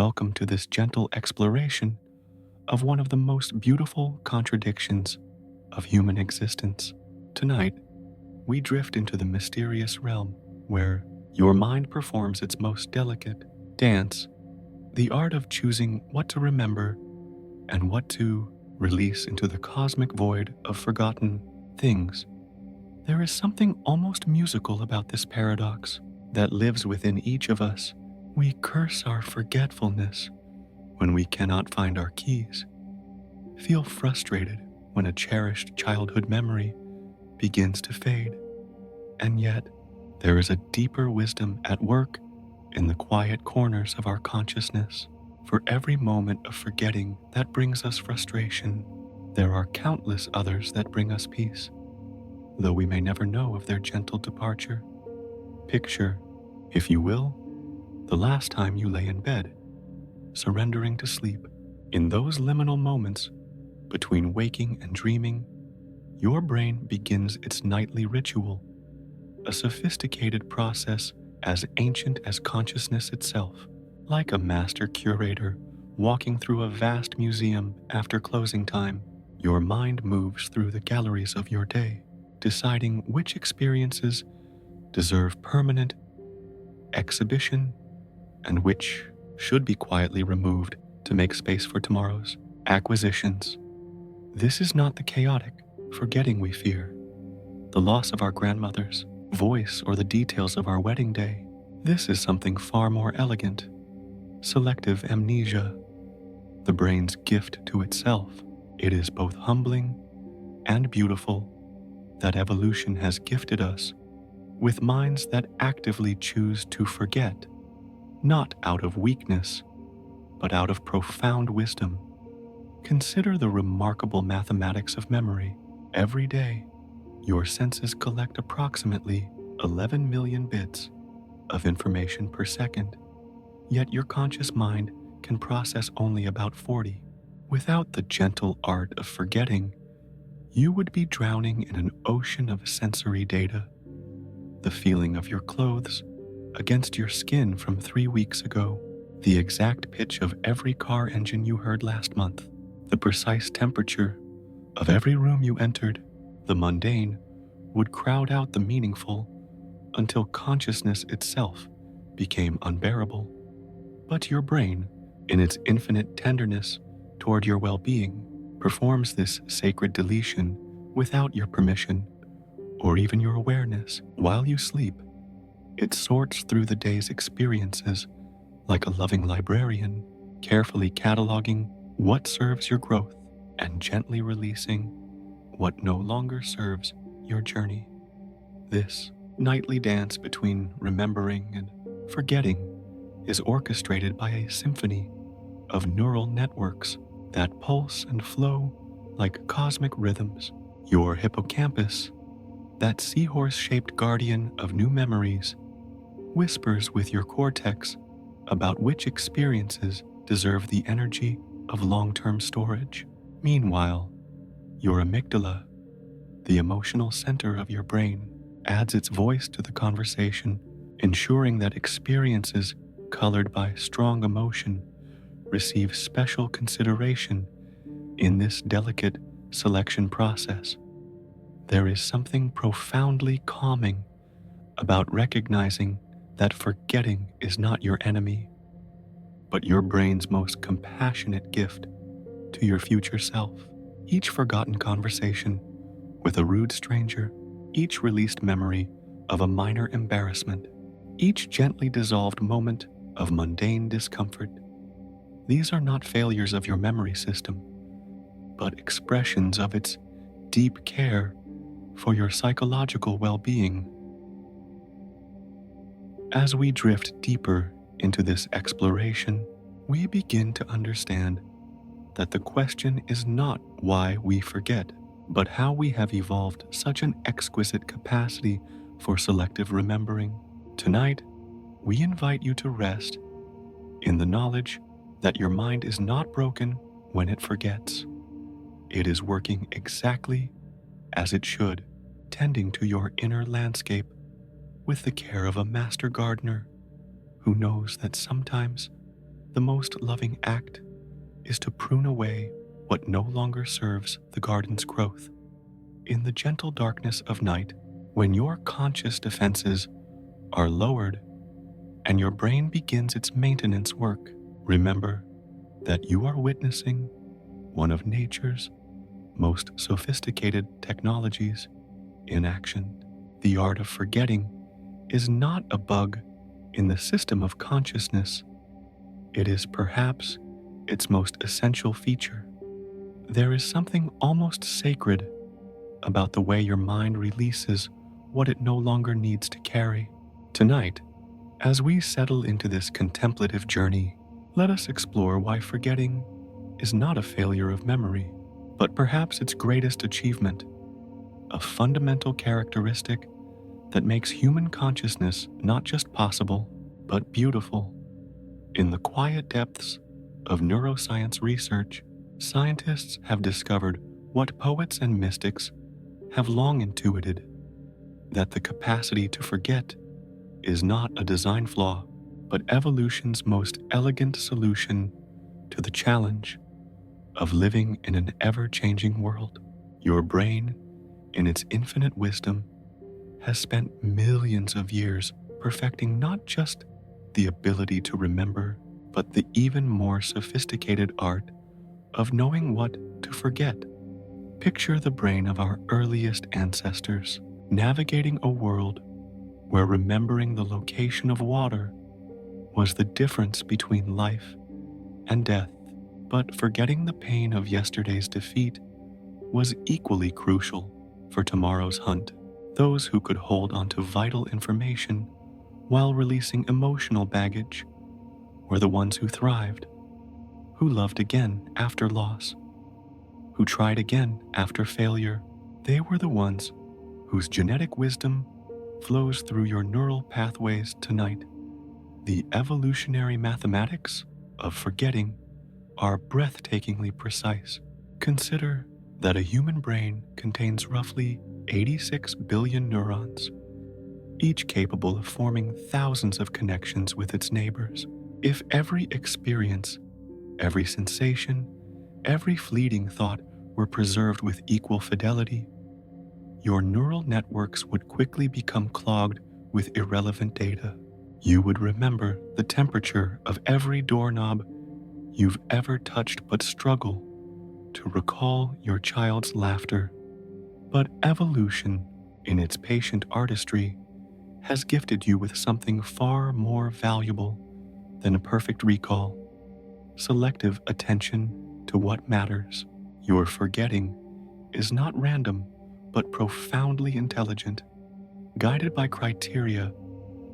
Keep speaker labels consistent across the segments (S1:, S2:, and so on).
S1: welcome to this gentle exploration of one of the most beautiful contradictions of human existence. Tonight, we drift into the mysterious realm where your mind performs its most delicate dance, the art of choosing what to remember and what to release into the cosmic void of forgotten things. There is something almost musical about this paradox that lives within each of us. We curse our forgetfulness when we cannot find our keys, feel frustrated when a cherished childhood memory begins to fade, and yet there is a deeper wisdom at work in the quiet corners of our consciousness. For every moment of forgetting that brings us frustration, there are countless others that bring us peace, though we may never know of their gentle departure. Picture, if you will, the last time you lay in bed, surrendering to sleep. In those liminal moments between waking and dreaming, your brain begins its nightly ritual, a sophisticated process as ancient as consciousness itself. Like a master curator walking through a vast museum after closing time, your mind moves through the galleries of your day, deciding which experiences deserve permanent exhibition and which should be quietly removed to make space for tomorrow's acquisitions. This is not the chaotic forgetting we fear, the loss of our grandmother's voice or the details of our wedding day. This is something far more elegant: selective amnesia, the brain's gift to itself. It is both humbling and beautiful that evolution has gifted us with minds that actively choose to forget, not out of weakness, but out of profound wisdom. Consider the remarkable mathematics of memory. Every day, your senses collect approximately 11 million bits of information per second, yet your conscious mind can process only about 40. Without the gentle art of forgetting, you would be drowning in an ocean of sensory data. The feeling of your clothes against your skin from 3 weeks ago, the exact pitch of every car engine you heard last month, the precise temperature of every room you entered. The mundane would crowd out the meaningful until consciousness itself became unbearable. But your brain, in its infinite tenderness toward your well-being, performs this sacred deletion without your permission or even your awareness. While you sleep, it sorts through the day's experiences like a loving librarian, carefully cataloging what serves your growth and gently releasing what no longer serves your journey. This nightly dance between remembering and forgetting is orchestrated by a symphony of neural networks that pulse and flow like cosmic rhythms. Your hippocampus, that seahorse-shaped guardian of new memories, whispers with your cortex about which experiences deserve the energy of long-term storage. Meanwhile, your amygdala, the emotional center of your brain, adds its voice to the conversation, ensuring that experiences colored by strong emotion receive special consideration in this delicate selection process. There is something profoundly calming about recognizing that forgetting is not your enemy, but your brain's most compassionate gift to your future self. Each forgotten conversation with a rude stranger, each released memory of a minor embarrassment, each gently dissolved moment of mundane discomfort. These are not failures of your memory system, but expressions of its deep care for your psychological well-being. As we drift deeper into this exploration, we begin to understand that the question is not why we forget, but how we have evolved such an exquisite capacity for selective remembering. Tonight, we invite you to rest in the knowledge that your mind is not broken when it forgets. It is working exactly as it should, tending to your inner landscape with the care of a master gardener who knows that sometimes The most loving act is to prune away what no longer serves the garden's growth. In the gentle darkness of night, when your conscious defenses are lowered and your brain begins its maintenance work, remember that you are witnessing one of nature's most sophisticated technologies in action. The art of forgetting is not a bug in the system of consciousness. It is perhaps its most essential feature. There is something almost sacred about the way your mind releases what it no longer needs to carry. Tonight, as we settle into this contemplative journey, let us explore why forgetting is not a failure of memory, but perhaps its greatest achievement, a fundamental characteristic that makes human consciousness not just possible, but beautiful. In the quiet depths of neuroscience research, scientists have discovered what poets and mystics have long intuited, that the capacity to forget is not a design flaw, but evolution's most elegant solution to the challenge of living in an ever-changing world. Your brain, in its infinite wisdom, has spent millions of years perfecting not just the ability to remember, but the even more sophisticated art of knowing what to forget. Picture the brain of our earliest ancestors, navigating a world where remembering the location of water was the difference between life and death, but forgetting the pain of yesterday's defeat was equally crucial for tomorrow's hunt. Those who could hold onto vital information while releasing emotional baggage were the ones who thrived, who loved again after loss, who tried again after failure. They were the ones whose genetic wisdom flows through your neural pathways tonight. The evolutionary mathematics of forgetting are breathtakingly precise. Consider that a human brain contains roughly 86 billion neurons, each capable of forming thousands of connections with its neighbors. If every experience, every sensation, every fleeting thought were preserved with equal fidelity, your neural networks would quickly become clogged with irrelevant data. You would remember the temperature of every doorknob you've ever touched, but struggle to recall your child's laughter. But evolution, in its patient artistry, has gifted you with something far more valuable than a perfect recall: selective attention to what matters. Your forgetting is not random, but profoundly intelligent, guided by criteria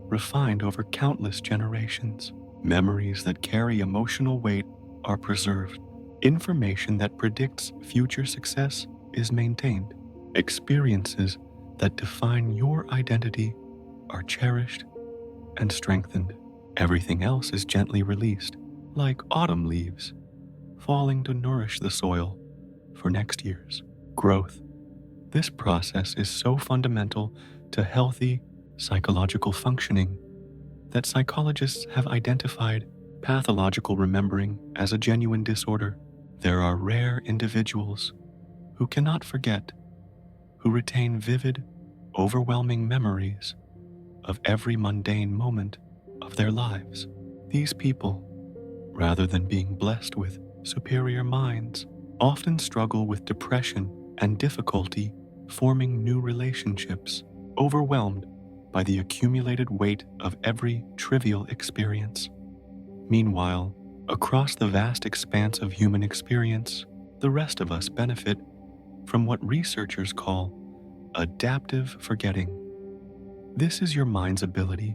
S1: refined over countless generations. Memories that carry emotional weight are preserved. Information that predicts future success is maintained. Experiences that define your identity are cherished and strengthened. Everything else is gently released, like autumn leaves, falling to nourish the soil for next year's growth. This process is so fundamental to healthy psychological functioning that psychologists have identified pathological remembering as a genuine disorder. There are rare individuals who cannot forget, who retain vivid, overwhelming memories of every mundane moment of their lives. These people, rather than being blessed with superior minds, often struggle with depression and difficulty forming new relationships, overwhelmed by the accumulated weight of every trivial experience. Meanwhile, across the vast expanse of human experience, the rest of us benefit from what researchers call adaptive forgetting. This is your mind's ability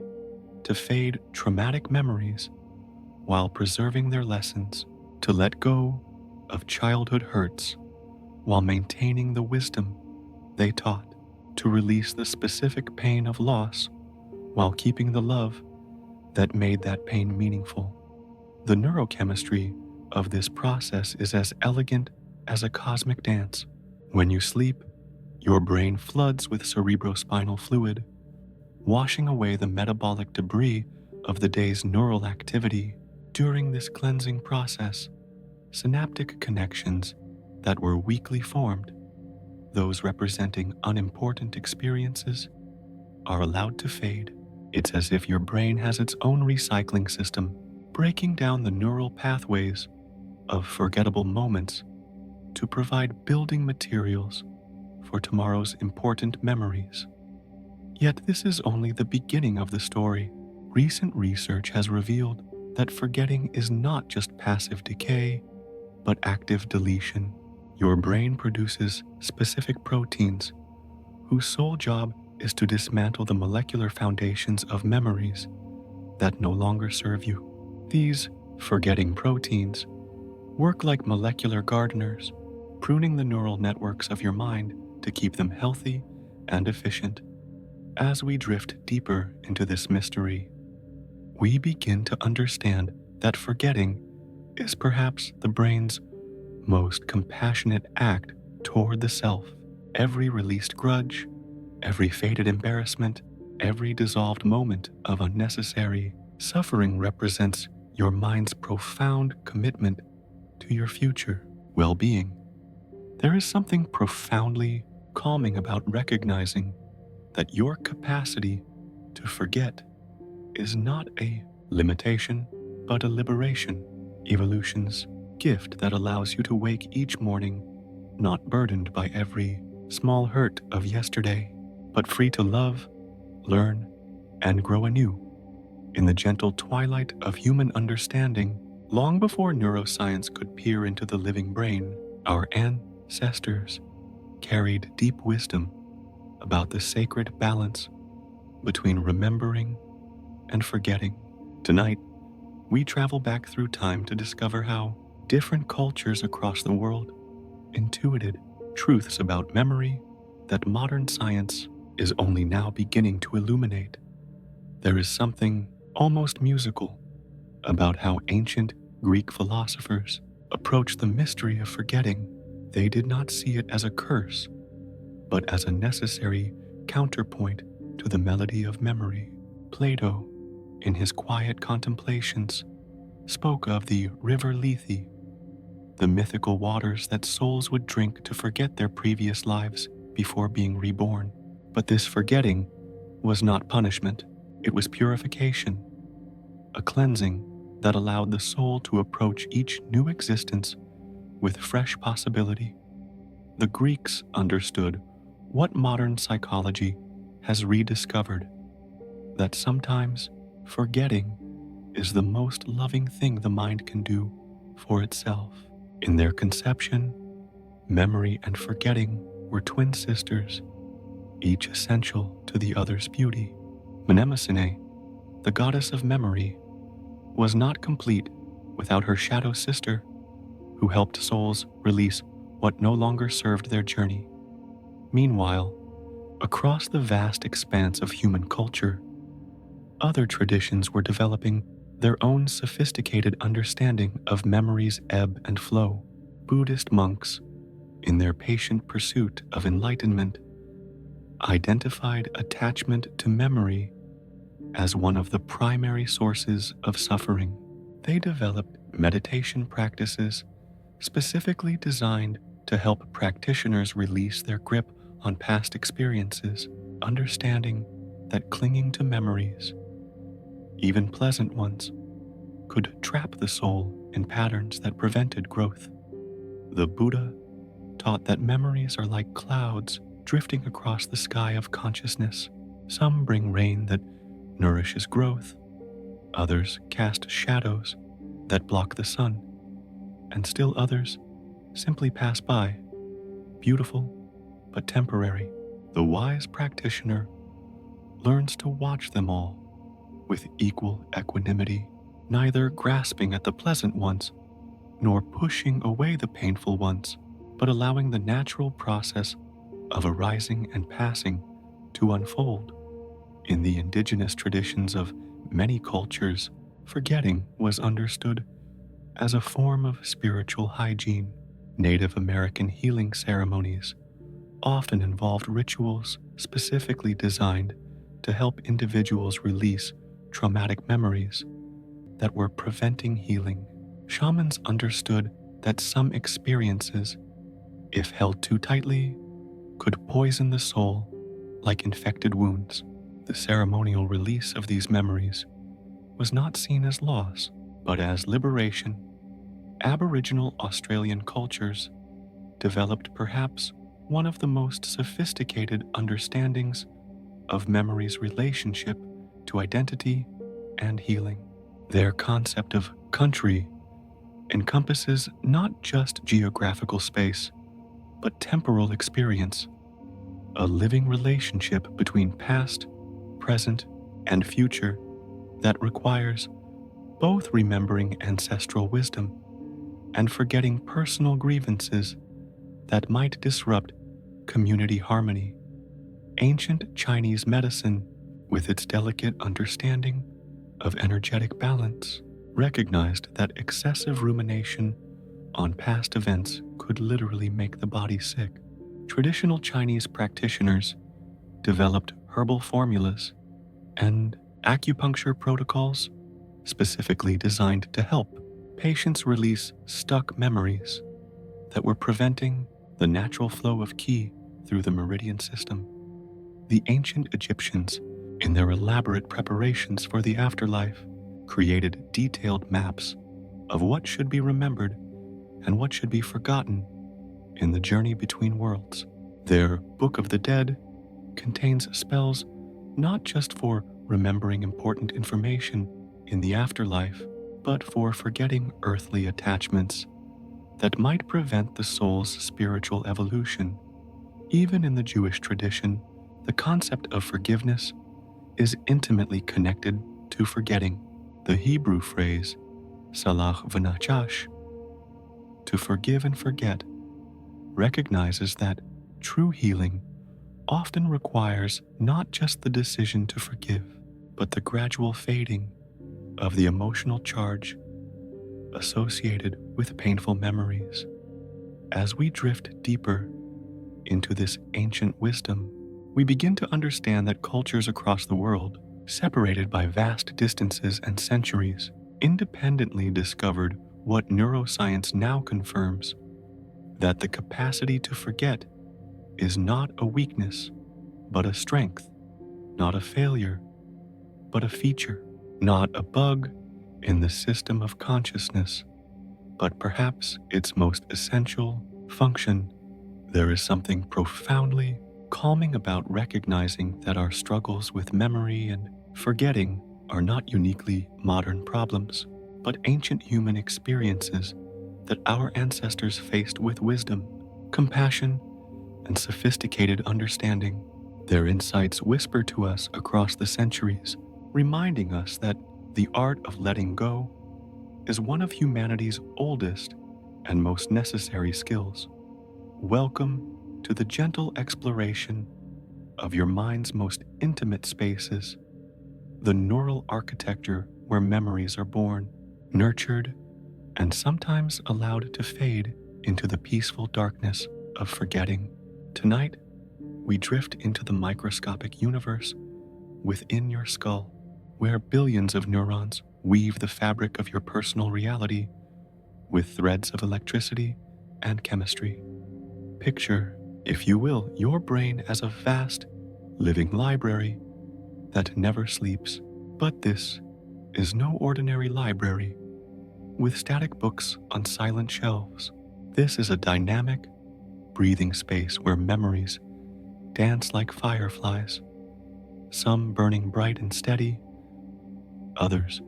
S1: to fade traumatic memories while preserving their lessons, to let go of childhood hurts while maintaining the wisdom they taught, to release the specific pain of loss while keeping the love that made that pain meaningful. The neurochemistry of this process is as elegant as a cosmic dance. When you sleep, your brain floods with cerebrospinal fluid, washing away the metabolic debris of the day's neural activity. During this cleansing process, synaptic connections that were weakly formed, those representing unimportant experiences, are allowed to fade. It's as if your brain has its own recycling system, breaking down the neural pathways of forgettable moments to provide building materials for tomorrow's important memories. Yet this is only the beginning of the story. Recent research has revealed that forgetting is not just passive decay, but active deletion. Your brain produces specific proteins whose sole job is to dismantle the molecular foundations of memories that no longer serve you. These forgetting proteins work like molecular gardeners, pruning the neural networks of your mind to keep them healthy and efficient. As we drift deeper into this mystery, we begin to understand that forgetting is perhaps the brain's most compassionate act toward the self. Every released grudge, every faded embarrassment, every dissolved moment of unnecessary suffering represents your mind's profound commitment to your future well-being. There is something profoundly calming about recognizing that your capacity to forget is not a limitation, but a liberation, evolution's gift that allows you to wake each morning not burdened by every small hurt of yesterday, but free to love, learn, and grow anew in the gentle twilight of human understanding. Long before neuroscience could peer into the living brain, our ancestors carried deep wisdom about the sacred balance between remembering and forgetting. Tonight, we travel back through time to discover how different cultures across the world intuited truths about memory that modern science is only now beginning to illuminate. There is something almost musical about how ancient Greek philosophers approached the mystery of forgetting. They did not see it as a curse, but as a necessary counterpoint to the melody of memory. Plato, in his quiet contemplations, spoke of the river Lethe, the mythical waters that souls would drink to forget their previous lives before being reborn. But this forgetting was not punishment, it was purification, a cleansing that allowed the soul to approach each new existence with fresh possibility. The Greeks understood what modern psychology has rediscovered, that sometimes forgetting is the most loving thing the mind can do for itself. In their conception, memory and forgetting were twin sisters, each essential to the other's beauty. Mnemosyne, the goddess of memory, was not complete without her shadow sister, who helped souls release what no longer served their journey. Meanwhile, across the vast expanse of human culture, other traditions were developing their own sophisticated understanding of memory's ebb and flow. Buddhist monks, in their patient pursuit of enlightenment, identified attachment to memory as one of the primary sources of suffering. They developed meditation practices specifically designed to help practitioners release their grip on past experiences, understanding that clinging to memories, even pleasant ones, could trap the soul in patterns that prevented growth. The Buddha taught that memories are like clouds drifting across the sky of consciousness. Some bring rain that nourishes growth, others cast shadows that block the sun, and still others simply pass by, beautiful but temporary. The wise practitioner learns to watch them all with equal equanimity, neither grasping at the pleasant ones nor pushing away the painful ones, but allowing the natural process of arising and passing to unfold. In the indigenous traditions of many cultures, forgetting was understood as a form of spiritual hygiene. Native American healing ceremonies often involved rituals specifically designed to help individuals release traumatic memories that were preventing healing. Shamans understood that some experiences, if held too tightly, could poison the soul like infected wounds. The ceremonial release of these memories was not seen as loss, but as liberation. Aboriginal Australian cultures developed perhaps one of the most sophisticated understandings of memory's relationship to identity and healing. Their concept of country encompasses not just geographical space, but temporal experience, a living relationship between past, present, and future that requires both remembering ancestral wisdom and forgetting personal grievances that might disrupt community harmony. Ancient Chinese medicine, with its delicate understanding of energetic balance, recognized that excessive rumination on past events could literally make the body sick. Traditional Chinese practitioners developed herbal formulas and acupuncture protocols specifically designed to help patients release stuck memories that were preventing the natural flow of qi through the meridian system. The ancient Egyptians, in their elaborate preparations for the afterlife, created detailed maps of what should be remembered and what should be forgotten in the journey between worlds. Their Book of the Dead contains spells not just for remembering important information in the afterlife, but for forgetting earthly attachments that might prevent the soul's spiritual evolution. Even in the Jewish tradition, the concept of forgiveness is intimately connected to forgetting. The Hebrew phrase, salach v'nachash, to forgive and forget, recognizes that true healing often requires not just the decision to forgive, but the gradual fading of the emotional charge associated with painful memories. As we drift deeper into this ancient wisdom, we begin to understand that cultures across the world, separated by vast distances and centuries, independently discovered what neuroscience now confirms: that the capacity to forget is not a weakness, but a strength, not a failure, but a feature, not a bug in the system of consciousness, but perhaps its most essential function. There is something profoundly calming about recognizing that our struggles with memory and forgetting are not uniquely modern problems, but ancient human experiences that our ancestors faced with wisdom, compassion, and sophisticated understanding. Their insights whisper to us across the centuries, reminding us that the art of letting go is one of humanity's oldest and most necessary skills. Welcome to the gentle exploration of your mind's most intimate spaces, the neural architecture where memories are born, nurtured, and sometimes allowed to fade into the peaceful darkness of forgetting. Tonight, we drift into the microscopic universe within your skull, where billions of neurons weave the fabric of your personal reality with threads of electricity and chemistry. Picture, if you will, your brain as a vast, living library that never sleeps. But this is no ordinary library with static books on silent shelves. This is a dynamic, breathing space where memories dance like fireflies, some burning bright and steady, others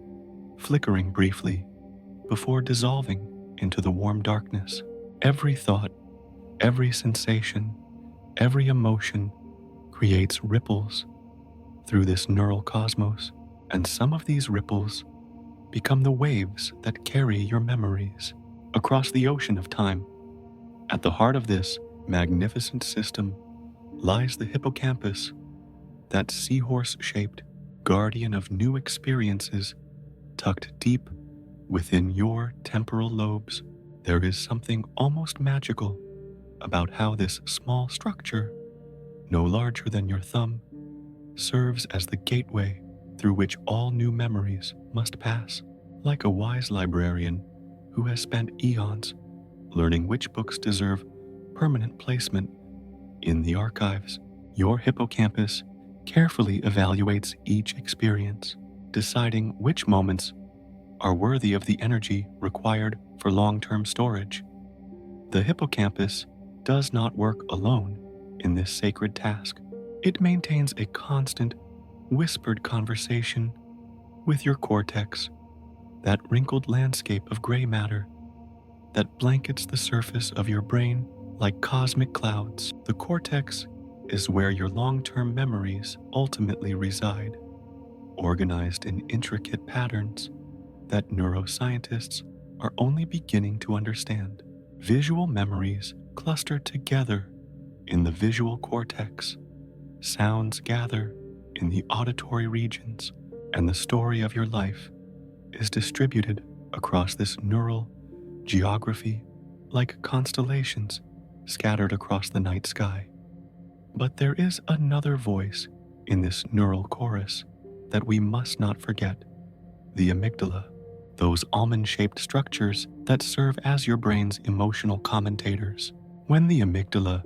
S1: flickering briefly before dissolving into the warm darkness. Every thought, every sensation, every emotion creates ripples through this neural cosmos, and some of these ripples become the waves that carry your memories across the ocean of time. At the heart of this magnificent system lies the hippocampus, that seahorse-shaped guardian of new experiences tucked deep within your temporal lobes. There is something almost magical about how this small structure, no larger than your thumb, serves as the gateway through which all new memories must pass. like a wise librarian who has spent eons learning which books deserve permanent placement in the archives. Your hippocampus carefully evaluates each experience, deciding which moments are worthy of the energy required for long-term storage. The hippocampus does not work alone in this sacred task. It maintains a constant, whispered conversation with your cortex, that wrinkled landscape of gray matter that blankets the surface of your brain like cosmic clouds. The cortex is where your long-term memories ultimately reside, organized in intricate patterns that neuroscientists are only beginning to understand. Visual memories cluster together in the visual cortex, sounds gather in the auditory regions, and the story of your life is distributed across this neural geography like constellations scattered across the night sky. But there is another voice in this neural chorus that we must not forget: the amygdala, those almond-shaped structures that serve as your brain's emotional commentators. When the amygdala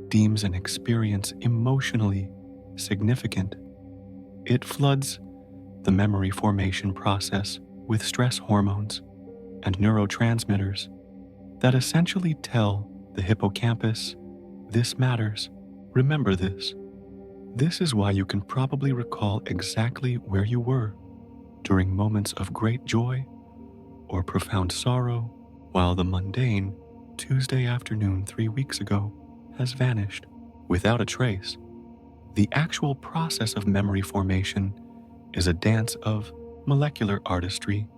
S1: deems an experience emotionally significant, it floods the memory formation process with stress hormones and neurotransmitters that essentially tell the hippocampus, "This matters. Remember this." This is why you can probably recall exactly where you were during moments of great joy or profound sorrow, while the mundane Tuesday afternoon 3 weeks ago has vanished without a trace. The actual process of memory formation is a dance of molecular artistry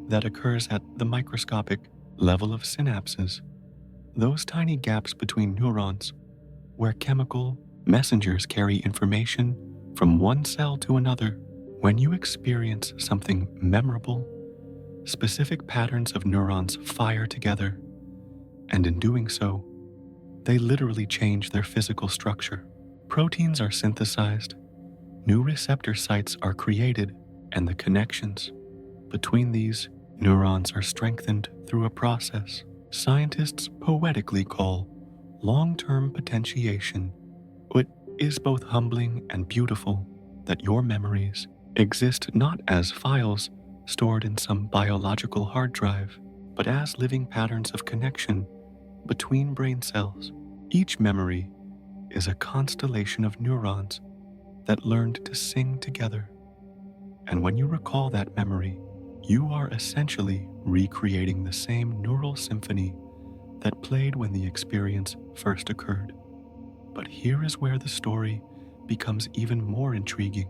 S1: that occurs at the microscopic level of synapses, those tiny gaps between neurons where chemical messengers carry information from one cell to another. When you experience something memorable, specific patterns of neurons fire together, and in doing so, they literally change their physical structure. Proteins are synthesized, new receptor sites are created, and the connections between these neurons are strengthened through a process scientists poetically call long-term potentiation. It is both humbling and beautiful that your memories exist not as files stored in some biological hard drive, but as living patterns of connection between brain cells. Each memory is a constellation of neurons that learned to sing together. And when you recall that memory, you are essentially recreating the same neural symphony that played when the experience first occurred. But here is where the story becomes even more intriguing.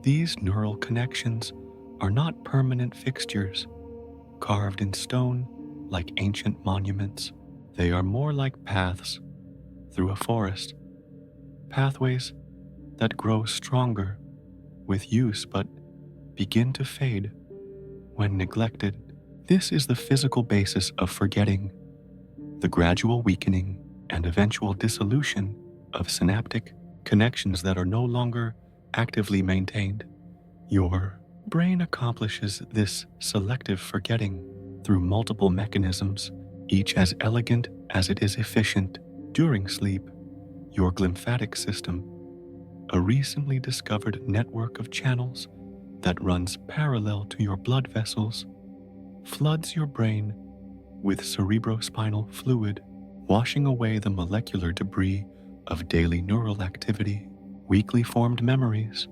S1: These neural connections are not permanent fixtures, carved in stone like ancient monuments. They are more like paths through a forest, pathways that grow stronger with use but begin to fade when neglected. This is the physical basis of forgetting, the gradual weakening and eventual dissolution of synaptic connections that are no longer actively maintained. Your brain accomplishes this selective forgetting through multiple mechanisms, each as elegant as it is efficient. During sleep, your glymphatic system, a recently discovered network of channels that runs parallel to your blood vessels, floods your brain with cerebrospinal fluid, washing away the molecular debris of daily neural activity. Weakly formed memories,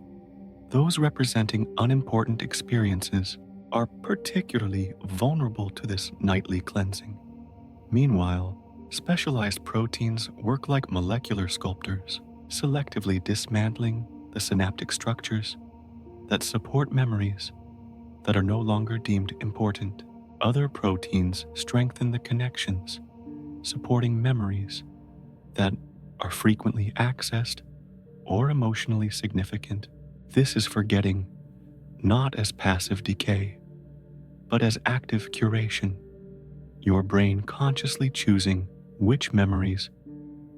S1: those representing unimportant experiences, are particularly vulnerable to this nightly cleansing. Meanwhile, specialized proteins work like molecular sculptors, selectively dismantling the synaptic structures that support memories that are no longer deemed important. Other proteins strengthen the connections, supporting memories that are frequently accessed or emotionally significant. This is forgetting not as passive decay, but as active curation, your brain consciously choosing which memories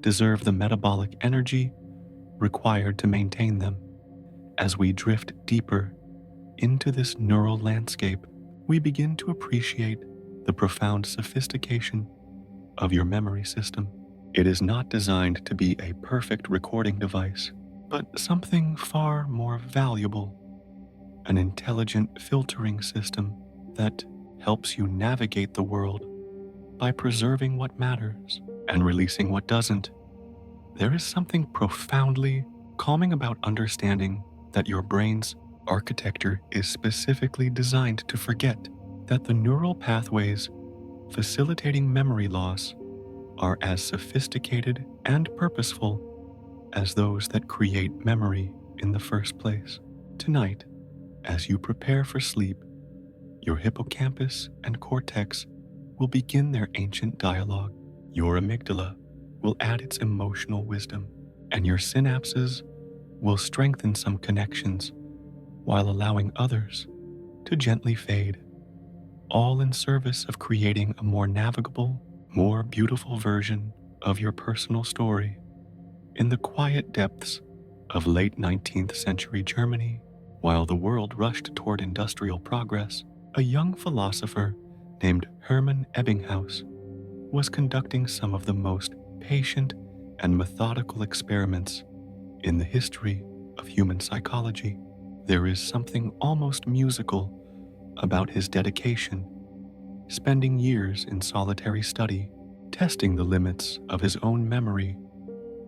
S1: deserve the metabolic energy required to maintain them. As we drift deeper into this neural landscape, we begin to appreciate the profound sophistication of your memory system. It is not designed to be a perfect recording device, but something far more valuable, an intelligent filtering system that helps you navigate the world by preserving what matters and releasing what doesn't. There is something profoundly calming about understanding that your brain's architecture is specifically designed to forget, that the neural pathways facilitating memory loss are as sophisticated and purposeful as those that create memory in the first place. Tonight, as you prepare for sleep, your hippocampus and cortex will begin their ancient dialogue. Your amygdala will add its emotional wisdom, and your synapses will strengthen some connections while allowing others to gently fade, all in service of creating a more navigable, more beautiful version of your personal story. In the quiet depths of late 19th century Germany, while the world rushed toward industrial progress, a young philosopher named Hermann Ebbinghaus was conducting some of the most patient and methodical experiments in the history of human psychology. There is something almost musical about his dedication, spending years in solitary study, testing the limits of his own memory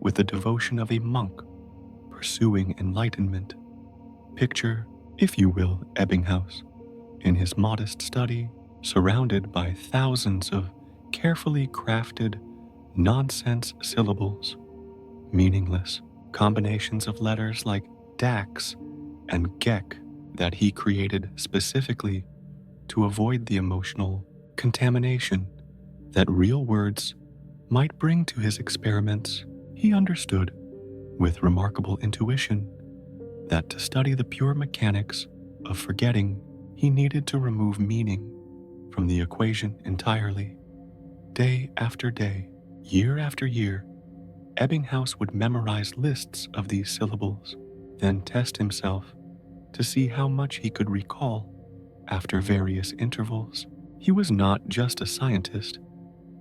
S1: with the devotion of a monk pursuing enlightenment. Picture, if you will, Ebbinghaus in his modest study, surrounded by thousands of carefully crafted nonsense syllables, meaningless combinations of letters like Dax and Gek that he created specifically to avoid the emotional contamination that real words might bring to his experiments. He understood, with remarkable intuition, that to study the pure mechanics of forgetting, he needed to remove meaning from the equation entirely. Day after day, year after year, Ebbinghaus would memorize lists of these syllables, then test himself to see how much he could recall after various intervals. He was not just a scientist,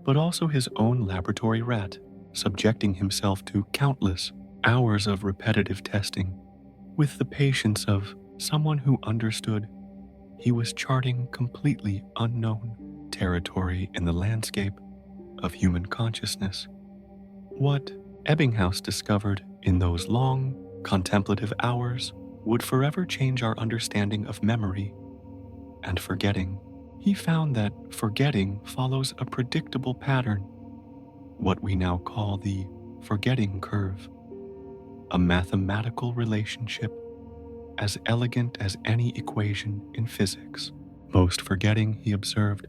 S1: but also his own laboratory rat, subjecting himself to countless hours of repetitive testing with the patience of someone who understood he was charting completely unknown territory in the landscape of human consciousness. What Ebbinghaus discovered in those long, contemplative hours would forever change our understanding of memory and forgetting. He found that forgetting follows a predictable pattern, what we now call the forgetting curve, a mathematical relationship as elegant as any equation in physics. Most forgetting, he observed,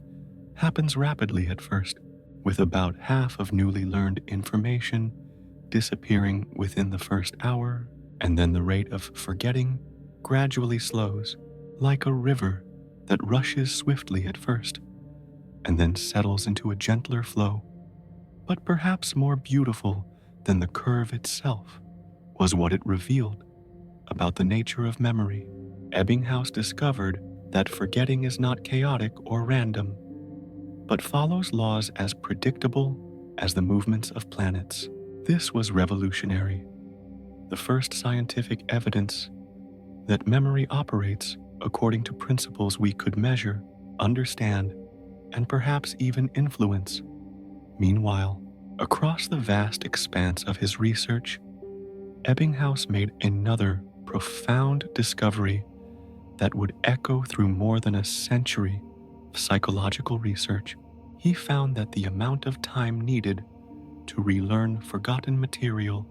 S1: happens rapidly at first, with about half of newly learned information disappearing within the first hour, and then the rate of forgetting gradually slows, like a river that rushes swiftly at first, and then settles into a gentler flow. But perhaps more beautiful than the curve itself was what it revealed about the nature of memory. Ebbinghaus discovered that forgetting is not chaotic or random, but follows laws as predictable as the movements of planets. This was revolutionary, the first scientific evidence that memory operates according to principles we could measure, understand, and perhaps even influence. Meanwhile, across the vast expanse of his research, Ebbinghaus made another profound discovery that would echo through more than a century of psychological research. He found that the amount of time needed to relearn forgotten material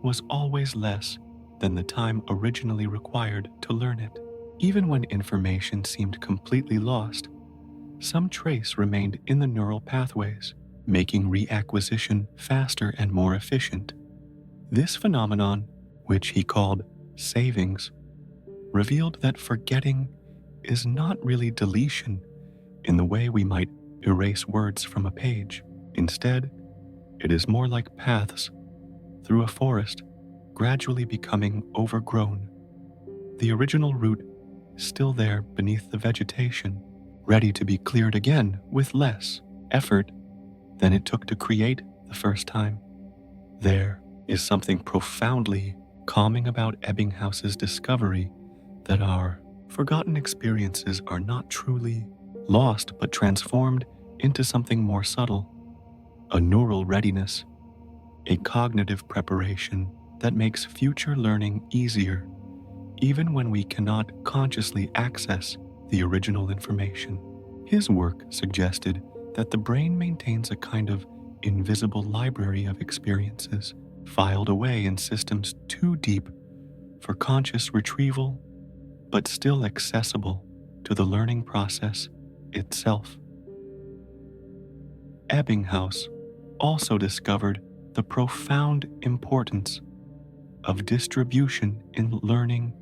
S1: was always less than the time originally required to learn it. Even when information seemed completely lost, some trace remained in the neural pathways, making reacquisition faster and more efficient. This phenomenon, which he called savings, revealed that forgetting is not really deletion in the way we might erase words from a page. Instead, it is more like paths through a forest gradually becoming overgrown. The original route is still there beneath the vegetation, ready to be cleared again with less effort than it took to create the first time. There is something profoundly calming about Ebbinghouse's discovery that our forgotten experiences are not truly lost but transformed into something more subtle, a neural readiness, a cognitive preparation that makes future learning easier, even when we cannot consciously access the original information. His work suggested that the brain maintains a kind of invisible library of experiences, filed away in systems too deep for conscious retrieval, but still accessible to the learning process itself. Ebbinghaus also discovered the profound importance of distribution in learning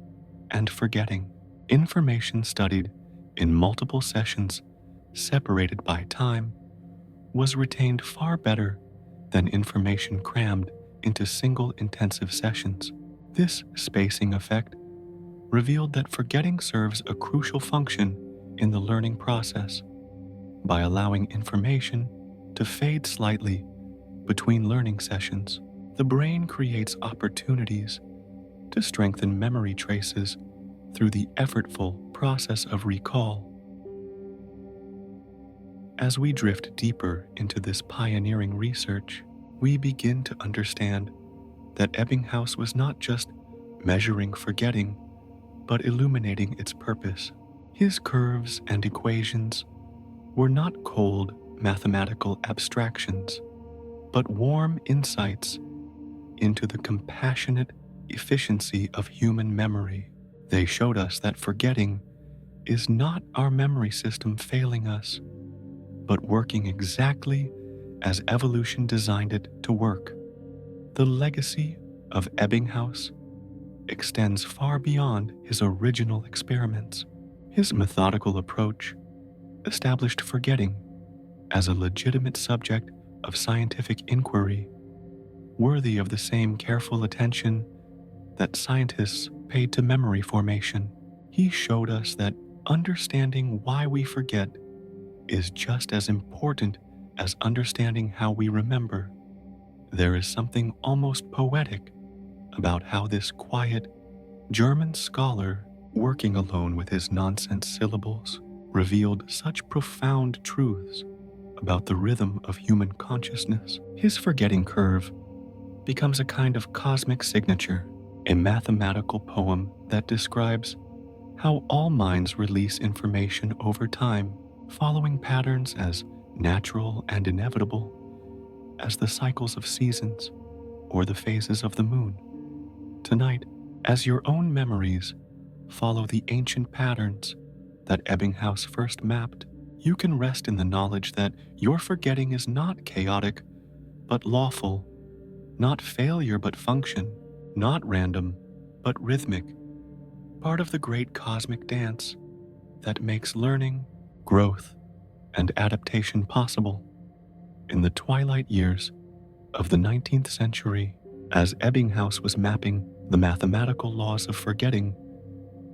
S1: and forgetting. Information studied in multiple sessions separated by time was retained far better than information crammed into single intensive sessions. This spacing effect revealed that forgetting serves a crucial function in the learning process by allowing information to fade slightly between learning sessions. The brain creates opportunities to strengthen memory traces through the effortful process of recall. As we drift deeper into this pioneering research, we begin to understand that Ebbinghaus was not just measuring forgetting, but illuminating its purpose. His curves and equations were not cold mathematical abstractions, but warm insights into the compassionate efficiency of human memory. They showed us that forgetting is not our memory system failing us, but working exactly as evolution designed it to work. The legacy of Ebbinghaus extends far beyond his original experiments. His methodical approach established forgetting as a legitimate subject of scientific inquiry, worthy of the same careful attention that scientists paid to memory formation. He showed us that understanding why we forget is just as important as understanding how we remember. There is something almost poetic about how this quiet German scholar, working alone with his nonsense syllables, revealed such profound truths about the rhythm of human consciousness. His forgetting curve becomes a kind of cosmic signature, a mathematical poem that describes how all minds release information over time, following patterns as natural and inevitable as the cycles of seasons or the phases of the moon. Tonight, as your own memories follow the ancient patterns that Ebbinghaus first mapped, you can rest in the knowledge that your forgetting is not chaotic, but lawful, not failure, but function, not random, but rhythmic, part of the great cosmic dance that makes learning, growth, and adaptation possible. In the twilight years of the 19th century, as Ebbinghaus was mapping the mathematical laws of forgetting,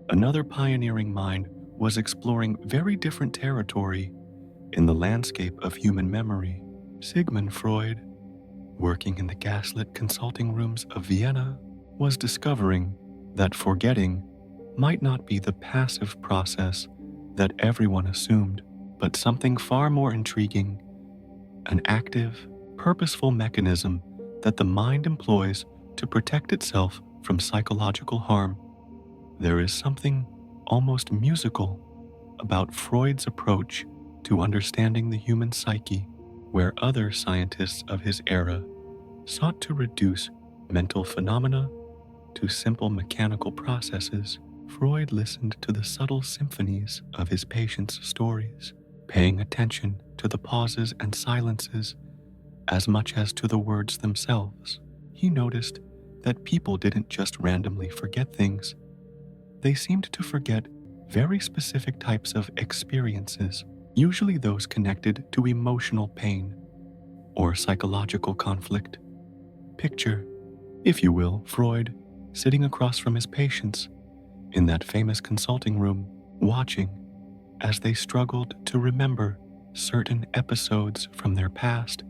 S1: another pioneering mind was exploring very different territory in the landscape of human memory. Sigmund Freud, working in the gaslit consulting rooms of Vienna, was discovering that forgetting might not be the passive process that everyone assumed, but something far more intriguing, an active, purposeful mechanism that the mind employs to protect itself from psychological harm. There is something almost musical about Freud's approach to understanding the human psyche, where other scientists of his era sought to reduce mental phenomena to simple mechanical processes. Freud listened to the subtle symphonies of his patients' stories, paying attention to the pauses and silences as much as to the words themselves. He noticed that people didn't just randomly forget things. They seemed to forget very specific types of experiences, usually those connected to emotional pain or psychological conflict. Picture, if you will, Freud sitting across from his patients in that famous consulting room, watching as they struggled to remember certain episodes from their past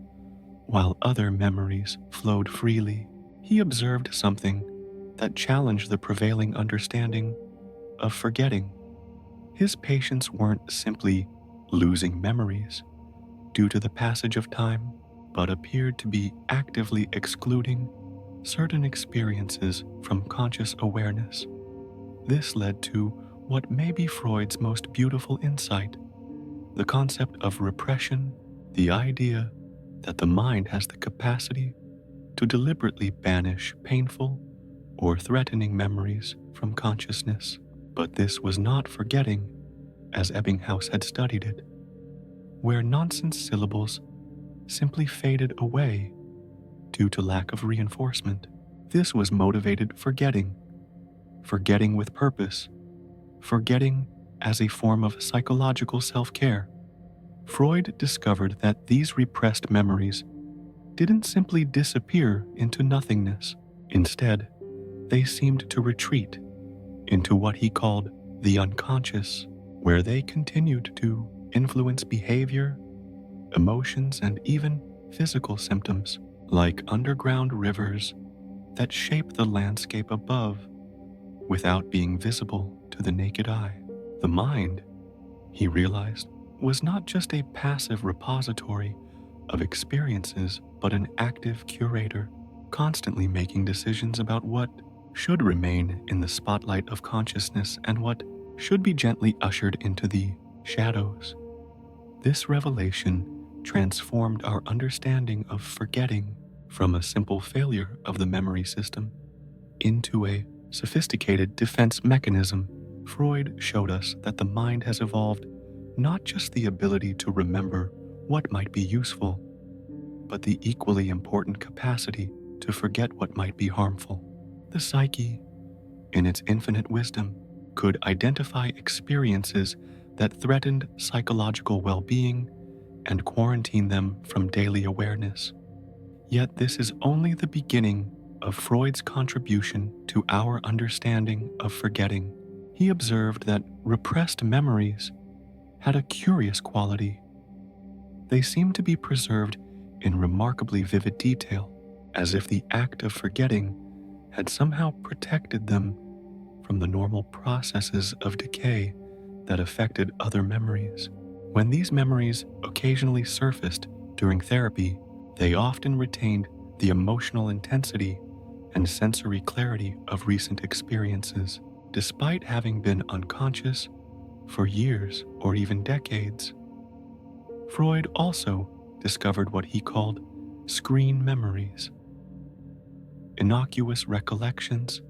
S1: while other memories flowed freely. He observed something that challenged the prevailing understanding of forgetting. His patients weren't simply losing memories due to the passage of time, but appeared to be actively excluding certain experiences from conscious awareness. This led to what may be Freud's most beautiful insight: the concept of repression, the idea that the mind has the capacity to deliberately banish painful or threatening memories from consciousness. But this was not forgetting, as Ebbinghaus had studied it, where nonsense syllables simply faded away due to lack of reinforcement. This was motivated forgetting, forgetting with purpose, forgetting as a form of psychological self-care. Freud discovered that these repressed memories didn't simply disappear into nothingness. Instead, they seemed to retreat into what he called the unconscious, where they continued to influence behavior, emotions, and even physical symptoms, like underground rivers that shape the landscape above without being visible to the naked eye. The mind, he realized, was not just a passive repository of experiences, but an active curator, constantly making decisions about what should remain in the spotlight of consciousness and what should be gently ushered into the shadows. This revelation transformed our understanding of forgetting from a simple failure of the memory system into a sophisticated defense mechanism. Freud showed us that the mind has evolved not just the ability to remember what might be useful, but the equally important capacity to forget what might be harmful. The psyche, in its infinite wisdom, could identify experiences that threatened psychological well-being and quarantine them from daily awareness. Yet this is only the beginning of Freud's contribution to our understanding of forgetting. He observed that repressed memories had a curious quality. They seemed to be preserved in remarkably vivid detail, as if the act of forgetting had somehow protected them from the normal processes of decay that affected other memories. When these memories occasionally surfaced during therapy, they often retained the emotional intensity and sensory clarity of recent experiences, despite having been unconscious for years or even decades. Freud also discovered what he called screen memories, innocuous recollections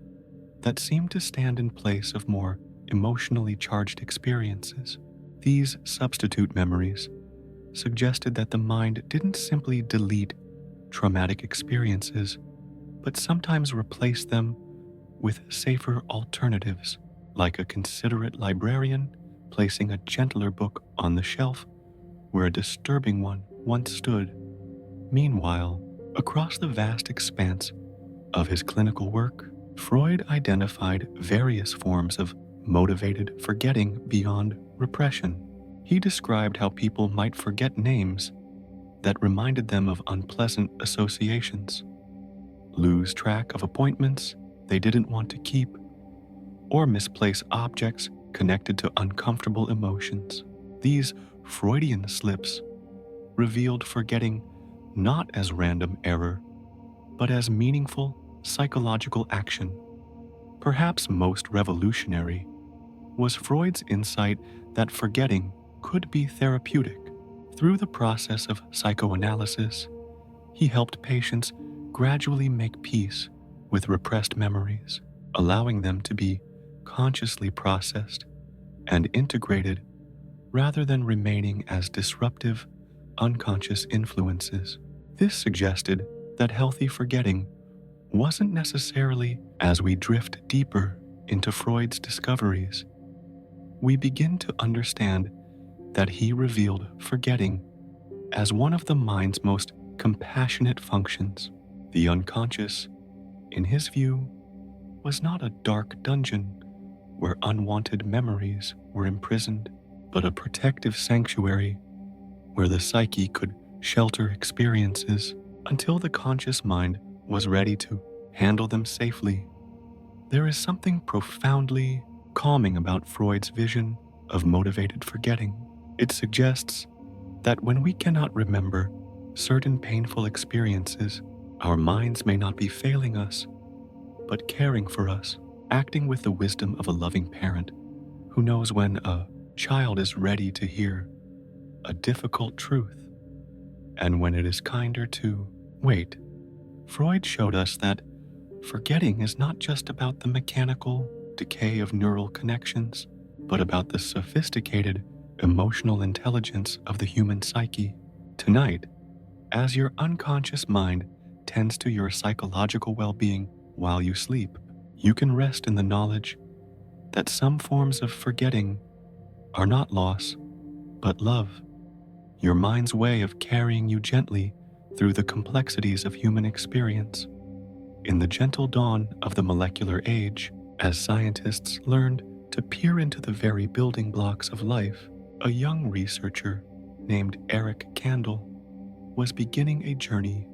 S1: that seemed to stand in place of more emotionally charged experiences. These substitute memories suggested that the mind didn't simply delete traumatic experiences, but sometimes replaced them with safer alternatives, like a considerate librarian placing a gentler book on the shelf where a disturbing one once stood. Meanwhile, across the vast expanse of his clinical work, Freud identified various forms of motivated forgetting beyond repression. He described how people might forget names that reminded them of unpleasant associations, lose track of appointments they didn't want to keep, or misplace objects connected to uncomfortable emotions. These Freudian slips revealed forgetting not as random error, but as meaningful psychological action. Perhaps most revolutionary was Freud's insight that forgetting could be therapeutic. Through the process of psychoanalysis, he helped patients gradually make peace with repressed memories, allowing them to be consciously processed and integrated rather than remaining as disruptive, unconscious influences. This suggested that healthy forgetting wasn't necessarily as we drift deeper into Freud's discoveries. We begin to understand that he revealed forgetting as one of the mind's most compassionate functions. The unconscious, in his view, was not a dark dungeon where unwanted memories were imprisoned. but a protective sanctuary where the psyche could shelter experiences until the conscious mind was ready to handle them safely. There is something profoundly calming about Freud's vision of motivated forgetting. It suggests that when we cannot remember certain painful experiences, our minds may not be failing us, but caring for us, acting with the wisdom of a loving parent who knows when a child is ready to hear a difficult truth and when it is kinder to wait. Freud showed us that forgetting is not just about the mechanical decay of neural connections, but about the sophisticated emotional intelligence of the human psyche. Tonight, as your unconscious mind tends to your psychological well-being while you sleep, you can rest in the knowledge that some forms of forgetting are not loss, but love, your mind's way of carrying you gently through the complexities of human experience. In the gentle dawn of the molecular age, as scientists learned to peer into the very building blocks of life, a young researcher named Eric Kandel was beginning a journey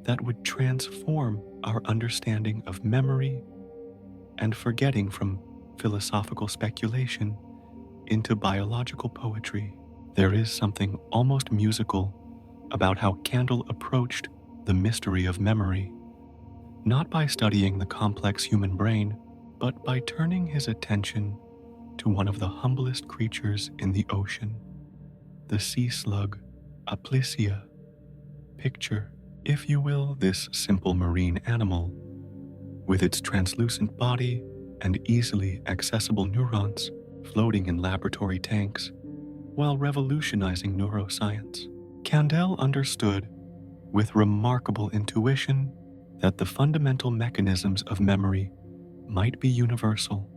S1: that would transform our understanding of memory and forgetting from philosophical speculation into biological poetry. There is something almost musical about how Kandel approached the mystery of memory, not by studying the complex human brain, but by turning his attention to one of the humblest creatures in the ocean, the sea slug, Aplysia. Picture, if you will, this simple marine animal with its translucent body and easily accessible neurons floating in laboratory tanks while revolutionizing neuroscience. Kandel understood with remarkable intuition that the fundamental mechanisms of memory might be universal,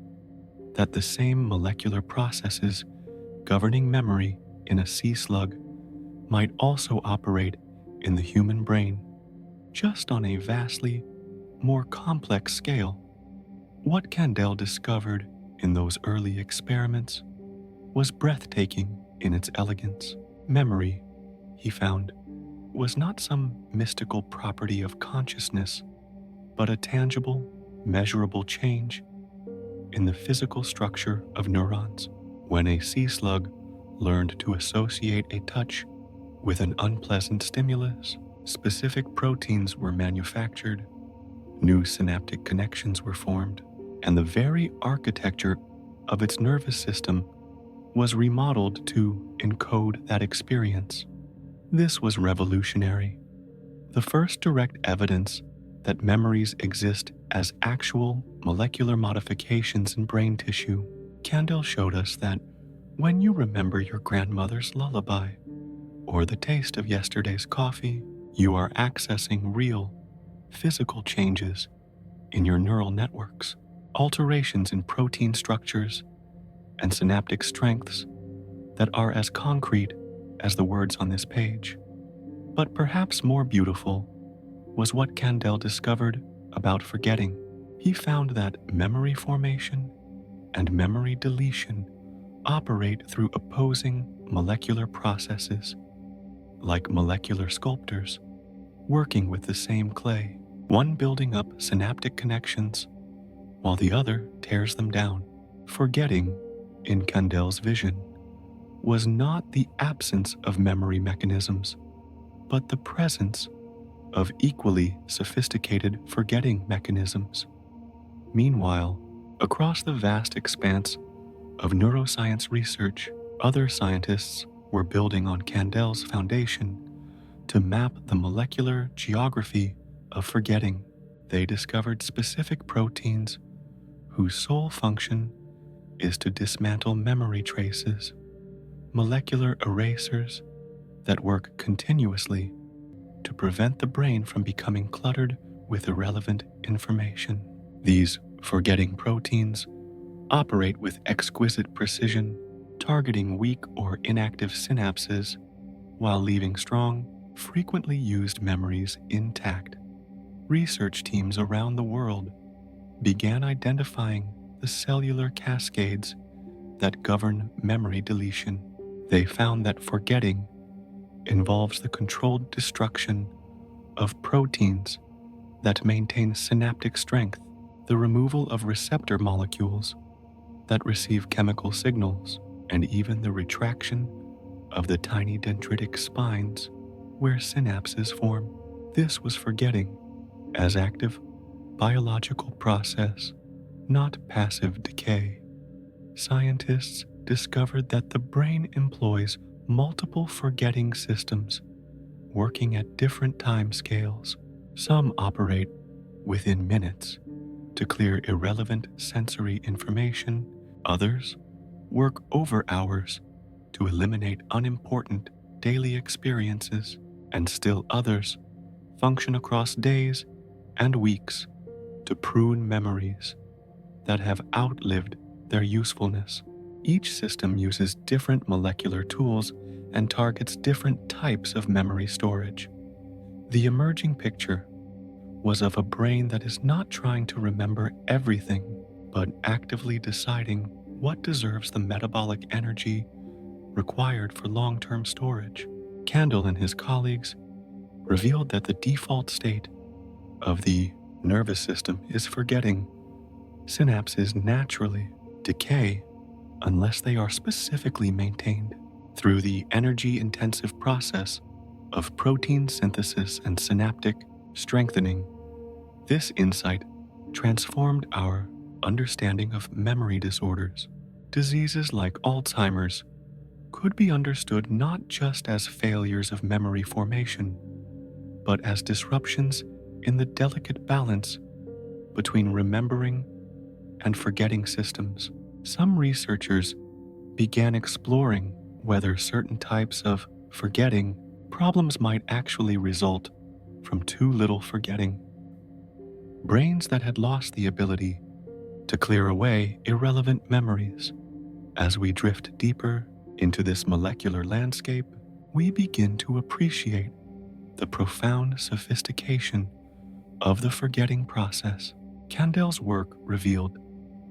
S1: that the same molecular processes governing memory in a sea slug might also operate in the human brain, just on a vastly more complex scale. What Kandel discovered in those early experiments was breathtaking in its elegance. Memory, he found, was not some mystical property of consciousness, but a tangible, measurable change in the physical structure of neurons. When a sea slug learned to associate a touch with an unpleasant stimulus, specific proteins were manufactured, new synaptic connections were formed, and the very architecture of its nervous system was remodeled to encode that experience. This was revolutionary. The first direct evidence that memories exist as actual molecular modifications in brain tissue. Kandel showed us that when you remember your grandmother's lullaby or the taste of yesterday's coffee, you are accessing real, physical changes in your neural networks, alterations in protein structures and synaptic strengths that are as concrete as the words on this page. But perhaps more beautiful was what Kandel discovered about forgetting. He found that memory formation and memory deletion operate through opposing molecular processes, like molecular sculptors working with the same clay, one building up synaptic connections while the other tears them down. Forgetting, in Kandel's vision, was not the absence of memory mechanisms, but the presence of equally sophisticated forgetting mechanisms. Meanwhile, across the vast expanse of neuroscience research, other scientists were building on Kandel's foundation to map the molecular geography of forgetting. They discovered specific proteins whose sole function is to dismantle memory traces, molecular erasers that work continuously to prevent the brain from becoming cluttered with irrelevant information. These forgetting proteins operate with exquisite precision, targeting weak or inactive synapses while leaving strong, frequently used memories intact. Research teams around the world began identifying the cellular cascades that govern memory deletion. They found that forgetting involves the controlled destruction of proteins that maintain synaptic strength, the removal of receptor molecules that receive chemical signals, and even the retraction of the tiny dendritic spines where synapses form. This was forgetting as active biological process, not passive decay. Scientists discovered that the brain employs multiple forgetting systems working at different time scales. Some operate within minutes to clear irrelevant sensory information. Others work over hours to eliminate unimportant daily experiences, and still others function across days and weeks to prune memories that have outlived their usefulness. Each system uses different molecular tools and targets different types of memory storage. The emerging picture was of a brain that is not trying to remember everything, but actively deciding what deserves the metabolic energy required for long-term storage. Candle and his colleagues revealed that the default state of the nervous system is forgetting. Synapses naturally decay unless they are specifically maintained through the energy-intensive process of protein synthesis and synaptic strengthening. This insight transformed our understanding of memory disorders. Diseases like Alzheimer's could be understood not just as failures of memory formation, but as disruptions in the delicate balance between remembering and forgetting systems. Some researchers began exploring whether certain types of forgetting problems might actually result from too little forgetting. Brains that had lost the ability to clear away irrelevant memories. As we drift deeper into this molecular landscape, we begin to appreciate the profound sophistication of the forgetting process. Candel's work revealed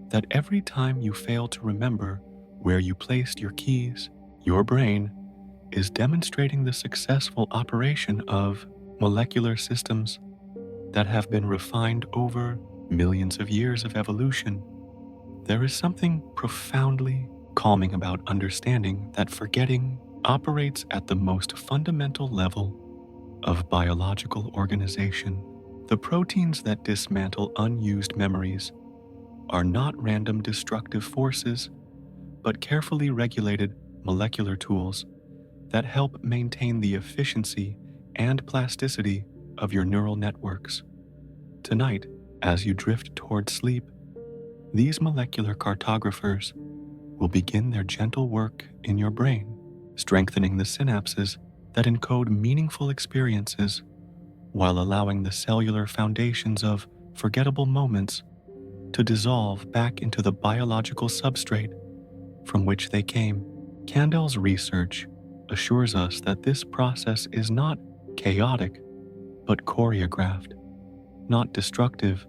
S1: that every time you fail to remember where you placed your keys, your brain is demonstrating the successful operation of molecular systems that have been refined over millions of years of evolution. There is something profoundly calming about understanding that forgetting operates at the most fundamental level of biological organization. The proteins that dismantle unused memories are not random destructive forces, but carefully regulated molecular tools that help maintain the efficiency and plasticity of your neural networks. Tonight, as you drift toward sleep, these molecular cartographers will begin their gentle work in your brain, strengthening the synapses that encode meaningful experiences while allowing the cellular foundations of forgettable moments to dissolve back into the biological substrate from which they came. Candel's research assures us that this process is not chaotic, but choreographed, not destructive,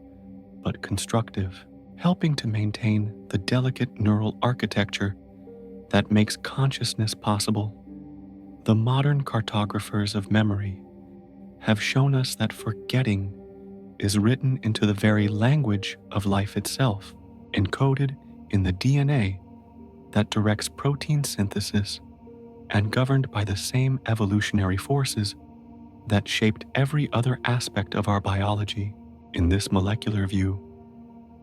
S1: but constructive, helping to maintain the delicate neural architecture that makes consciousness possible. The modern cartographers of memory have shown us that forgetting is written into the very language of life itself, encoded in the DNA that directs protein synthesis and governed by the same evolutionary forces that shaped every other aspect of our biology. In this molecular view,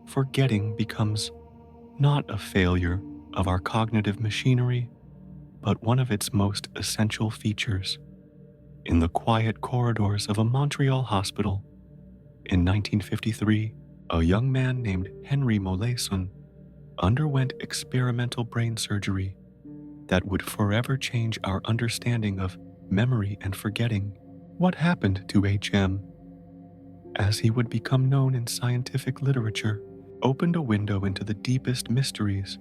S1: forgetting becomes not a failure of our cognitive machinery, but one of its most essential features. In the quiet corridors of a Montreal hospital, in 1953, a young man named Henry Moleson underwent experimental brain surgery that would forever change our understanding of memory and forgetting. What happened to HM, as he would become known in scientific literature, opened a window into the deepest mysteries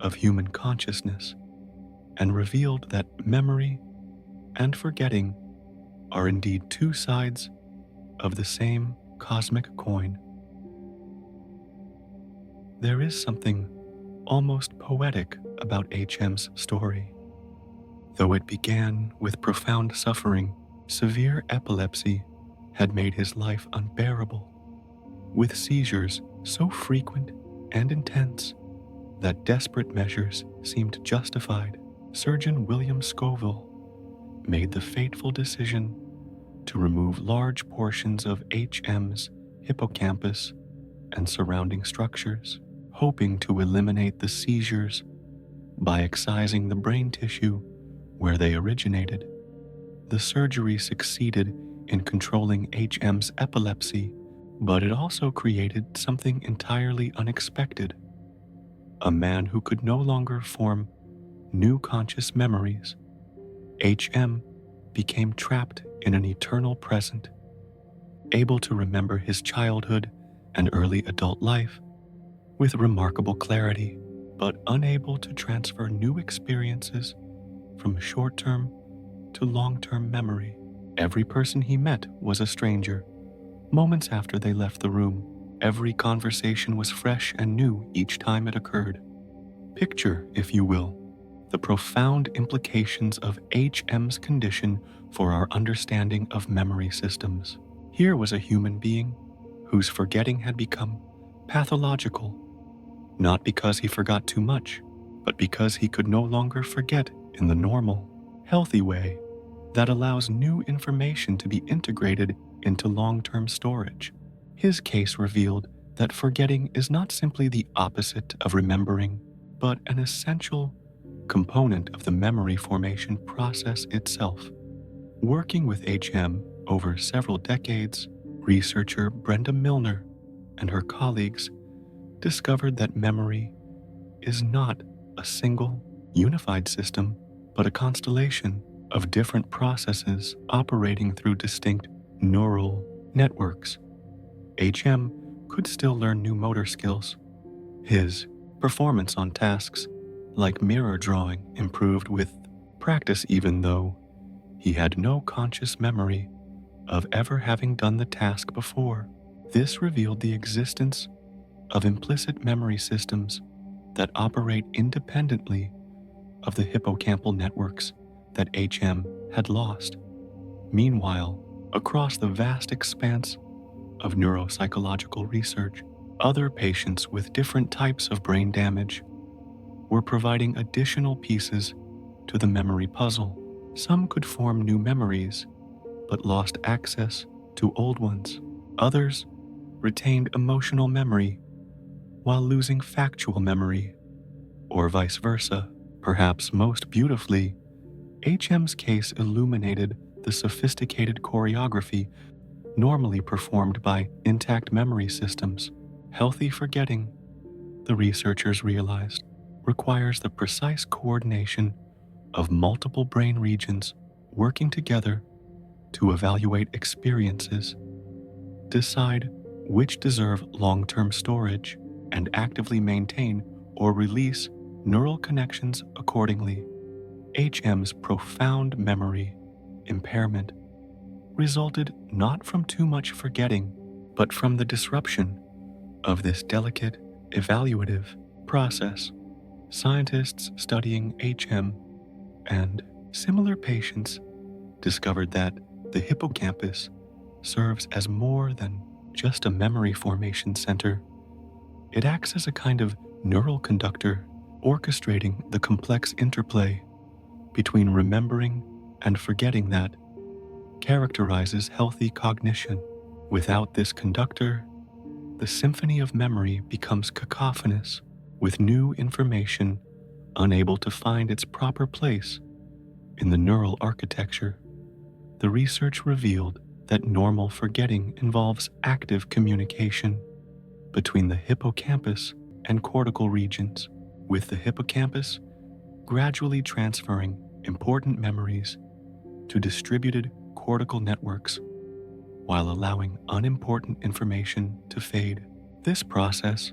S1: of human consciousness and revealed that memory and forgetting are indeed two sides of the same cosmic coin. There is something almost poetic about HM's story. Though it began with profound suffering, severe epilepsy had made his life unbearable, with seizures so frequent and intense that desperate measures seemed justified. Surgeon William Scoville made the fateful decision to remove large portions of HM's hippocampus and surrounding structures, hoping to eliminate the seizures by excising the brain tissue where they originated. The surgery succeeded in controlling HM's epilepsy, but it also created something entirely unexpected. A man who could no longer form new conscious memories. HM became trapped in an eternal present, able to remember his childhood and early adult life with remarkable clarity, but unable to transfer new experiences from short-term to long-term memory. Every person he met was a stranger. Moments after they left the room, every conversation was fresh and new each time it occurred. Picture, if you will, the profound implications of HM's condition for our understanding of memory systems. Here was a human being whose forgetting had become pathological, not because he forgot too much, but because he could no longer forget in the normal, healthy way that allows new information to be integrated into long-term storage. His case revealed that forgetting is not simply the opposite of remembering, but an essential component of the memory formation process itself. Working with HM over several decades, researcher Brenda Milner and her colleagues discovered that memory is not a single, unified system, but a constellation of different processes operating through distinct neural networks. HM could still learn new motor skills. His performance on tasks like mirror drawing improved with practice, even though he had no conscious memory of ever having done the task before. This revealed the existence of implicit memory systems that operate independently of the hippocampal networks that HM had lost. Meanwhile, across the vast expanse of neuropsychological research, other patients with different types of brain damage were providing additional pieces to the memory puzzle. Some could form new memories, but lost access to old ones. Others retained emotional memory while losing factual memory, or vice versa. Perhaps most beautifully, HM's case illuminated the sophisticated choreography normally performed by intact memory systems. Healthy forgetting, the researchers realized, requires the precise coordination of multiple brain regions working together to evaluate experiences, decide which deserve long-term storage, and actively maintain or release neural connections accordingly. HM's profound memory impairment resulted not from too much forgetting, but from the disruption of this delicate, evaluative process. Scientists studying HM and similar patients discovered that the hippocampus serves as more than just a memory formation center. It acts as a kind of neural conductor, orchestrating the complex interplay between remembering and forgetting that characterizes healthy cognition. Without this conductor, the symphony of memory becomes cacophonous, with new information unable to find its proper place in the neural architecture. The research revealed that normal forgetting involves active communication between the hippocampus and cortical regions, with the hippocampus gradually transferring important memories to distributed cortical networks while allowing unimportant information to fade. This process,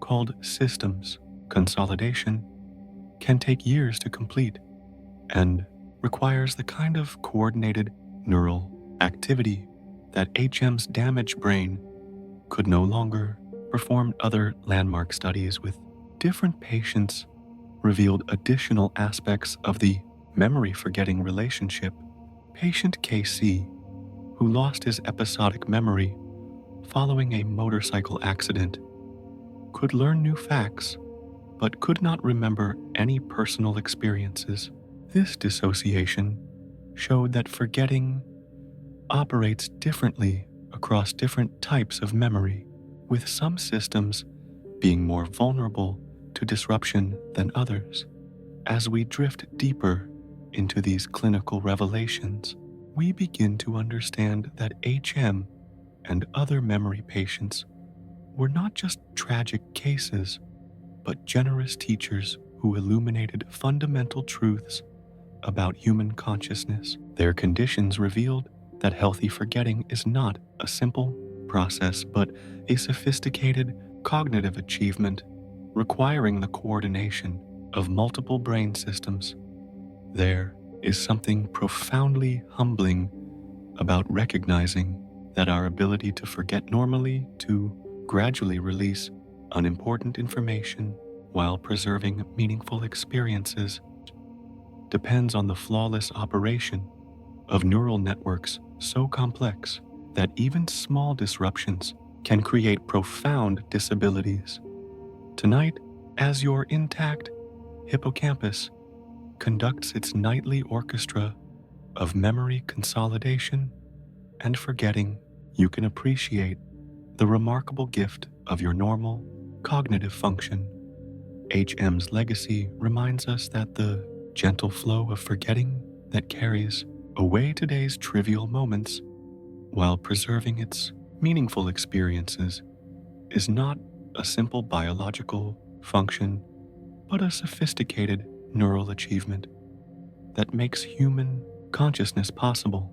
S1: called systems consolidation, can take years to complete and requires the kind of coordinated neural activity that HM's damaged brain could no longer perform. Other landmark studies with different patients revealed additional aspects of the memory forgetting relationship. Patient KC, who lost his episodic memory following a motorcycle accident, could learn new facts but could not remember any personal experiences. This dissociation showed that forgetting operates differently across different types of memory, with some systems being more vulnerable to disruption than others. As we drift deeper into these clinical revelations, we begin to understand that HM and other memory patients were not just tragic cases, but generous teachers who illuminated fundamental truths about human consciousness. Their conditions revealed that healthy forgetting is not a simple process, but a sophisticated cognitive achievement requiring the coordination of multiple brain systems. There is something profoundly humbling about recognizing that our ability to forget normally, to gradually release unimportant information while preserving meaningful experiences, depends on the flawless operation of neural networks so complex that even small disruptions can create profound disabilities. Tonight, as your intact hippocampus conducts its nightly orchestra of memory consolidation and forgetting, you can appreciate the remarkable gift of your normal cognitive function. HM's legacy reminds us that the gentle flow of forgetting that carries away today's trivial moments while preserving its meaningful experiences is not a simple biological function, but a sophisticated neural achievement that makes human consciousness possible.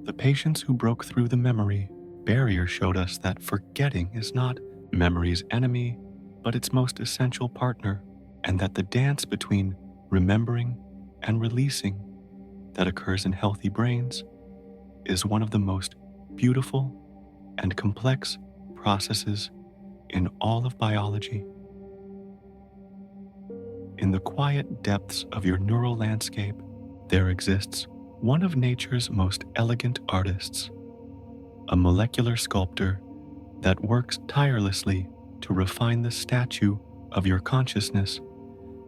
S1: The patients who broke through the memory barrier showed us that forgetting is not memory's enemy, but its most essential partner, and that the dance between remembering and releasing that occurs in healthy brains is one of the most beautiful and complex processes in all of biology. In the quiet depths of your neural landscape, there exists one of nature's most elegant artists, a molecular sculptor that works tirelessly to refine the statue of your consciousness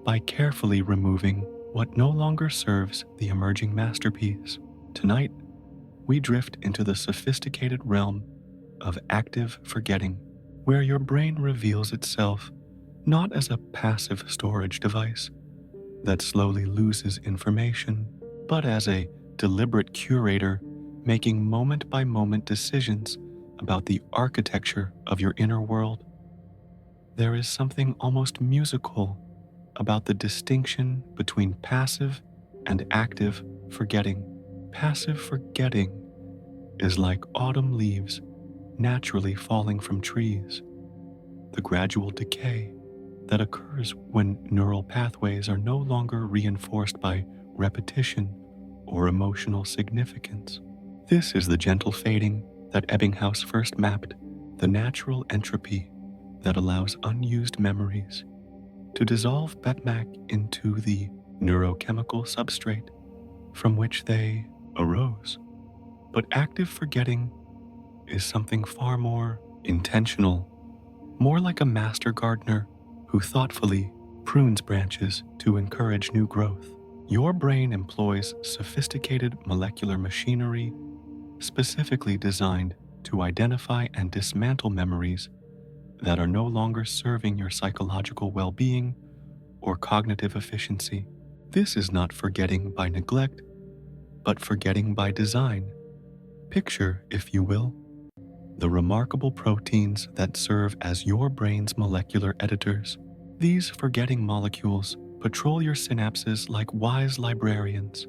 S1: by carefully removing what no longer serves the emerging masterpiece. Tonight, we drift into the sophisticated realm of active forgetting, where your brain reveals itself not as a passive storage device that slowly loses information, but as a deliberate curator making moment-by-moment decisions about the architecture of your inner world. There is something almost musical about the distinction between passive and active forgetting. Passive forgetting is like autumn leaves naturally falling from trees, the gradual decay that occurs when neural pathways are no longer reinforced by repetition or emotional significance. This is the gentle fading that Ebbinghaus first mapped, the natural entropy that allows unused memories to dissolve back into the neurochemical substrate from which they arose. But active forgetting is something far more intentional, more like a master gardener who thoughtfully prunes branches to encourage new growth. Your brain employs sophisticated molecular machinery specifically designed to identify and dismantle memories that are no longer serving your psychological well-being or cognitive efficiency. This is not forgetting by neglect, but forgetting by design. Picture, if you will, the remarkable proteins that serve as your brain's molecular editors. These forgetting molecules patrol your synapses like wise librarians,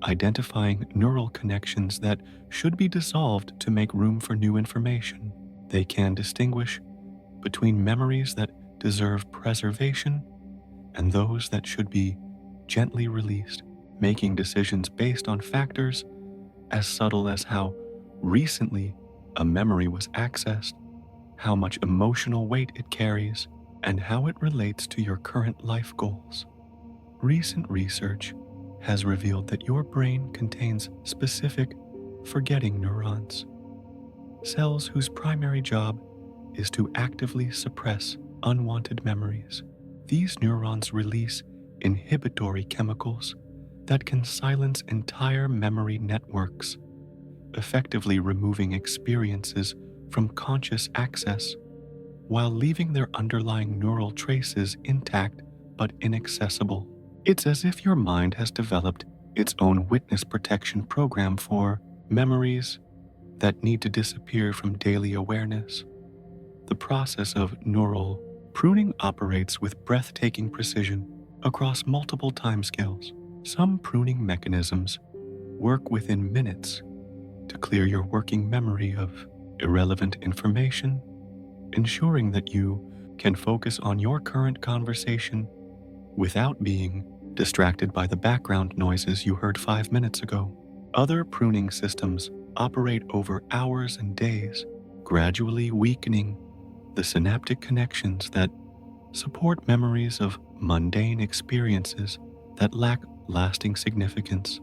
S1: identifying neural connections that should be dissolved to make room for new information. They can distinguish between memories that deserve preservation and those that should be gently released, making decisions based on factors as subtle as how recently a memory was accessed, how much emotional weight it carries, and how it relates to your current life goals. Recent research has revealed that your brain contains specific forgetting neurons, cells whose primary job is to actively suppress unwanted memories. These neurons release inhibitory chemicals that can silence entire memory networks, effectively removing experiences from conscious access while leaving their underlying neural traces intact but inaccessible. It's as if your mind has developed its own witness protection program for memories that need to disappear from daily awareness. The process of neural pruning operates with breathtaking precision across multiple timescales. Some pruning mechanisms work within minutes to clear your working memory of irrelevant information, ensuring that you can focus on your current conversation without being distracted by the background noises you heard 5 minutes ago. Other pruning systems operate over hours and days, gradually weakening the synaptic connections that support memories of mundane experiences that lack lasting significance.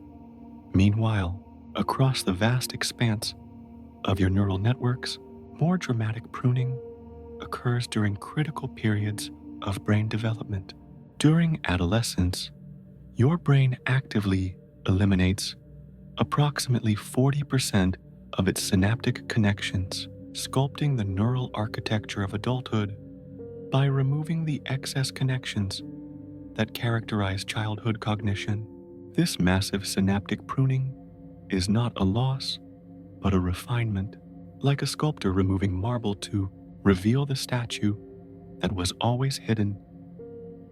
S1: Meanwhile, across the vast expanse of your neural networks, more dramatic pruning occurs during critical periods of brain development. During adolescence, your brain actively eliminates approximately 40% of its synaptic connections, sculpting the neural architecture of adulthood by removing the excess connections that characterize childhood cognition. This massive synaptic pruning is not a loss, but a refinement, like a sculptor removing marble to reveal the statue that was always hidden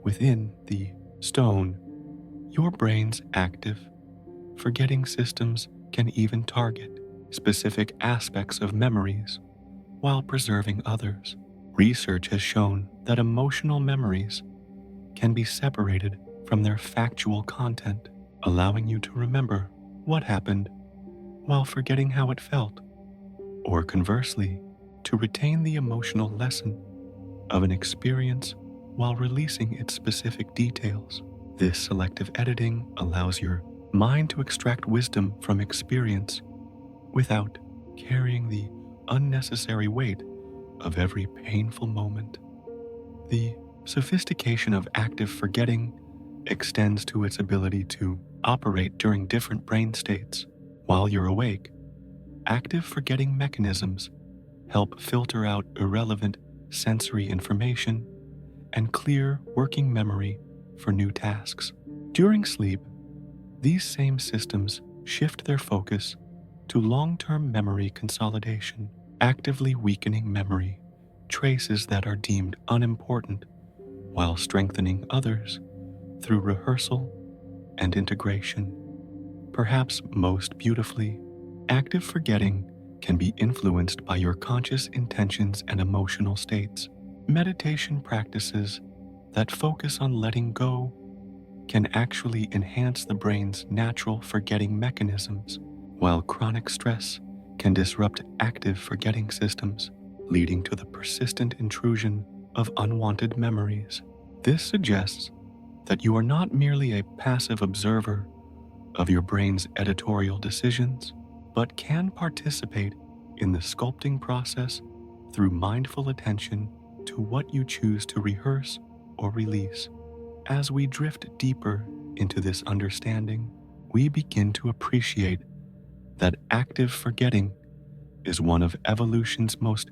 S1: within the stone. Your brain's active, forgetting systems can even target specific aspects of memories while preserving others. Research has shown that emotional memories can be separated from their factual content, allowing you to remember what happened while forgetting how it felt, or conversely, to retain the emotional lesson of an experience while releasing its specific details. This selective editing allows your mind to extract wisdom from experience without carrying the unnecessary weight of every painful moment. The sophistication of active forgetting extends to its ability to operate during different brain states. While you're awake, active forgetting mechanisms help filter out irrelevant sensory information and clear working memory for new tasks. During sleep, these same systems shift their focus to long-term memory consolidation, actively weakening memory traces that are deemed unimportant while strengthening others through rehearsal and integration. Perhaps most beautifully, active forgetting can be influenced by your conscious intentions and emotional states. Meditation practices that focus on letting go can actually enhance the brain's natural forgetting mechanisms, while chronic stress can disrupt active forgetting systems, leading to the persistent intrusion of unwanted memories. This suggests that you are not merely a passive observer of your brain's editorial decisions, but can participate in the sculpting process through mindful attention to what you choose to rehearse or release. As we drift deeper into this understanding, we begin to appreciate that active forgetting is one of evolution's most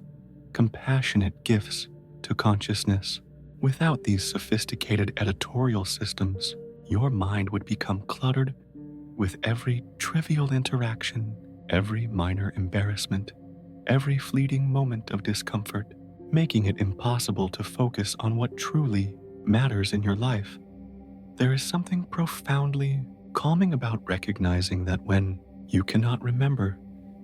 S1: compassionate gifts to consciousness. Without these sophisticated editorial systems, your mind would become cluttered with every trivial interaction, every minor embarrassment, every fleeting moment of discomfort, making it impossible to focus on what truly matters in your life. There is something profoundly calming about recognizing that when you cannot remember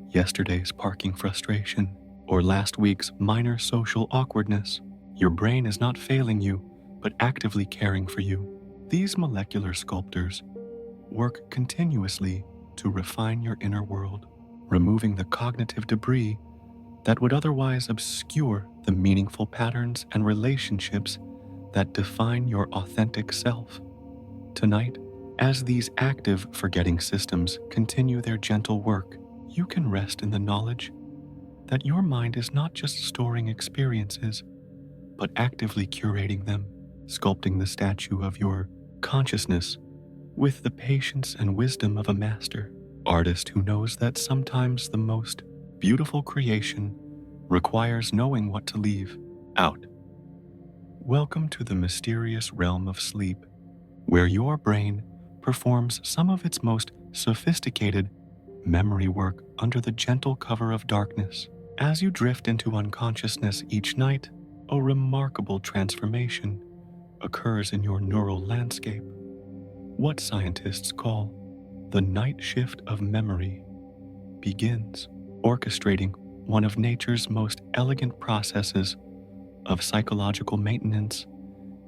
S1: yesterday's parking frustration or last week's minor social awkwardness, your brain is not failing you, but actively caring for you. These molecular sculptors work continuously to refine your inner world, removing the cognitive debris that would otherwise obscure the meaningful patterns and relationships that define your authentic self. Tonight, as these active forgetting systems continue their gentle work, you can rest in the knowledge that your mind is not just storing experiences, but actively curating them, sculpting the statue of your consciousness with the patience and wisdom of a master artist who knows that sometimes the most beautiful creation requires knowing what to leave out. Welcome to the mysterious realm of sleep, where your brain performs some of its most sophisticated memory work under the gentle cover of darkness. As you drift into unconsciousness each night, a remarkable transformation occurs in your neural landscape. What scientists call the night shift of memory begins, orchestrating one of nature's most elegant processes of psychological maintenance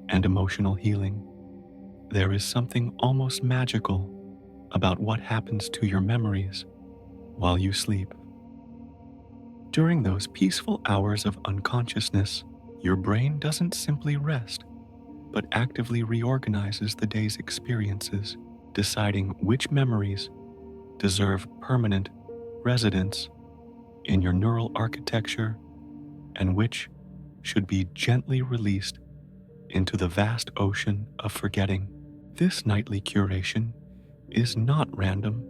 S1: and emotional healing. There is something almost magical about what happens to your memories while you sleep. During those peaceful hours of unconsciousness, your brain doesn't simply rest, but actively reorganizes the day's experiences, deciding which memories deserve permanent residence in your neural architecture and which should be gently released into the vast ocean of forgetting. This nightly curation is not random,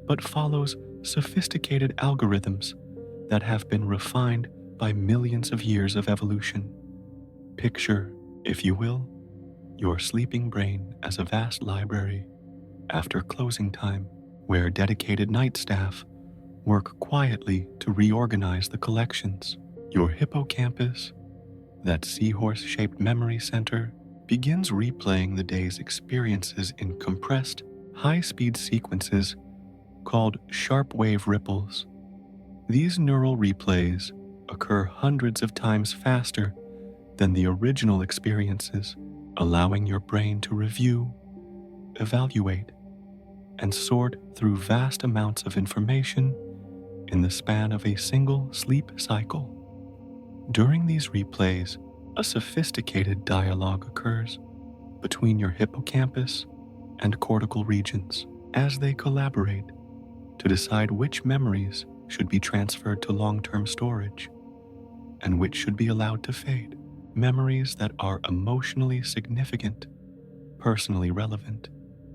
S1: but follows sophisticated algorithms that have been refined by millions of years of evolution. Picture, if you will, your sleeping brain as a vast library after closing time, where dedicated night staff work quietly to reorganize the collections. Your hippocampus, that seahorse-shaped memory center, begins replaying the day's experiences in compressed, high-speed sequences called sharp wave ripples. These neural replays occur hundreds of times faster than the original experiences, allowing your brain to review, evaluate, and sort through vast amounts of information in the span of a single sleep cycle. During these replays, a sophisticated dialogue occurs between your hippocampus and cortical regions as they collaborate to decide which memories should be transferred to long-term storage and which should be allowed to fade. Memories that are emotionally significant, personally relevant,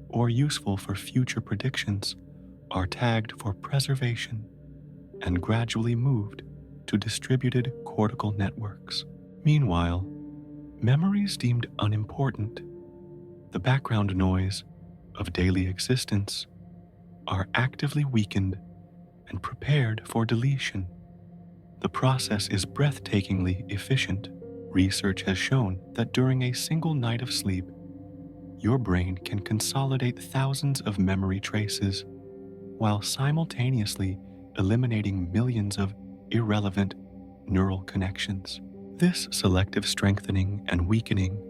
S1: or useful for future predictions are tagged for preservation and gradually moved to distributed cortical networks. Meanwhile, memories deemed unimportant, the background noise of daily existence, are actively weakened and prepared for deletion. The process is breathtakingly efficient. Research has shown that during a single night of sleep, your brain can consolidate thousands of memory traces while simultaneously eliminating millions of irrelevant neural connections. This selective strengthening and weakening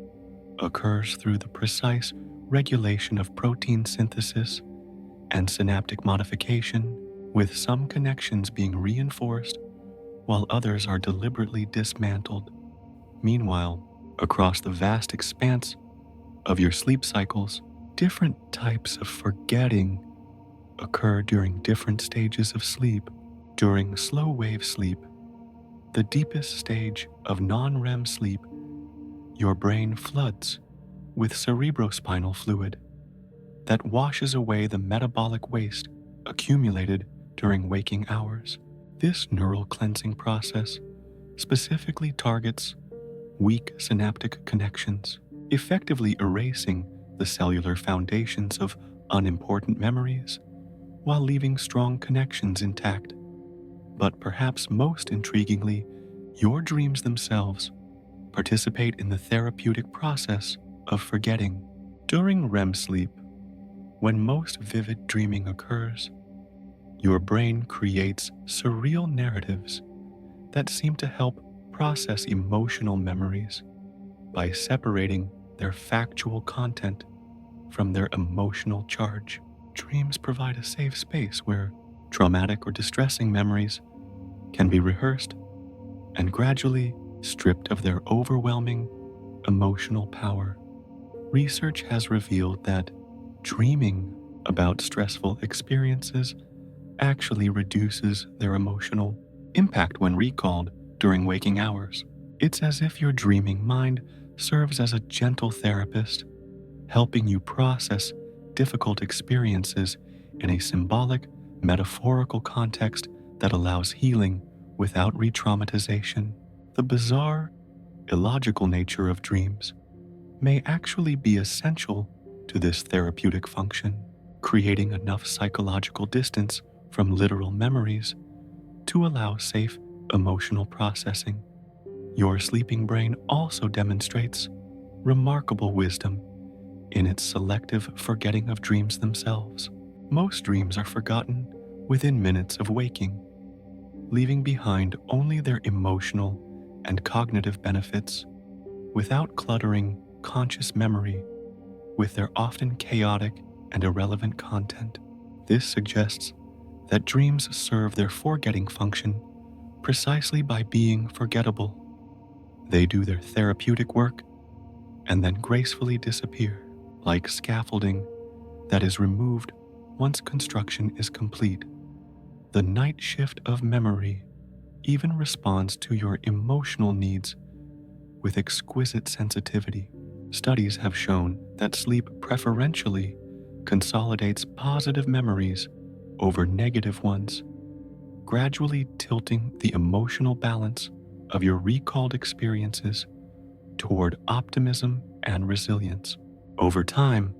S1: occurs through the precise regulation of protein synthesis and synaptic modification, with some connections being reinforced while others are deliberately dismantled. Meanwhile, across the vast expanse of your sleep cycles, different types of forgetting occur during different stages of sleep. During slow wave sleep, the deepest stage of non-REM sleep, your brain floods with cerebrospinal fluid that washes away the metabolic waste accumulated during waking hours. This neural cleansing process specifically targets weak synaptic connections, effectively erasing the cellular foundations of unimportant memories while leaving strong connections intact. But perhaps most intriguingly, your dreams themselves participate in the therapeutic process of forgetting. During REM sleep, when most vivid dreaming occurs, your brain creates surreal narratives that seem to help process emotional memories by separating their factual content from their emotional charge. Dreams provide a safe space where traumatic or distressing memories can be rehearsed and gradually stripped of their overwhelming emotional power. Research has revealed that dreaming about stressful experiences actually reduces their emotional impact when recalled during waking hours. It's as if your dreaming mind serves as a gentle therapist, helping you process difficult experiences in a symbolic, metaphorical context that allows healing without re traumatization. The bizarre, illogical nature of dreams may actually be essential to this therapeutic function, creating enough psychological distance from literal memories to allow safe emotional processing. Your sleeping brain also demonstrates remarkable wisdom in its selective forgetting of dreams themselves. Most dreams are forgotten within minutes of waking, leaving behind only their emotional and cognitive benefits without cluttering conscious memory with their often chaotic and irrelevant content. This suggests that dreams serve their forgetting function precisely by being forgettable. They do their therapeutic work and then gracefully disappear, like scaffolding that is removed once construction is complete. The night shift of memory even responds to your emotional needs with exquisite sensitivity. Studies have shown that sleep preferentially consolidates positive memories over negative ones, gradually tilting the emotional balance of your recalled experiences toward optimism and resilience. Over time,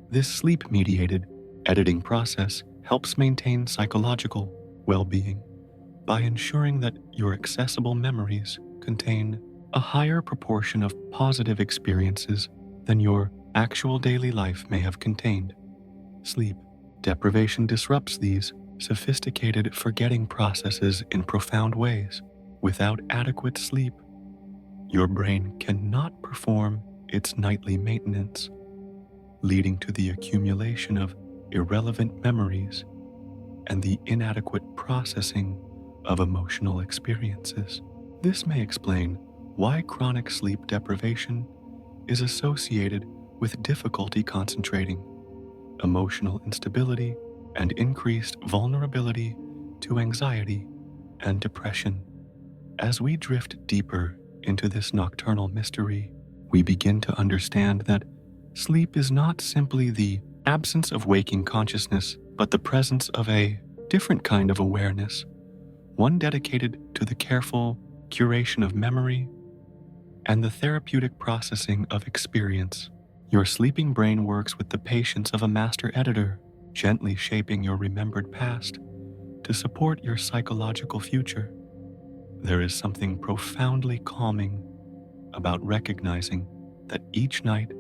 S1: this sleep-mediated editing process helps maintain psychological well-being by ensuring that your accessible memories contain a higher proportion of positive experiences than your actual daily life may have contained. Sleep deprivation disrupts these sophisticated forgetting processes in profound ways. Without adequate sleep, your brain cannot perform its nightly maintenance, leading to the accumulation of irrelevant memories and the inadequate processing of emotional experiences. This may explain why chronic sleep deprivation is associated with difficulty concentrating, emotional instability, and increased vulnerability to anxiety and depression. As we drift deeper into this nocturnal mystery, we begin to understand that sleep is not simply the absence of waking consciousness, but the presence of a different kind of awareness, one dedicated to the careful curation of memory and the therapeutic processing of experience. Your sleeping brain works with the patience of a master editor, gently shaping your remembered past to support your psychological future. There is something profoundly calming about recognizing that each night,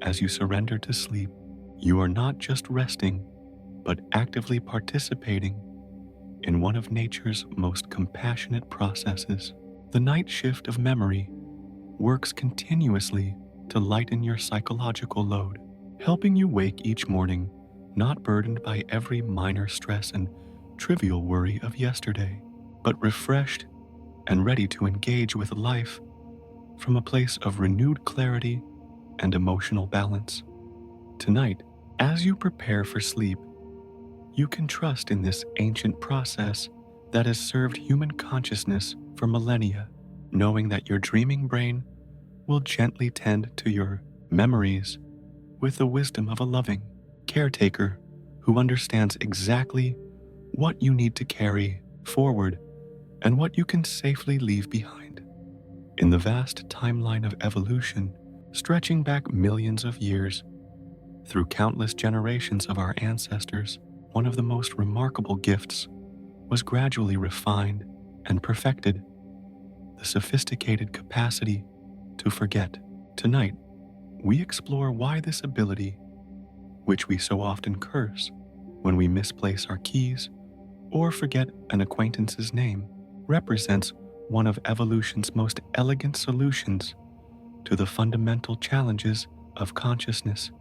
S1: as you surrender to sleep, you are not just resting, but actively participating in one of nature's most compassionate processes. The night shift of memory works continuously to lighten your psychological load, helping you wake each morning not burdened by every minor stress and trivial worry of yesterday, but refreshed and ready to engage with life from a place of renewed clarity and emotional balance. Tonight, as you prepare for sleep, you can trust in this ancient process that has served human consciousness for millennia, knowing that your dreaming brain will gently tend to your memories with the wisdom of a loving caretaker who understands exactly what you need to carry forward and what you can safely leave behind. In the vast timeline of evolution, stretching back millions of years, through countless generations of our ancestors, one of the most remarkable gifts was gradually refined and perfected: the sophisticated capacity to forget. Tonight, we explore why this ability, which we so often curse when we misplace our keys or forget an acquaintance's name, represents one of evolution's most elegant solutions to the fundamental challenges of consciousness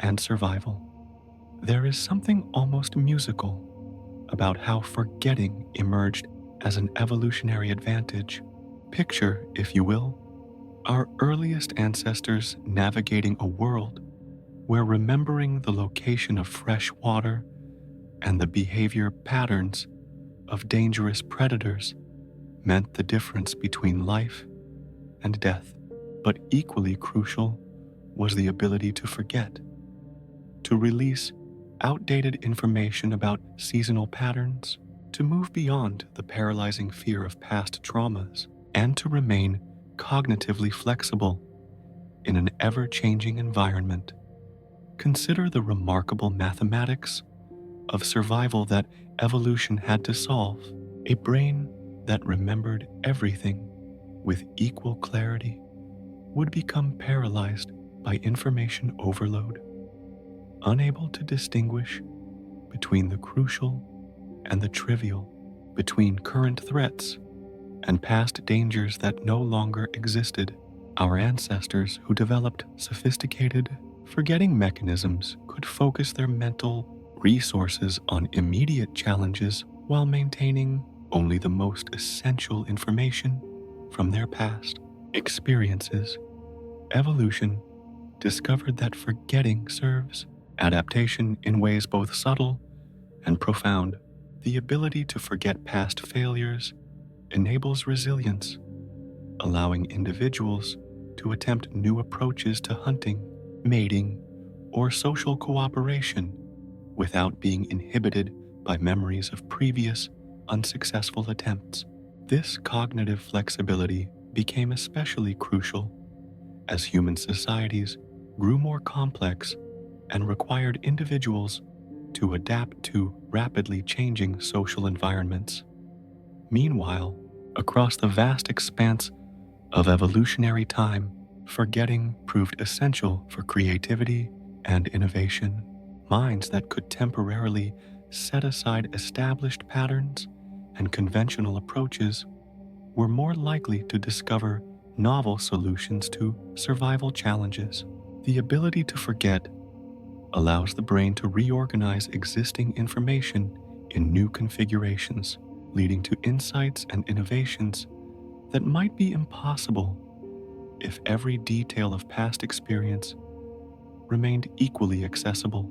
S1: and survival. There is something almost musical about how forgetting emerged as an evolutionary advantage. Picture, if you will, our earliest ancestors navigating a world where remembering the location of fresh water and the behavior patterns of dangerous predators meant the difference between life and death. But equally crucial was the ability to forget, to release outdated information about seasonal patterns, to move beyond the paralyzing fear of past traumas, and to remain cognitively flexible in an ever-changing environment. Consider the remarkable mathematics of survival that evolution had to solve. A brain that remembered everything with equal clarity would become paralyzed by information overload, unable to distinguish between the crucial and the trivial, between current threats and past dangers that no longer existed. Our ancestors who developed sophisticated forgetting mechanisms could focus their mental resources on immediate challenges while maintaining only the most essential information from their past experiences. Evolution discovered that forgetting serves adaptation in ways both subtle and profound. The ability to forget past failures enables resilience, allowing individuals to attempt new approaches to hunting, mating, or social cooperation without being inhibited by memories of previous unsuccessful attempts. This cognitive flexibility became especially crucial as human societies grew more complex and required individuals to adapt to rapidly changing social environments. Meanwhile, across the vast expanse of evolutionary time, forgetting proved essential for creativity and innovation. Minds that could temporarily set aside established patterns and conventional approaches were more likely to discover novel solutions to survival challenges. The ability to forget allows the brain to reorganize existing information in new configurations, leading to insights and innovations that might be impossible if every detail of past experience remained equally accessible.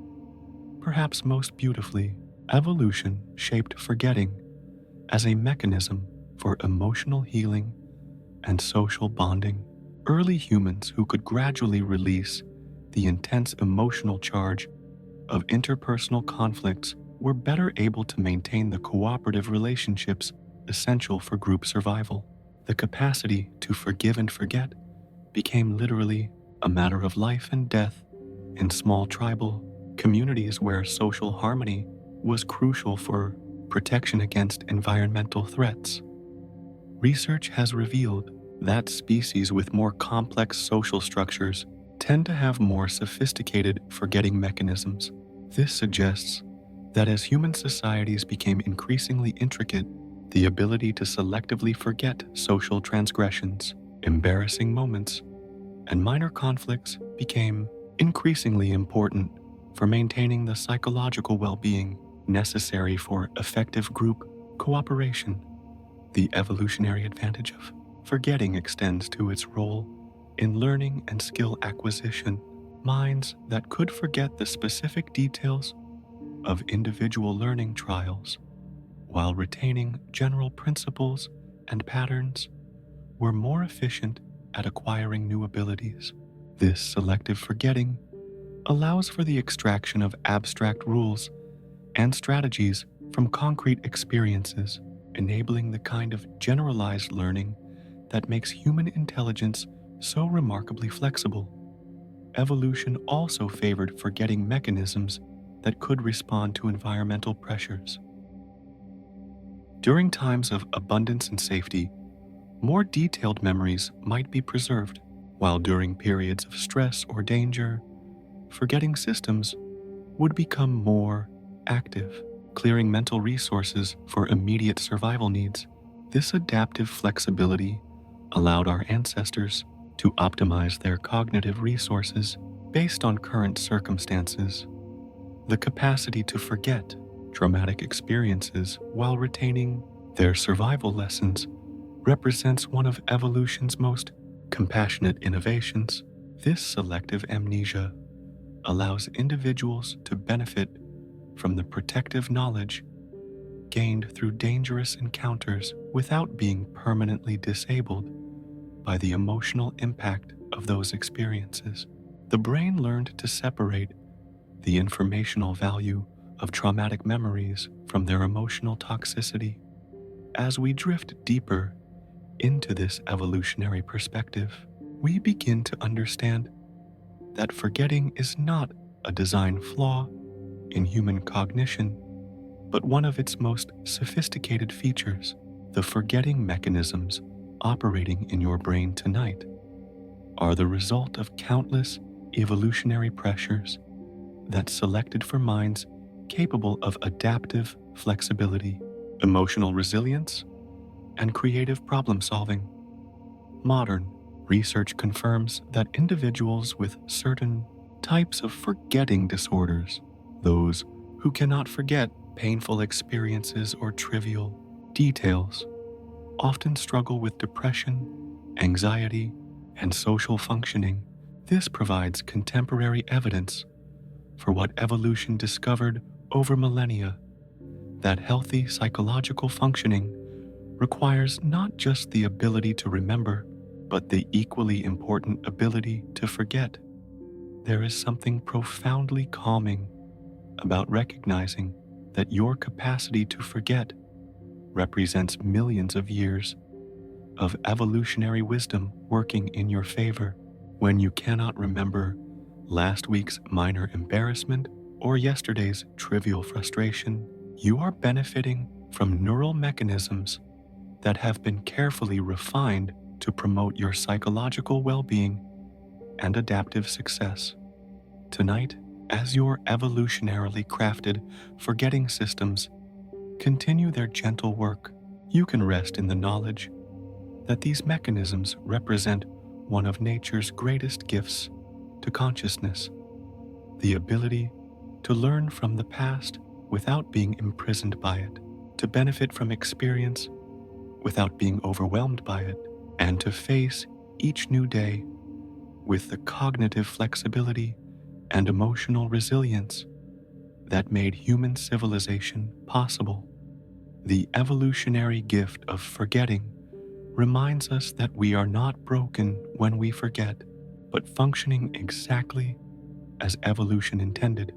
S1: Perhaps most beautifully, evolution shaped forgetting as a mechanism for emotional healing and social bonding. Early humans who could gradually release the intense emotional charge of interpersonal conflicts were better able to maintain the cooperative relationships essential for group survival. The capacity to forgive and forget became literally a matter of life and death in small tribal communities where social harmony was crucial for protection against environmental threats. Research has revealed that species with more complex social structures tend to have more sophisticated forgetting mechanisms. This suggests that as human societies became increasingly intricate, the ability to selectively forget social transgressions, embarrassing moments, and minor conflicts became increasingly important for maintaining the psychological well-being necessary for effective group cooperation. The evolutionary advantage of forgetting extends to its role in learning and skill acquisition. Minds that could forget the specific details of individual learning trials while retaining general principles and patterns were more efficient at acquiring new abilities. This selective forgetting allows for the extraction of abstract rules and strategies from concrete experiences, enabling the kind of generalized learning that makes human intelligence so remarkably flexible. Evolution also favored forgetting mechanisms that could respond to environmental pressures. During times of abundance and safety, more detailed memories might be preserved, while during periods of stress or danger, forgetting systems would become more active, clearing mental resources for immediate survival needs. This adaptive flexibility allowed our ancestors to optimize their cognitive resources based on current circumstances. The capacity to forget traumatic experiences while retaining Their survival lessons represents one of evolution's most compassionate innovations. This selective amnesia allows individuals to benefit from the protective knowledge gained through dangerous encounters without being permanently disabled by the emotional impact of those experiences. The brain learned to separate the informational value of traumatic memories from their emotional toxicity. As we drift deeper into this evolutionary perspective, we begin to understand that forgetting is not a design flaw in human cognition, but one of its most sophisticated features. The forgetting mechanisms operating in your brain tonight are the result of countless evolutionary pressures that selected for minds capable of adaptive flexibility, emotional resilience, and creative problem solving. Modern research confirms that individuals with certain types of forgetting disorders, those who cannot forget painful experiences or trivial details, often struggle with depression, anxiety, and social functioning. This provides contemporary evidence for what evolution discovered over millennia, that healthy psychological functioning requires not just the ability to remember, but the equally important ability to forget. There is something profoundly calming about recognizing that your capacity to forget represents millions of years of evolutionary wisdom working in your favor. When you cannot remember last week's minor embarrassment or yesterday's trivial frustration, you are benefiting from neural mechanisms that have been carefully refined to promote your psychological well-being and adaptive success. Tonight, as your evolutionarily crafted forgetting systems continue their gentle work, you can rest in the knowledge that these mechanisms represent one of nature's greatest gifts to consciousness: the ability to learn from the past without being imprisoned by it, to benefit from experience without being overwhelmed by it, and to face each new day with the cognitive flexibility and emotional resilience that made human civilization possible. The evolutionary gift of forgetting reminds us that we are not broken when we forget, but functioning exactly as evolution intended,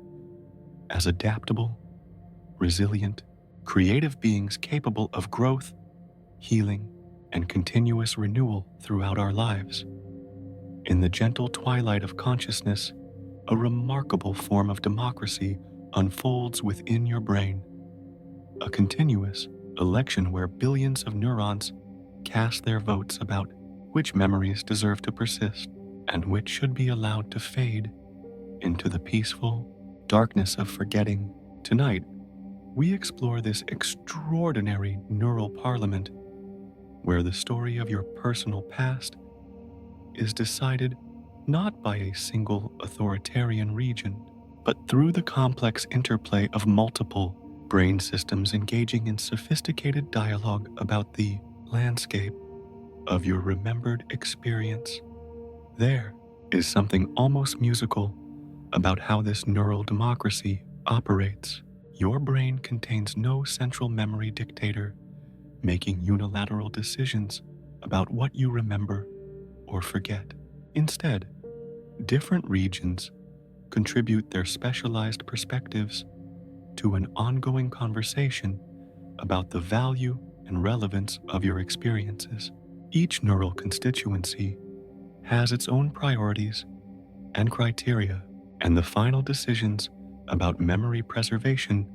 S1: as adaptable, resilient, creative beings capable of growth, healing, and continuous renewal throughout our lives. In the gentle twilight of consciousness, a remarkable form of democracy unfolds within your brain, a continuous election where billions of neurons cast their votes about which memories deserve to persist and which should be allowed to fade into the peaceful darkness of forgetting. Tonight, we explore this extraordinary neural parliament where the story of your personal past is decided not by a single authoritarian region, but through the complex interplay of multiple brain systems engaging in sophisticated dialogue about the landscape of your remembered experience. There is something almost musical about how this neural democracy operates. Your brain contains no central memory dictator making unilateral decisions about what you remember or forget. Instead, different regions contribute their specialized perspectives to an ongoing conversation about the value and relevance of your experiences. Each neural constituency has its own priorities and criteria, and the final decisions about memory preservation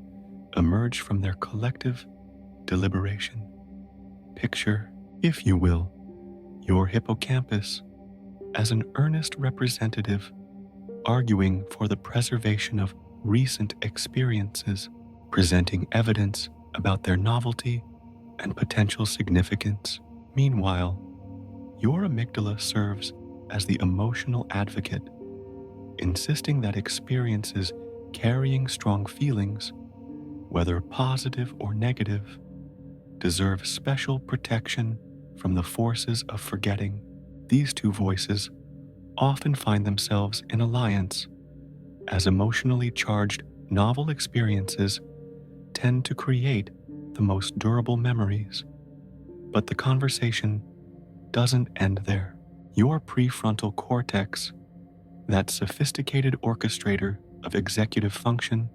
S1: emerge from their collective deliberation. Picture, if you will, your hippocampus as an earnest representative arguing for the preservation of recent experiences, presenting evidence about their novelty and potential significance. Meanwhile, your amygdala serves as the emotional advocate, insisting that experiences carrying strong feelings, whether positive or negative, deserve special protection from the forces of forgetting. These two voices often find themselves in alliance, as emotionally charged novel experiences tend to create the most durable memories. But the conversation doesn't end there. Your prefrontal cortex, that sophisticated orchestrator of executive function,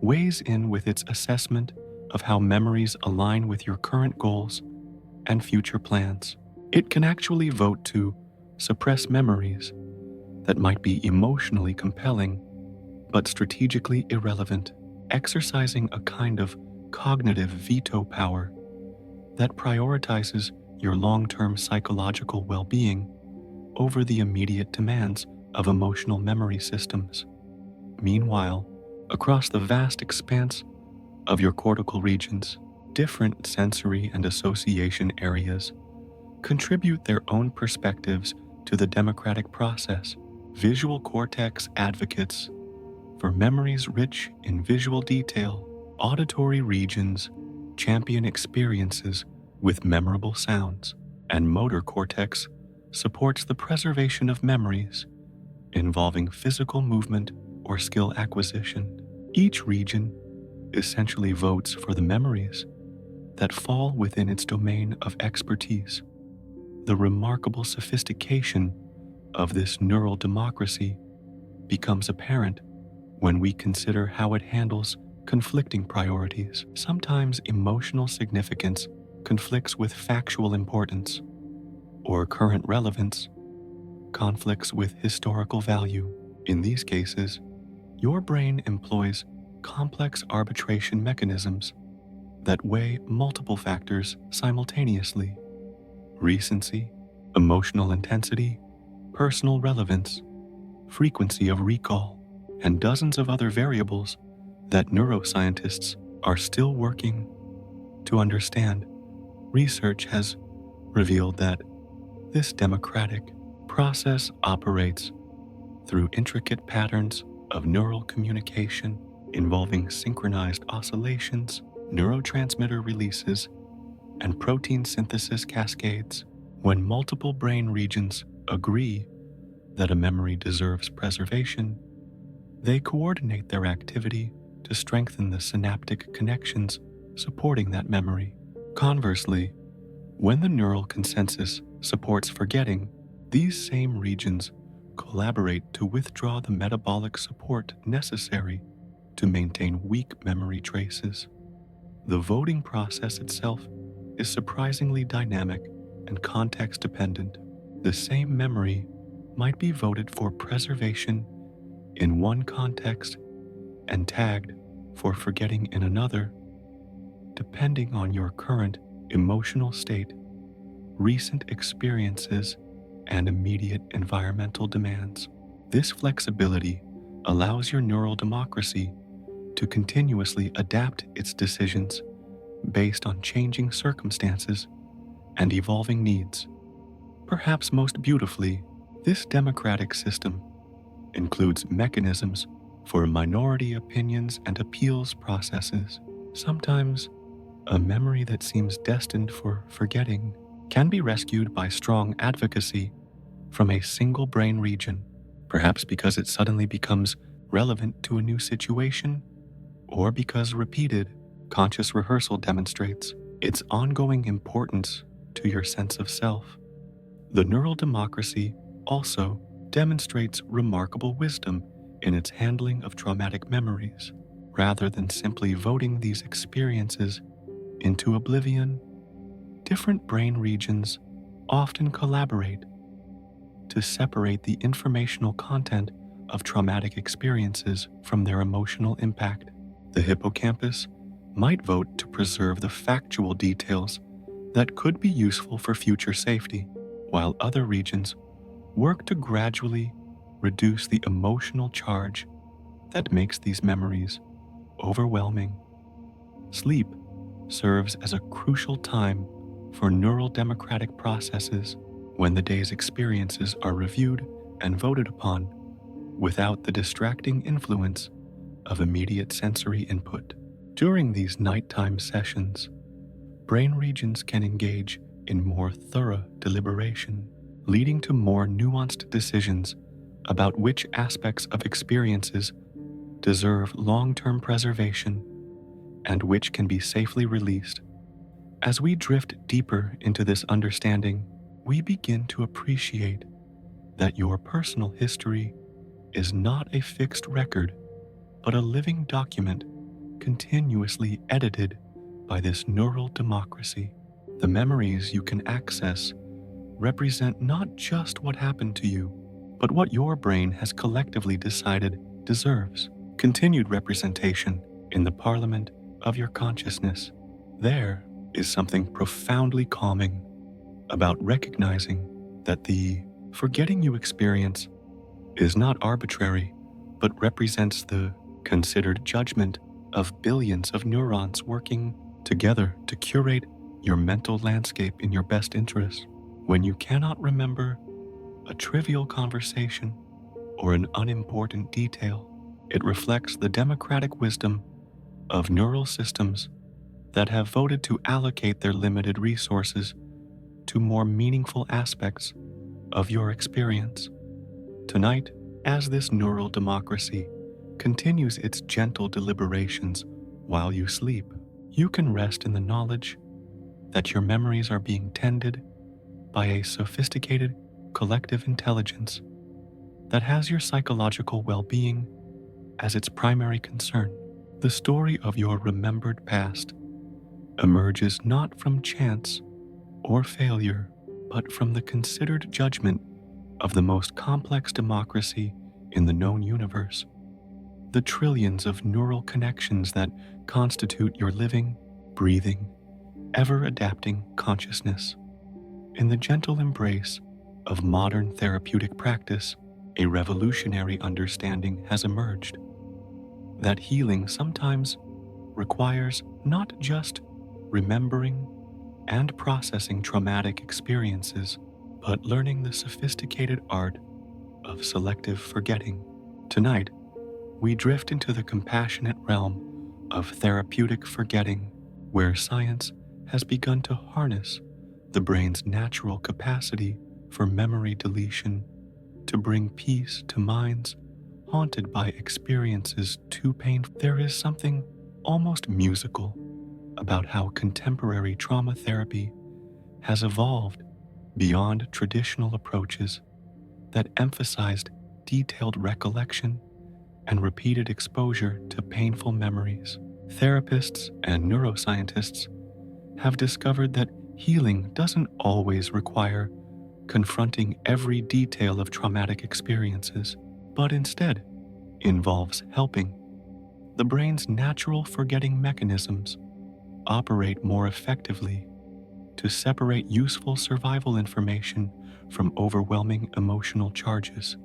S1: weighs in with its assessment of how memories align with your current goals and future plans. It can actually vote to suppress memories that might be emotionally compelling but strategically irrelevant, exercising a kind of cognitive veto power that prioritizes your long-term psychological well-being over the immediate demands of emotional memory systems. Meanwhile, across the vast expanse of your cortical regions, different sensory and association areas contribute their own perspectives to the democratic process. Visual cortex advocates for memories rich in visual detail, auditory regions champion experiences with memorable sounds, and motor cortex supports the preservation of memories involving physical movement or skill acquisition. Each region essentially votes for the memories that fall within its domain of expertise. The remarkable sophistication of this neural democracy becomes apparent when we consider how it handles conflicting priorities. Sometimes emotional significance conflicts with factual importance, or current relevance conflicts with historical value. In these cases, your brain employs complex arbitration mechanisms that weigh multiple factors simultaneously: recency, emotional intensity, personal relevance, frequency of recall, and dozens of other variables that neuroscientists are still working to understand. Research has revealed that this democratic process operates through intricate patterns of neural communication involving synchronized oscillations, neurotransmitter releases, and protein synthesis cascades. When multiple brain regions agree that a memory deserves preservation, they coordinate their activity to strengthen the synaptic connections supporting that memory. Conversely, when the neural consensus supports forgetting, these same regions collaborate to withdraw the metabolic support necessary to maintain weak memory traces. The voting process itself is surprisingly dynamic and context-dependent. The same memory might be voted for preservation in one context and tagged for forgetting in another, depending on your current emotional state, recent experiences, and immediate environmental demands. This flexibility allows your neural democracy to continuously adapt its decisions based on changing circumstances and evolving needs. Perhaps most beautifully, this democratic system includes mechanisms for minority opinions and appeals processes. Sometimes, a memory that seems destined for forgetting can be rescued by strong advocacy from a single brain region, perhaps because it suddenly becomes relevant to a new situation, or because repeated, conscious rehearsal demonstrates its ongoing importance to your sense of self. The neural democracy also demonstrates remarkable wisdom in its handling of traumatic memories. Rather than simply voting these experiences into oblivion, different brain regions often collaborate to separate the informational content of traumatic experiences from their emotional impact. The hippocampus might vote to preserve the factual details that could be useful for future safety, while other regions work to gradually reduce the emotional charge that makes these memories overwhelming. Sleep serves as a crucial time for neural democratic processes when the day's experiences are reviewed and voted upon without the distracting influence of immediate sensory input. During these nighttime sessions, brain regions can engage in more thorough deliberation, leading to more nuanced decisions about which aspects of experiences deserve long-term preservation and which can be safely released. As we drift deeper into this understanding, we begin to appreciate that your personal history is not a fixed record, but a living document continuously edited by this neural democracy. The memories you can access represent not just what happened to you, but what your brain has collectively decided deserves continued representation in the parliament of your consciousness. There is something profoundly calming about recognizing that the forgetting you experience is not arbitrary, but represents the considered judgment of billions of neurons working together to curate your mental landscape in your best interest. When you cannot remember a trivial conversation or an unimportant detail, it reflects the democratic wisdom of neural systems that have voted to allocate their limited resources to more meaningful aspects of your experience. Tonight, as this neural democracy continues its gentle deliberations while you sleep, you can rest in the knowledge that your memories are being tended by a sophisticated collective intelligence that has your psychological well-being as its primary concern. The story of your remembered past emerges not from chance or failure, but from the considered judgment of the most complex democracy in the known universe. The trillions of neural connections that constitute your living, breathing, ever-adapting consciousness. In the gentle embrace of modern therapeutic practice, a revolutionary understanding has emerged that healing sometimes requires not just remembering and processing traumatic experiences, but learning the sophisticated art of selective forgetting. Tonight, we drift into the compassionate realm of therapeutic forgetting, where science has begun to harness the brain's natural capacity for memory deletion to bring peace to minds haunted by experiences too painful. There is something almost musical about how contemporary trauma therapy has evolved beyond traditional approaches that emphasized detailed recollection and repeated exposure to painful memories. Therapists and neuroscientists have discovered that healing doesn't always require confronting every detail of traumatic experiences, but instead involves helping the brain's natural forgetting mechanisms operate more effectively to separate useful survival information from overwhelming emotional charges.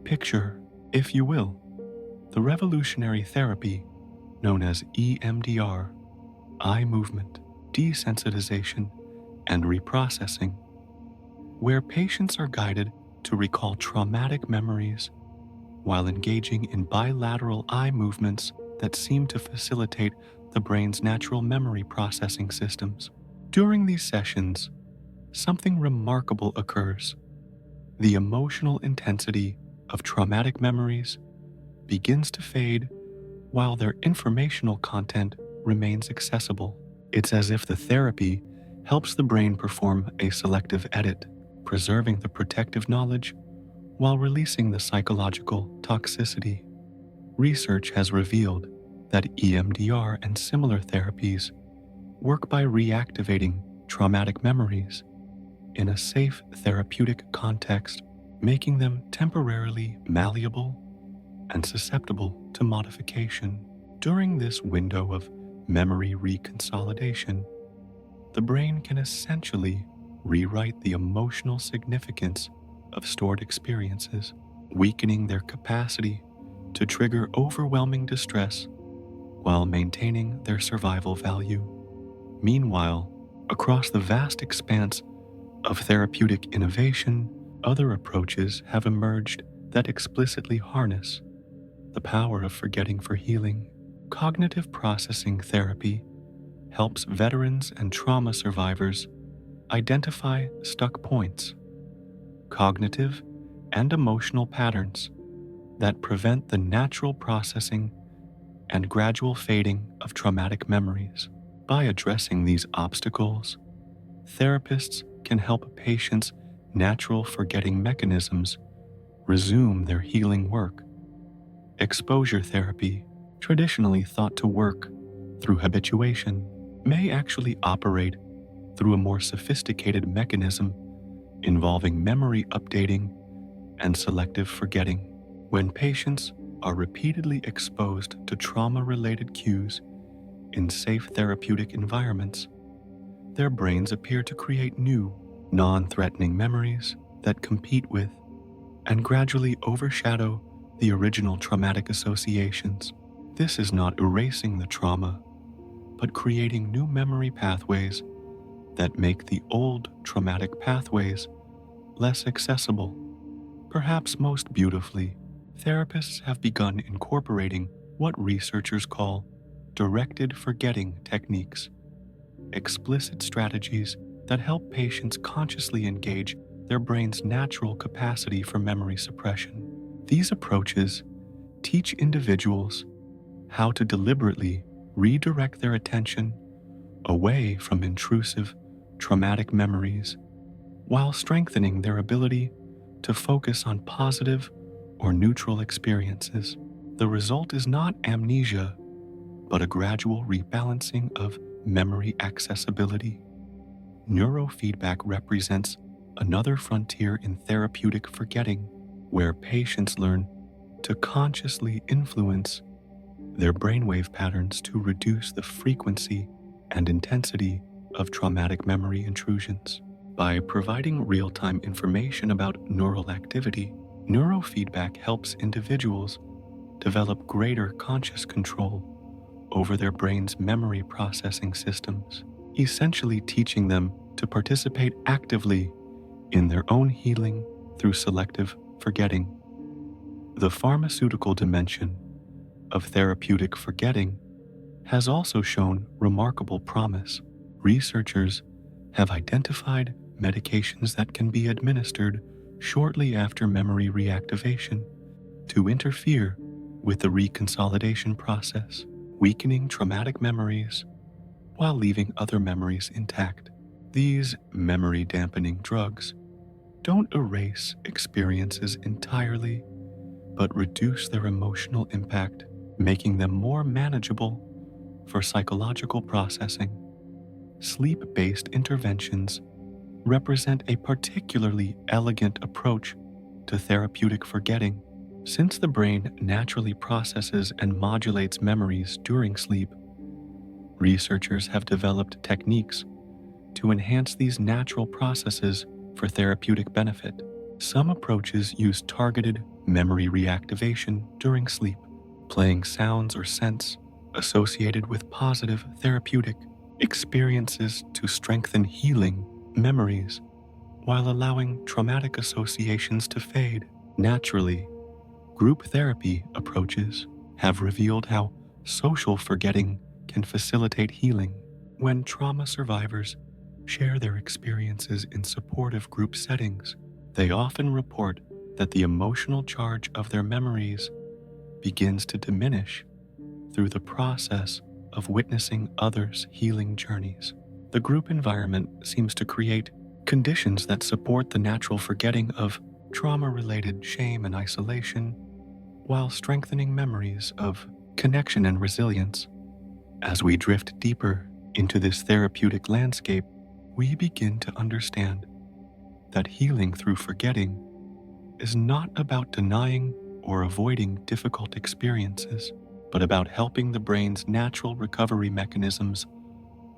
S1: Picture, if you will, the revolutionary therapy known as EMDR, eye movement, desensitization, and reprocessing, where patients are guided to recall traumatic memories while engaging in bilateral eye movements that seem to facilitate the brain's natural memory processing systems. During these sessions, something remarkable occurs. The emotional intensity of traumatic memories begins to fade while their informational content remains accessible. It's as if the therapy helps the brain perform a selective edit, preserving the protective knowledge while releasing the psychological toxicity. Research has revealed that EMDR and similar therapies work by reactivating traumatic memories in a safe therapeutic context, making them temporarily malleable and susceptible to modification. During this window of memory reconsolidation, the brain can essentially rewrite the emotional significance of stored experiences, weakening their capacity to trigger overwhelming distress while maintaining their survival value. Meanwhile, across the vast expanse of therapeutic innovation, other approaches have emerged that explicitly harness the power of forgetting for healing. Cognitive processing therapy helps veterans and trauma survivors identify stuck points, cognitive and emotional patterns that prevent the natural processing and gradual fading of traumatic memories. By addressing these obstacles, therapists can help patients' natural forgetting mechanisms resume their healing work. Exposure therapy, traditionally thought to work through habituation, may actually operate through a more sophisticated mechanism involving memory updating and selective forgetting. When patients are repeatedly exposed to trauma-related cues in safe therapeutic environments, their brains appear to create new, non-threatening memories that compete with and gradually overshadow the original traumatic associations. This is not erasing the trauma, but creating new memory pathways that make the old traumatic pathways less accessible. Perhaps most beautifully, therapists have begun incorporating what researchers call directed forgetting techniques, explicit strategies that help patients consciously engage their brain's natural capacity for memory suppression. These approaches teach individuals how to deliberately redirect their attention away from intrusive, traumatic memories while strengthening their ability to focus on positive or neutral experiences. The result is not amnesia, but a gradual rebalancing of memory accessibility. Neurofeedback represents another frontier in therapeutic forgetting, where patients learn to consciously influence their brainwave patterns to reduce the frequency and intensity of traumatic memory intrusions. By providing real-time information about neural activity, neurofeedback helps individuals develop greater conscious control over their brain's memory processing systems, essentially teaching them to participate actively in their own healing through selective forgetting. The pharmaceutical dimension of therapeutic forgetting has also shown remarkable promise. Researchers have identified medications that can be administered shortly after memory reactivation to interfere with the reconsolidation process, weakening traumatic memories while leaving other memories intact. These memory dampening drugs don't erase experiences entirely, but reduce their emotional impact, making them more manageable for psychological processing. Sleep-based interventions represent a particularly elegant approach to therapeutic forgetting. Since the brain naturally processes and modulates memories during sleep, researchers have developed techniques to enhance these natural processes for therapeutic benefit. Some approaches use targeted memory reactivation during sleep, playing sounds or scents associated with positive therapeutic experiences to strengthen healing memories while allowing traumatic associations to fade. Naturally, group therapy approaches have revealed how social forgetting can facilitate healing. When trauma survivors share their experiences in supportive group settings, they often report that the emotional charge of their memories begins to diminish through the process of witnessing others' healing journeys. The group environment seems to create conditions that support the natural forgetting of trauma-related shame and isolation, while strengthening memories of connection and resilience. As we drift deeper into this therapeutic landscape, we begin to understand that healing through forgetting is not about denying or avoiding difficult experiences, but about helping the brain's natural recovery mechanisms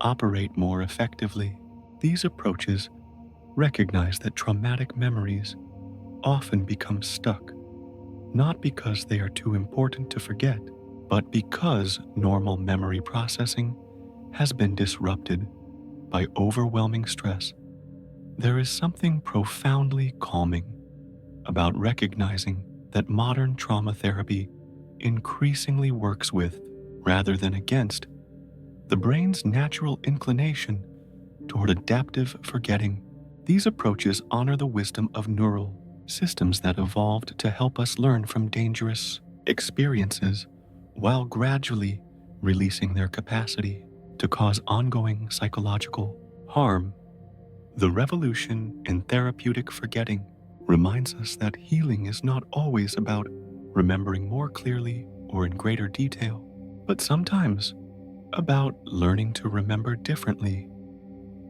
S1: operate more effectively. These approaches recognize that traumatic memories often become stuck, not because they are too important to forget, but because normal memory processing has been disrupted by overwhelming stress. There is something profoundly calming about recognizing that modern trauma therapy increasingly works with, rather than against, the brain's natural inclination toward adaptive forgetting. These approaches honor the wisdom of neural systems that evolved to help us learn from dangerous experiences while gradually releasing their capacity to cause ongoing psychological harm. The revolution in therapeutic forgetting reminds us that healing is not always about remembering more clearly or in greater detail, but sometimes about learning to remember differently,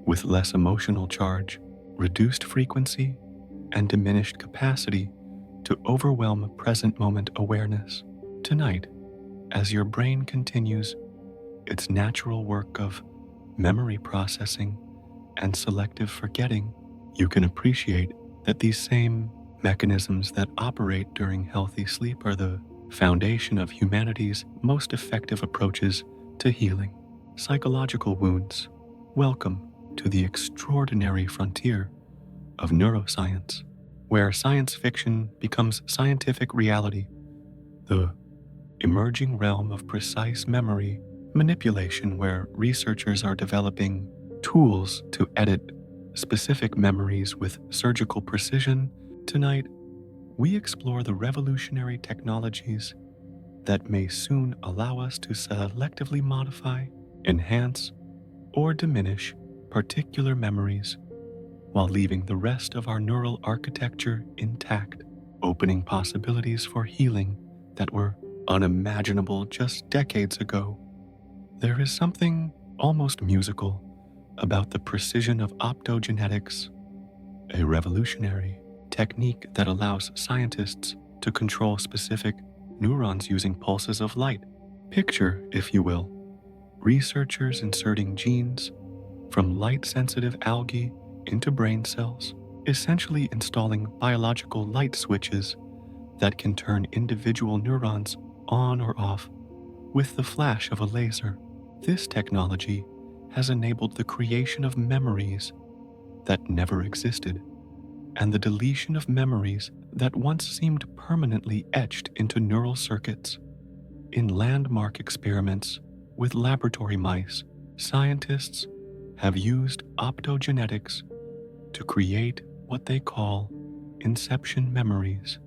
S1: with less emotional charge, reduced frequency, and diminished capacity to overwhelm present moment awareness. Tonight, as your brain continues its natural work of memory processing and selective forgetting, you can appreciate that these same mechanisms that operate during healthy sleep are the foundation of humanity's most effective approaches to healing psychological wounds. Welcome to the extraordinary frontier of neuroscience, where science fiction becomes scientific reality, the emerging realm of precise memory manipulation, where researchers are developing tools to edit specific memories with surgical precision. Tonight, we explore the revolutionary technologies that may soon allow us to selectively modify, enhance, or diminish particular memories while leaving the rest of our neural architecture intact, opening possibilities for healing that were unimaginable just decades ago. There is something almost musical about the precision of optogenetics, a revolutionary technique that allows scientists to control specific neurons using pulses of light. Picture, if you will, researchers inserting genes from light-sensitive algae into brain cells, essentially installing biological light switches that can turn individual neurons on or off with the flash of a laser. This technology has enabled the creation of memories that never existed, and the deletion of memories that once seemed permanently etched into neural circuits. In landmark experiments with laboratory mice, scientists have used optogenetics to create what they call inception memories,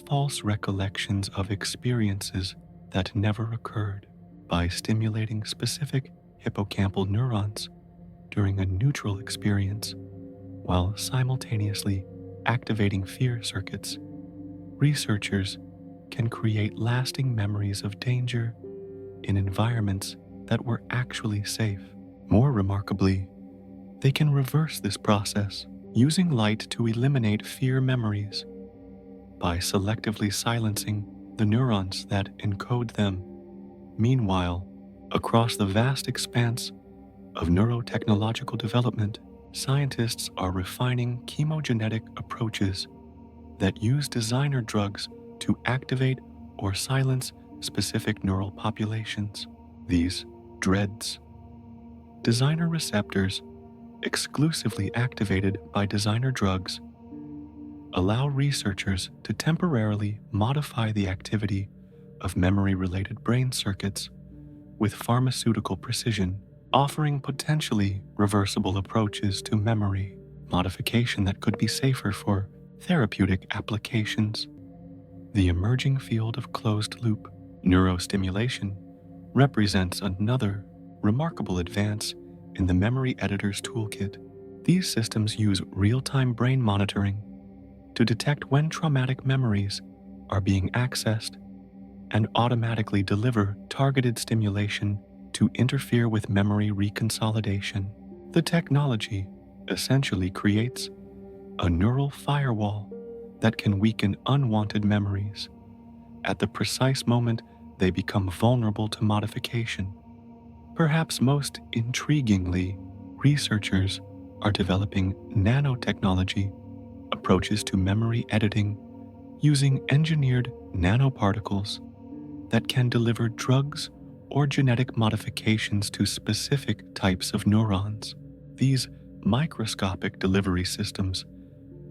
S1: false recollections of experiences that never occurred. By stimulating specific hippocampal neurons during a neutral experience while simultaneously activating fear circuits, researchers can create lasting memories of danger in environments that were actually safe. More remarkably, they can reverse this process using light to eliminate fear memories by selectively silencing the neurons that encode them. Meanwhile, across the vast expanse of neurotechnological development, scientists are refining chemogenetic approaches that use designer drugs to activate or silence specific neural populations. These DREADs, designer receptors exclusively activated by designer drugs, allow researchers to temporarily modify the activity of memory-related brain circuits with pharmaceutical precision, offering potentially reversible approaches to memory modification that could be safer for therapeutic applications. The emerging field of closed-loop neurostimulation represents another remarkable advance in the memory editor's toolkit. These systems use real-time brain monitoring to detect when traumatic memories are being accessed and automatically deliver targeted stimulation to interfere with memory reconsolidation. The technology essentially creates a neural firewall that can weaken unwanted memories at the precise moment they become vulnerable to modification. Perhaps most intriguingly, researchers are developing nanotechnology approaches to memory editing using engineered nanoparticles that can deliver drugs or genetic modifications to specific types of neurons. These microscopic delivery systems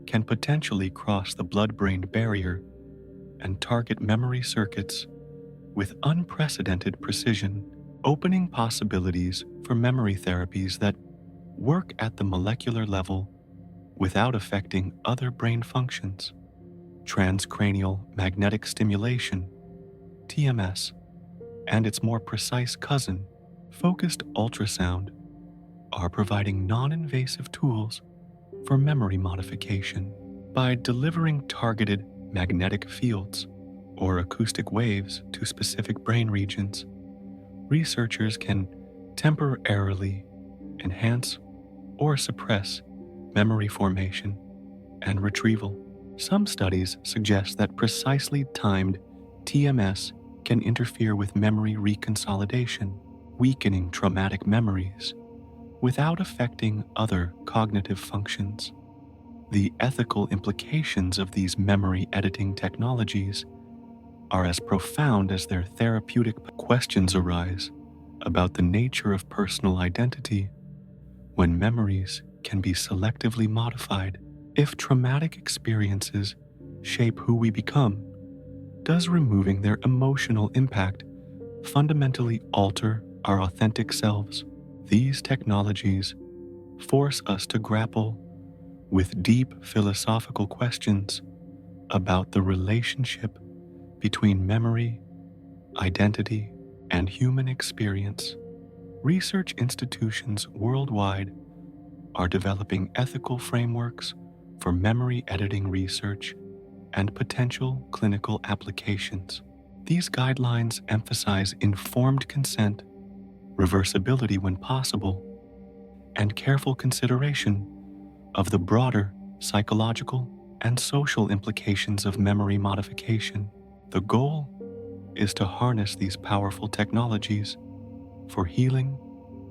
S1: can potentially cross the blood-brain barrier and target memory circuits with unprecedented precision. opening possibilities for memory therapies that work at the molecular level without affecting other brain functions. Transcranial magnetic stimulation, TMS, and its more precise cousin, focused ultrasound, are providing non-invasive tools for memory modification. By delivering targeted magnetic fields or acoustic waves to specific brain regions, researchers can temporarily enhance or suppress memory formation and retrieval. Some studies suggest that precisely timed TMS can interfere with memory reconsolidation, weakening traumatic memories without affecting other cognitive functions. The ethical implications of these memory editing technologies are as profound as their therapeutic. Questions arise about the nature of personal identity when memories can be selectively modified. If traumatic experiences shape who we become, does removing their emotional impact fundamentally alter our authentic selves? These technologies force us to grapple with deep philosophical questions about the relationship between memory, identity, and human experience. Research institutions worldwide are developing ethical frameworks for memory editing research and potential clinical applications. These guidelines emphasize informed consent, reversibility when possible, and careful consideration of the broader psychological and social implications of memory modification. The goal is to harness these powerful technologies for healing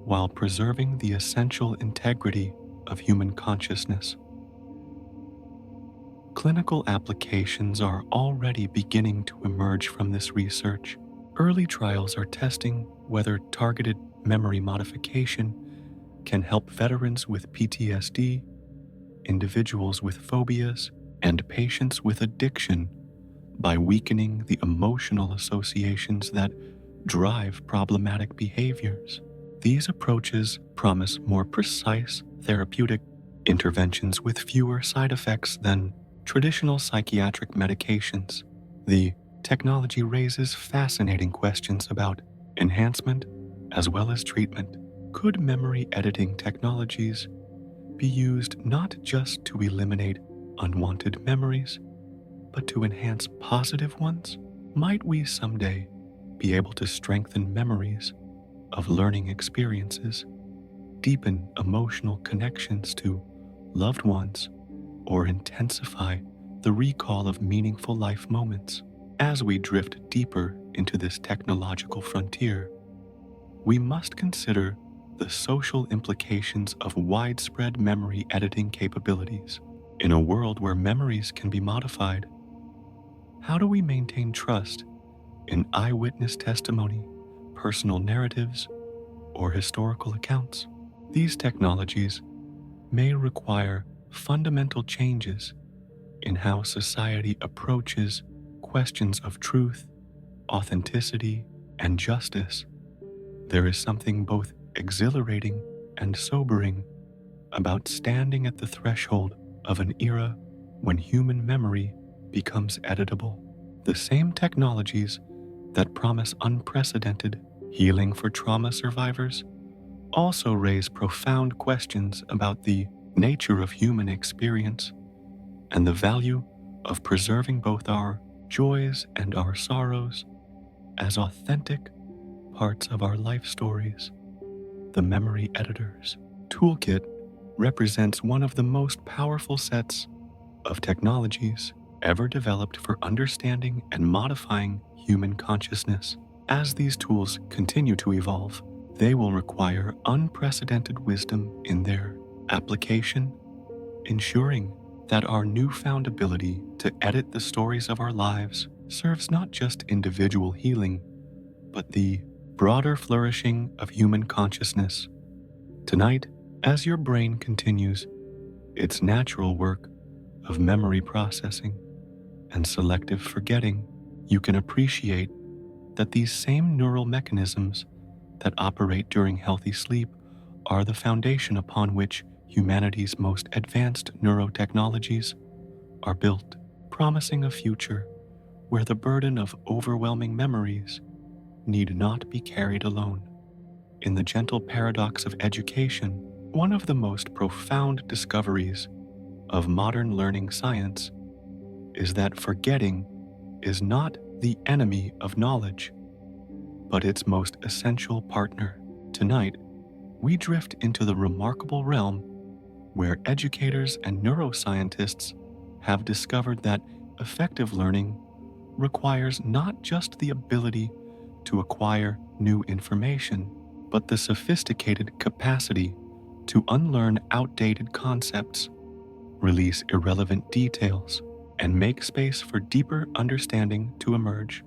S1: while preserving the essential integrity of human consciousness. Clinical applications are already beginning to emerge from this research. Early trials are testing whether targeted memory modification can help veterans with PTSD, individuals with phobias, and patients with addiction by weakening the emotional associations that drive problematic behaviors. These approaches promise more precise therapeutic interventions with fewer side effects than traditional psychiatric medications. The technology raises fascinating questions about enhancement as well as treatment. Could memory editing technologies be used not just to eliminate unwanted memories, but to enhance positive ones? Might we someday be able to strengthen memories of learning experiences, deepen emotional connections to loved ones, or intensify the recall of meaningful life moments? As we drift deeper into this technological frontier, we must consider the social implications of widespread memory editing capabilities. In a world where memories can be modified, how do we maintain trust in eyewitness testimony, personal narratives, or historical accounts? These technologies may require fundamental changes in how society approaches questions of truth, authenticity, and justice. There is something both exhilarating and sobering about standing at the threshold of an era when human memory becomes editable. The same technologies that promise unprecedented healing for trauma survivors also raise profound questions about the nature of human experience and the value of preserving both our joys and our sorrows as authentic parts of our life stories. The Memory Editor's Toolkit represents one of the most powerful sets of technologies ever developed for understanding and modifying human consciousness. As these tools continue to evolve, they will require unprecedented wisdom in their application, ensuring that our newfound ability to edit the stories of our lives serves not just individual healing, but the broader flourishing of human consciousness. Tonight, as your brain continues its natural work of memory processing and selective forgetting, you can appreciate that these same neural mechanisms that operate during healthy sleep are the foundation upon which humanity's most advanced neurotechnologies are built, promising a future where the burden of overwhelming memories need not be carried alone. In the gentle paradox of education, one of the most profound discoveries of modern learning science is that forgetting is not the enemy of knowledge, but its most essential partner. Tonight, we drift into the remarkable realm where educators and neuroscientists have discovered that effective learning requires not just the ability to acquire new information, but the sophisticated capacity to unlearn outdated concepts, release irrelevant details, and make space for deeper understanding to emerge.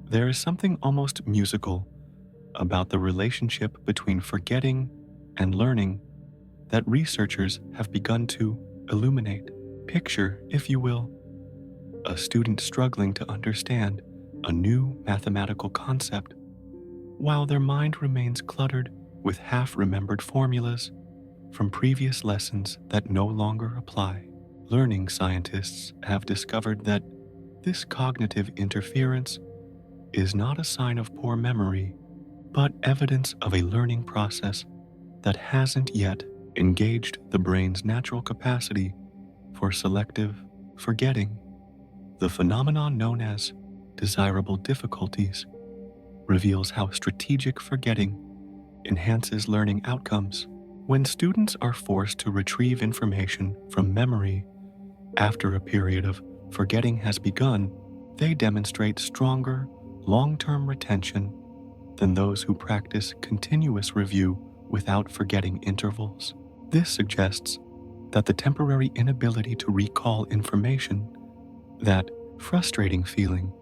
S1: There is something almost musical about the relationship between forgetting and learning that researchers have begun to illuminate. Picture, if you will, a student struggling to understand a new mathematical concept while their mind remains cluttered with half-remembered formulas from previous lessons that no longer apply. Learning scientists have discovered that this cognitive interference is not a sign of poor memory, but evidence of a learning process that hasn't yet engaged the brain's natural capacity for selective forgetting. The phenomenon known as desirable difficulties reveals how strategic forgetting enhances learning outcomes. When students are forced to retrieve information from memory after a period of forgetting has begun, they demonstrate stronger long-term retention than those who practice continuous review without forgetting intervals. This suggests that the temporary inability to recall information, that frustrating feeling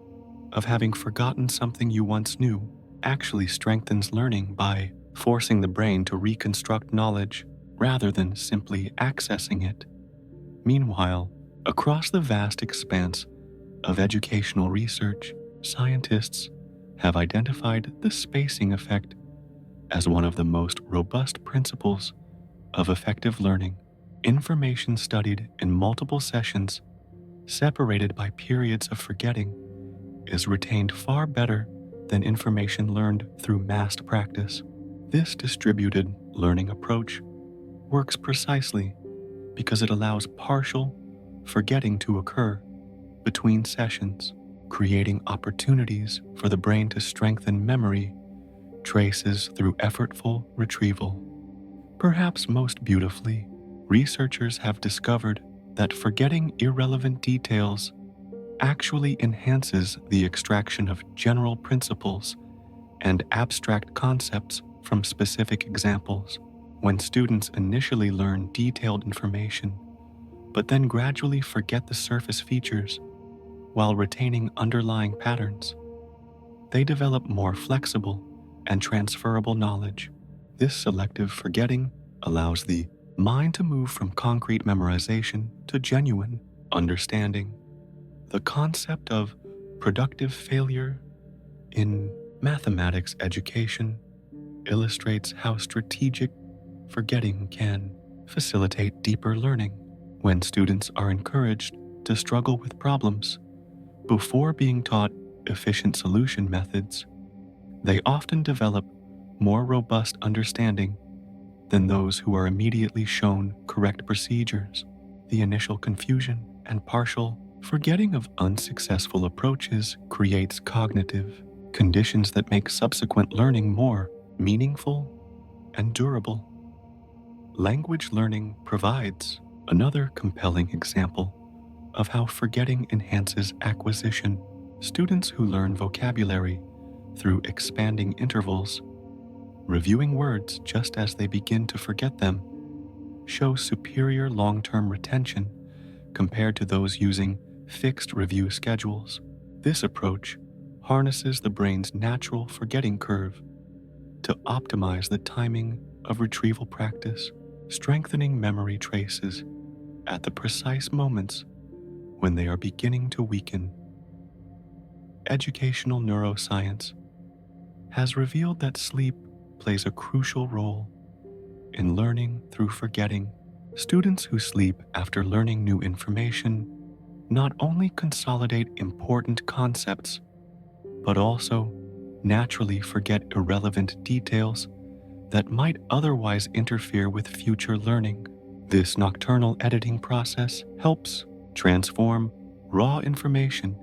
S1: of having forgotten something you once knew, actually strengthens learning by forcing the brain to reconstruct knowledge rather than simply accessing it. Meanwhile, across the vast expanse of educational research, scientists have identified the spacing effect as one of the most robust principles of effective learning. Information studied in multiple sessions, separated by periods of forgetting, is retained far better than information learned through massed practice. This distributed learning approach works precisely because it allows partial forgetting to occur between sessions, creating opportunities for the brain to strengthen memory traces through effortful retrieval. Perhaps most beautifully, researchers have discovered that forgetting irrelevant details actually enhances the extraction of general principles and abstract concepts from specific examples. When students initially learn detailed information, but then gradually forget the surface features while retaining underlying patterns, they develop more flexible and transferable knowledge. This selective forgetting allows the mind to move from concrete memorization to genuine understanding. The concept of productive failure in mathematics education illustrates how strategic forgetting can facilitate deeper learning. When students are encouraged to struggle with problems before being taught efficient solution methods, they often develop more robust understanding than those who are immediately shown correct procedures. The initial confusion and partial forgetting of unsuccessful approaches creates cognitive conditions that make subsequent learning more meaningful and durable. Language learning provides another compelling example of how forgetting enhances acquisition. Students who learn vocabulary through expanding intervals, reviewing words just as they begin to forget them, show superior long-term retention compared to those using fixed review schedules. This approach harnesses the brain's natural forgetting curve to optimize the timing of retrieval practice, strengthening memory traces at the precise moments when they are beginning to weaken. Educational neuroscience has revealed that sleep plays a crucial role in learning through forgetting. Students who sleep after learning new information not only consolidate important concepts, but also naturally forget irrelevant details that might otherwise interfere with future learning. This nocturnal editing process helps transform raw information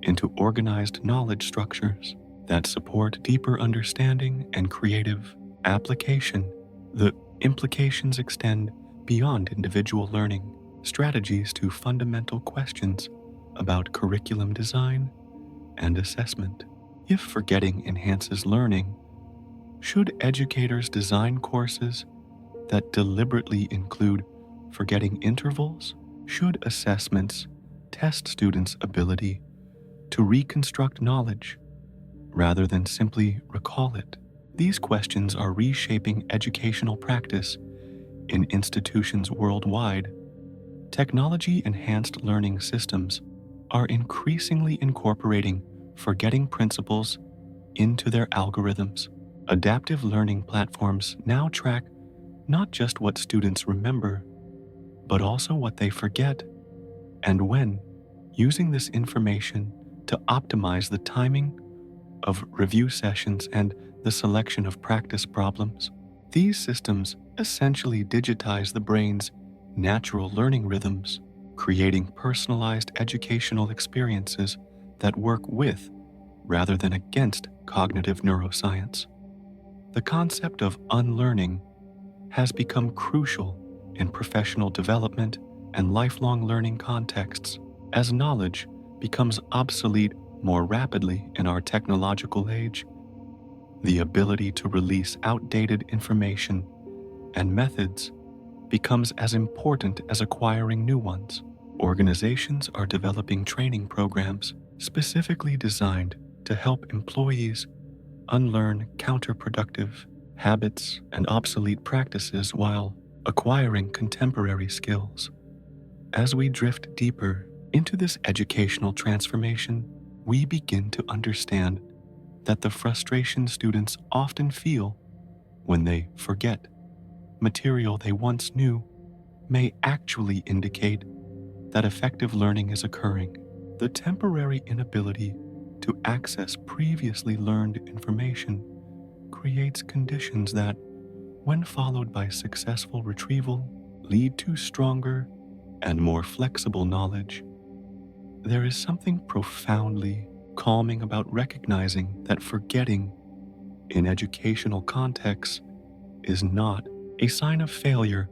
S1: into organized knowledge structures that support deeper understanding and creative application. The implications extend beyond individual learning strategies to fundamental questions about curriculum design and assessment. If forgetting enhances learning, should educators design courses that deliberately include forgetting intervals? Should assessments test students' ability to reconstruct knowledge rather than simply recall it? These questions are reshaping educational practice in institutions worldwide. Technology-enhanced learning systems are increasingly incorporating forgetting principles into their algorithms. Adaptive learning platforms now track not just what students remember, but also what they forget and when, using this information to optimize the timing of review sessions and the selection of practice problems. These systems essentially digitize the brain's natural learning rhythms, creating personalized educational experiences that work with, rather than against, cognitive neuroscience. The concept of unlearning has become crucial in professional development and lifelong learning contexts as knowledge becomes obsolete more rapidly in our technological age. The ability to release outdated information and methods becomes as important as acquiring new ones. Organizations are developing training programs specifically designed to help employees unlearn counterproductive habits and obsolete practices while acquiring contemporary skills. As we drift deeper into this educational transformation, we begin to understand that the frustration students often feel when they forget material they once knew may actually indicate that effective learning is occurring. The temporary inability to access previously learned information creates conditions that, when followed by successful retrieval, lead to stronger and more flexible knowledge. There is something profoundly calming about recognizing that forgetting in educational contexts is not a sign of failure,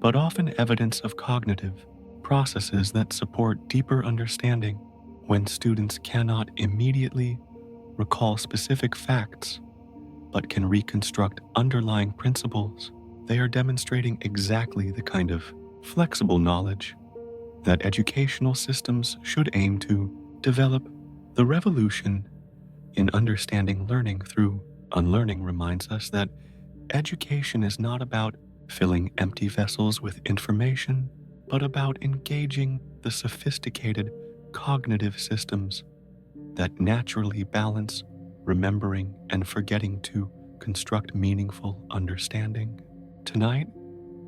S1: but often evidence of cognitive processes that support deeper understanding. When students cannot immediately recall specific facts, but can reconstruct underlying principles, they are demonstrating exactly the kind of flexible knowledge that educational systems should aim to develop. The revolution in understanding learning through unlearning reminds us that education is not about filling empty vessels with information, but about engaging the sophisticated cognitive systems that naturally balance remembering and forgetting to construct meaningful understanding. Tonight,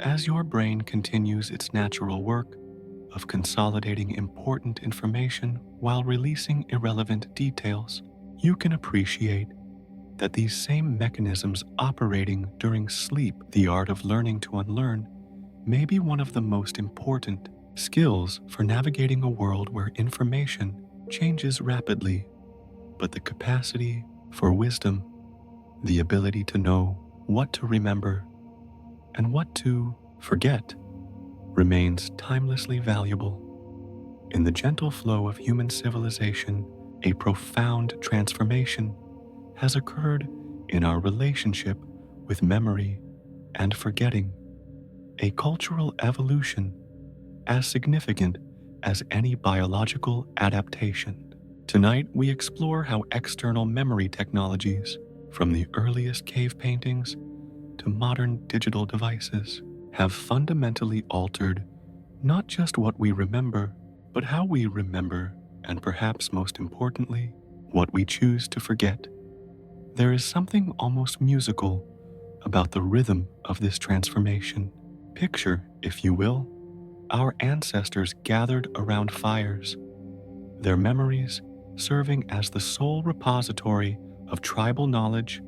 S1: as your brain continues its natural work of consolidating important information while releasing irrelevant details, you can appreciate that these same mechanisms operating during sleep, the art of learning to unlearn, may be one of the most important skills for navigating a world where information changes rapidly, but the capacity for wisdom, the ability to know what to remember and what to forget, remains timelessly valuable. In the gentle flow of human civilization, a profound transformation has occurred in our relationship with memory and forgetting, a cultural evolution as significant as any biological adaptation. Tonight, we explore how external memory technologies, from the earliest cave paintings to modern digital devices, have fundamentally altered not just what we remember, but how we remember, and perhaps most importantly, what we choose to forget. There is something almost musical about the rhythm of this transformation. Picture, if you will, our ancestors gathered around fires, their memories serving as the sole repository of tribal knowledge,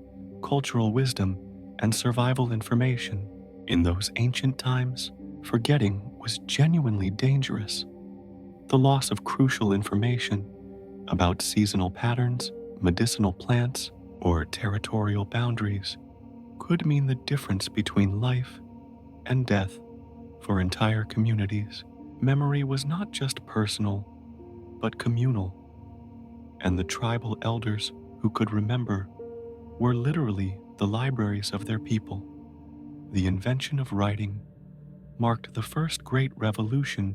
S1: cultural wisdom, and survival information. In those ancient times, forgetting was genuinely dangerous. The loss of crucial information about seasonal patterns, medicinal plants, or territorial boundaries could mean the difference between life and death for entire communities. Memory was not just personal, but communal, and the tribal elders who could remember were literally the libraries of their people. The invention of writing marked the first great revolution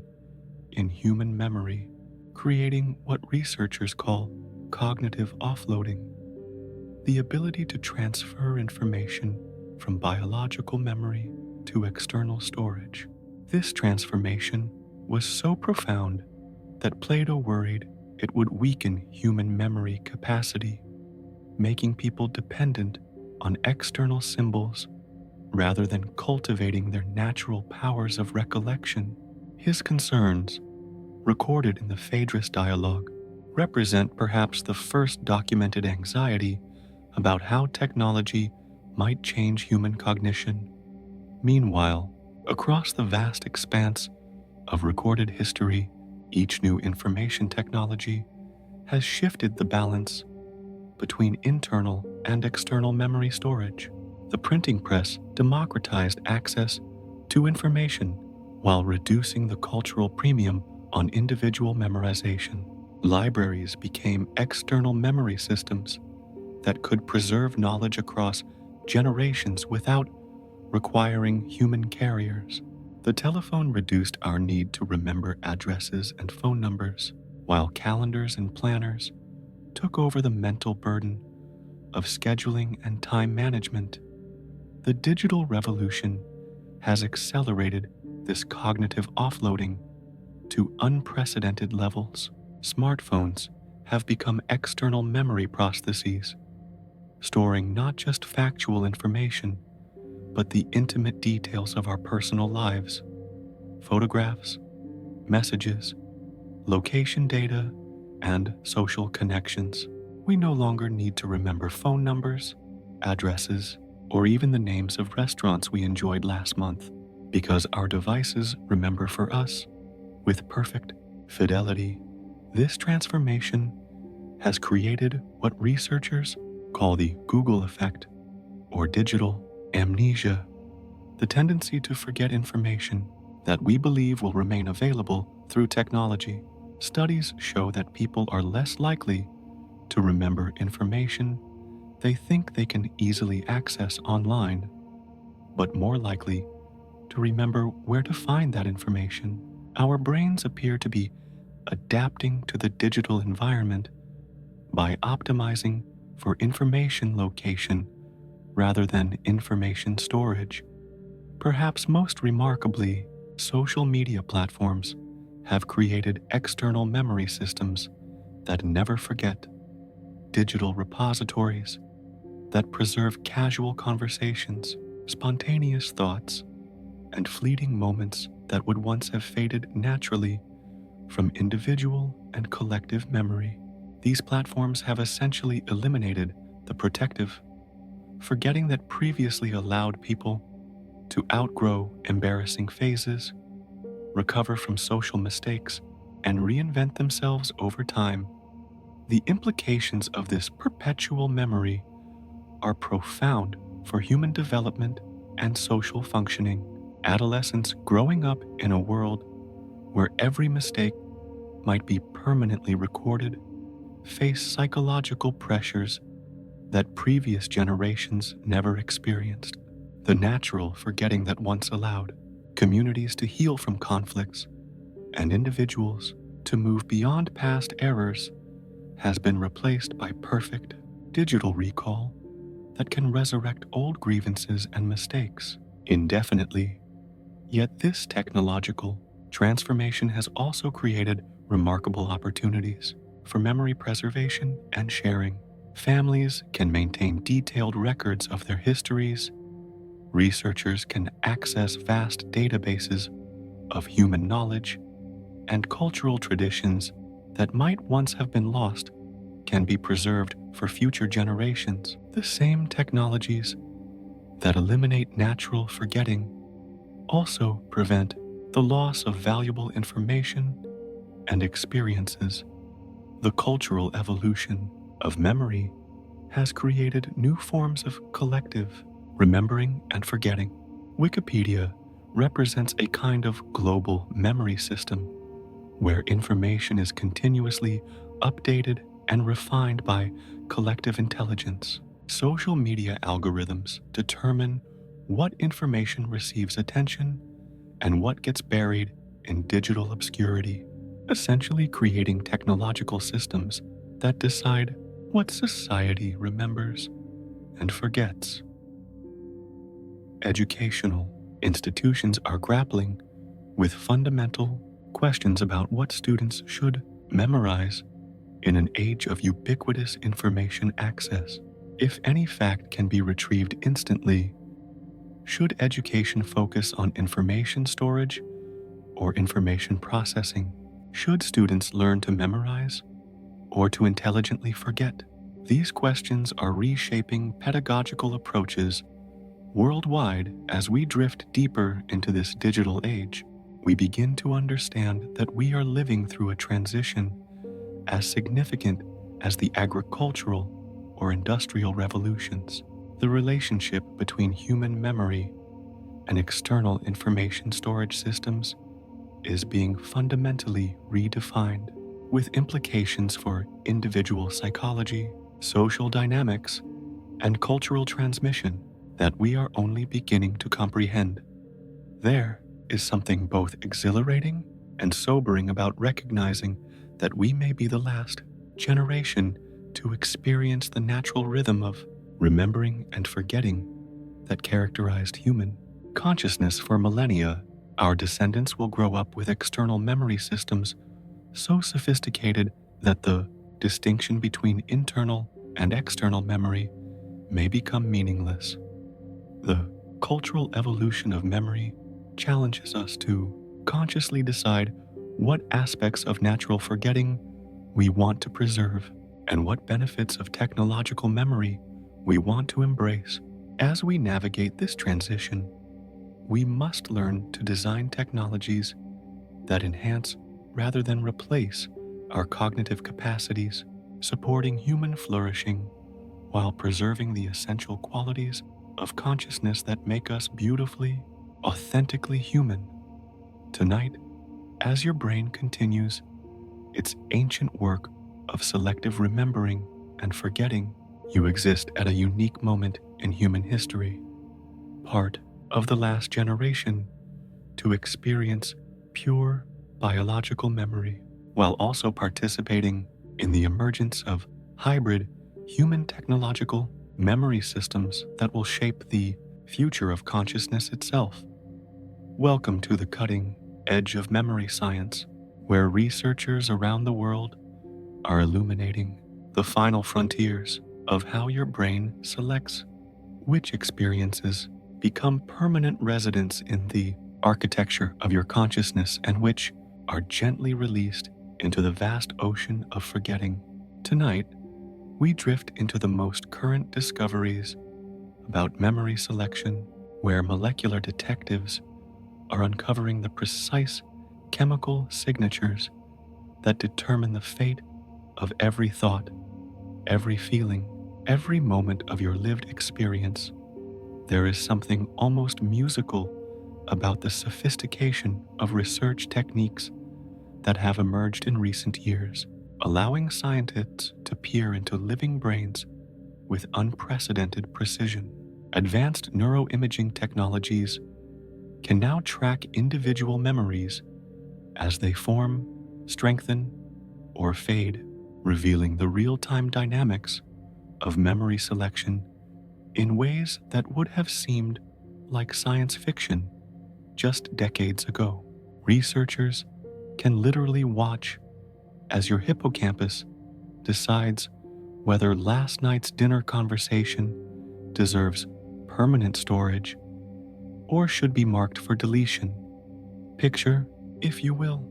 S1: in human memory, creating what researchers call cognitive offloading, the ability to transfer information from biological memory to external storage. This transformation was so profound that Plato worried it would weaken human memory capacity, making people dependent on external symbols rather than cultivating their natural powers of recollection. His concerns, recorded in the Phaedrus dialogue, represent perhaps the first documented anxiety about how technology might change human cognition. Meanwhile, across the vast expanse of recorded history, each new information technology has shifted the balance between internal and external memory storage. The printing press democratized access to information while reducing the cultural premium on individual memorization. Libraries became external memory systems that could preserve knowledge across generations without requiring human carriers. The telephone reduced our need to remember addresses and phone numbers, while calendars and planners took over the mental burden of scheduling and time management. The digital revolution has accelerated this cognitive offloading to unprecedented levels. Smartphones have become external memory processes, storing not just factual information, but the intimate details of our personal lives: photographs, messages, location data, and social connections. We no longer need to remember phone numbers, addresses, or even the names of restaurants we enjoyed last month, because our devices remember for us with perfect fidelity. This transformation has created what researchers call the Google effect, or digital amnesia, the tendency to forget information that we believe will remain available through technology. Studies show that people are less likely to remember information they think they can easily access online, but more likely to remember where to find that information. Our brains appear to be adapting to the digital environment by optimizing for information location rather than information storage. Perhaps most remarkably, social media platforms have created external memory systems that never forget, digital repositories that preserve casual conversations, spontaneous thoughts, and fleeting moments that would once have faded naturally from individual and collective memory. These platforms have essentially eliminated the protective, forgetting that previously allowed people to outgrow embarrassing phases, recover from social mistakes, and reinvent themselves over time. The implications of this perpetual memory are profound for human development and social functioning. Adolescents growing up in a world where every mistake might be permanently recorded face psychological pressures that previous generations never experienced. The natural forgetting that once allowed communities to heal from conflicts and individuals to move beyond past errors has been replaced by perfect digital recall that can resurrect old grievances and mistakes indefinitely. Yet this technological transformation has also created remarkable opportunities for memory preservation and sharing. Families can maintain detailed records of their histories. Researchers can access vast databases of human knowledge, and cultural traditions that might once have been lost can be preserved for future generations. The same technologies that eliminate natural forgetting also prevent the loss of valuable information and experiences. The cultural evolution of memory has created new forms of collective remembering and forgetting. Wikipedia represents a kind of global memory system where information is continuously updated and refined by collective intelligence. Social media algorithms determine what information receives attention and what gets buried in digital obscurity, essentially creating technological systems that decide what society remembers and forgets. Educational institutions are grappling with fundamental questions about what students should memorize in an age of ubiquitous information access. If any fact can be retrieved instantly, should education focus on information storage or information processing? Should students learn to memorize or to intelligently forget? These questions are reshaping pedagogical approaches worldwide. As we drift deeper into this digital age, we begin to understand that we are living through a transition as significant as the agricultural or industrial revolutions. The relationship between human memory and external information storage systems is being fundamentally redefined, with implications for individual psychology, social dynamics, and cultural transmission that we are only beginning to comprehend. There is something both exhilarating and sobering about recognizing that we may be the last generation to experience the natural rhythm of remembering and forgetting that characterized human consciousness for millennia. Our descendants will grow up with external memory systems so sophisticated that the distinction between internal and external memory may become meaningless. The cultural evolution of memory challenges us to consciously decide what aspects of natural forgetting we want to preserve and what benefits of technological memory we want to embrace. As we navigate this transition, we must learn to design technologies that enhance rather than replace our cognitive capacities, supporting human flourishing while preserving the essential qualities of consciousness that make us beautifully, authentically human. Tonight, as your brain continues its ancient work of selective remembering and forgetting, you exist at a unique moment in human history, part of the last generation to experience pure biological memory, while also participating in the emergence of hybrid human technological memory systems that will shape the future of consciousness itself. Welcome to the cutting edge of memory science, where researchers around the world are illuminating the final frontiers of how your brain selects which experiences become permanent residents in the architecture of your consciousness and which are gently released into the vast ocean of forgetting. Tonight, we drift into the most current discoveries about memory selection, where molecular detectives are uncovering the precise chemical signatures that determine the fate of every thought, every feeling, every moment of your lived experience. There is something almost musical about the sophistication of research techniques that have emerged in recent years, allowing scientists to peer into living brains with unprecedented precision. Advanced neuroimaging technologies can now track individual memories as they form, strengthen, or fade, revealing the real-time dynamics of memory selection in ways that would have seemed like science fiction just decades ago. Researchers can literally watch as your hippocampus decides whether last night's dinner conversation deserves permanent storage or should be marked for deletion. Picture, if you will,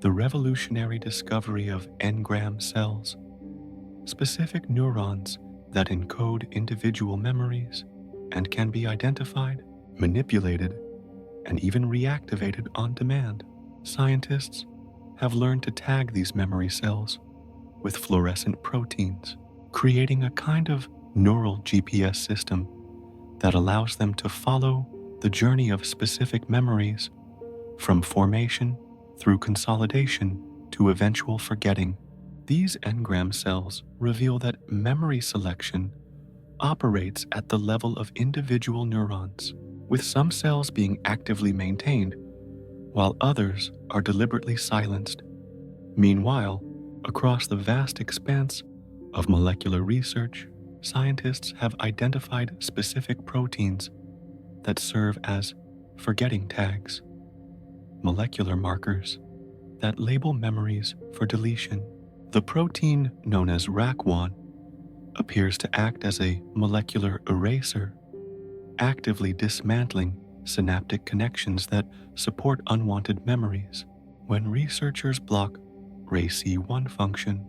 S1: the revolutionary discovery of engram cells, specific neurons that encode individual memories and can be identified, manipulated, and even reactivated on demand. Scientists have learned to tag these memory cells with fluorescent proteins, creating a kind of neural GPS system that allows them to follow the journey of specific memories from formation through consolidation to eventual forgetting. These engram cells reveal that memory selection operates at the level of individual neurons, with some cells being actively maintained while others are deliberately silenced. Meanwhile, across the vast expanse of molecular research, scientists have identified specific proteins that serve as forgetting tags, molecular markers that label memories for deletion. The protein known as RAC1 appears to act as a molecular eraser, actively dismantling synaptic connections that support unwanted memories. When researchers block RAC1 function,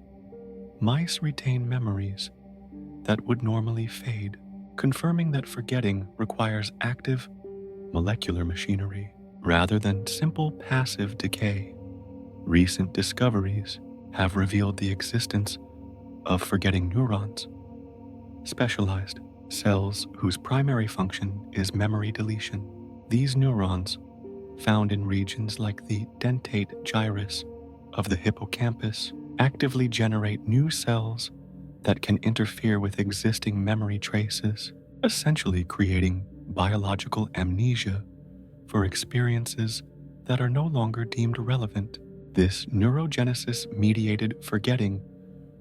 S1: mice retain memories that would normally fade, confirming that forgetting requires active molecular machinery rather than simple passive decay. Recent discoveries have revealed the existence of forgetting neurons, specialized cells whose primary function is memory deletion. These neurons, found in regions like the dentate gyrus of the hippocampus, actively generate new cells that can interfere with existing memory traces, essentially creating biological amnesia for experiences that are no longer deemed relevant. This neurogenesis-mediated forgetting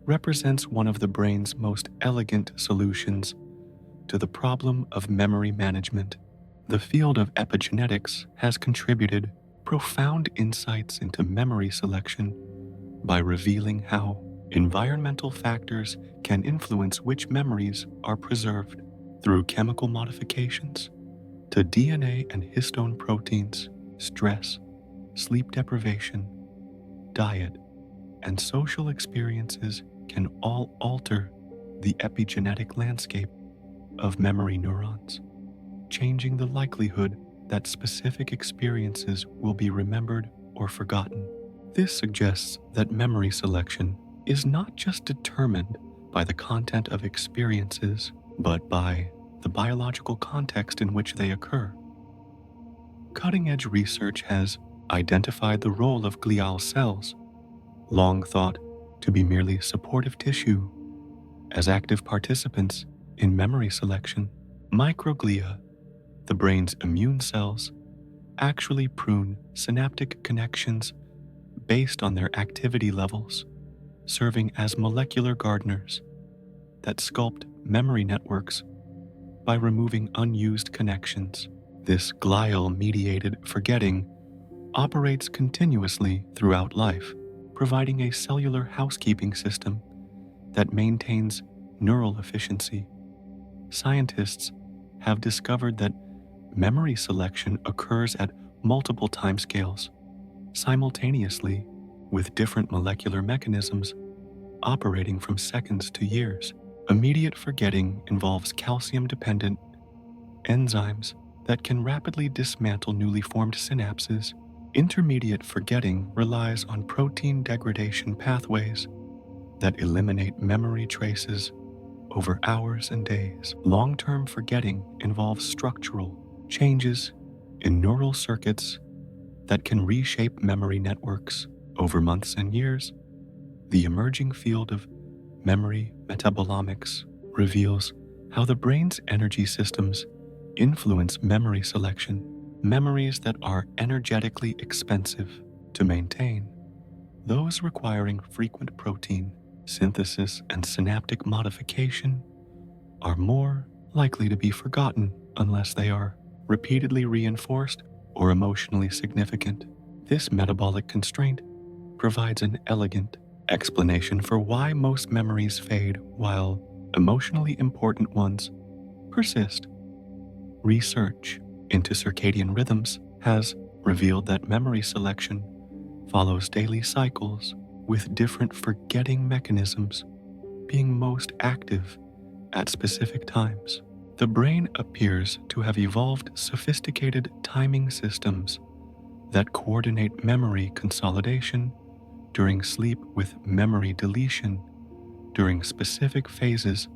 S1: represents one of the brain's most elegant solutions to the problem of memory management. The field of epigenetics has contributed profound insights into memory selection by revealing how environmental factors can influence which memories are preserved. Through chemical modifications to DNA and histone proteins, stress, sleep deprivation, diet, and social experiences can all alter the epigenetic landscape of memory neurons, changing the likelihood that specific experiences will be remembered or forgotten. This suggests that memory selection is not just determined by the content of experiences, but by the biological context in which they occur. Cutting-edge research has identified the role of glial cells, long thought to be merely supportive tissue, as active participants in memory selection. Microglia, the brain's immune cells, actually prune synaptic connections based on their activity levels, serving as molecular gardeners that sculpt memory networks by removing unused connections. This glial-mediated forgetting operates continuously throughout life, providing a cellular housekeeping system that maintains neural efficiency. Scientists have discovered that memory selection occurs at multiple timescales, simultaneously, with different molecular mechanisms operating from seconds to years. Immediate forgetting involves calcium-dependent enzymes that can rapidly dismantle newly formed synapses. Intermediate forgetting relies on protein degradation pathways that eliminate memory traces over hours and days. Long-term forgetting involves structural changes in neural circuits that can reshape memory networks over months and years. The emerging field of memory metabolomics reveals how the brain's energy systems influence memory selection. Memories that are energetically expensive to maintain, those requiring frequent protein synthesis and synaptic modification, are more likely to be forgotten unless they are repeatedly reinforced or emotionally significant. This metabolic constraint provides an elegant explanation for why most memories fade while emotionally important ones persist. Research into circadian rhythms has revealed that memory selection follows daily cycles with different forgetting mechanisms being most active at specific times. The brain appears to have evolved sophisticated timing systems that coordinate memory consolidation during sleep with memory deletion during specific phases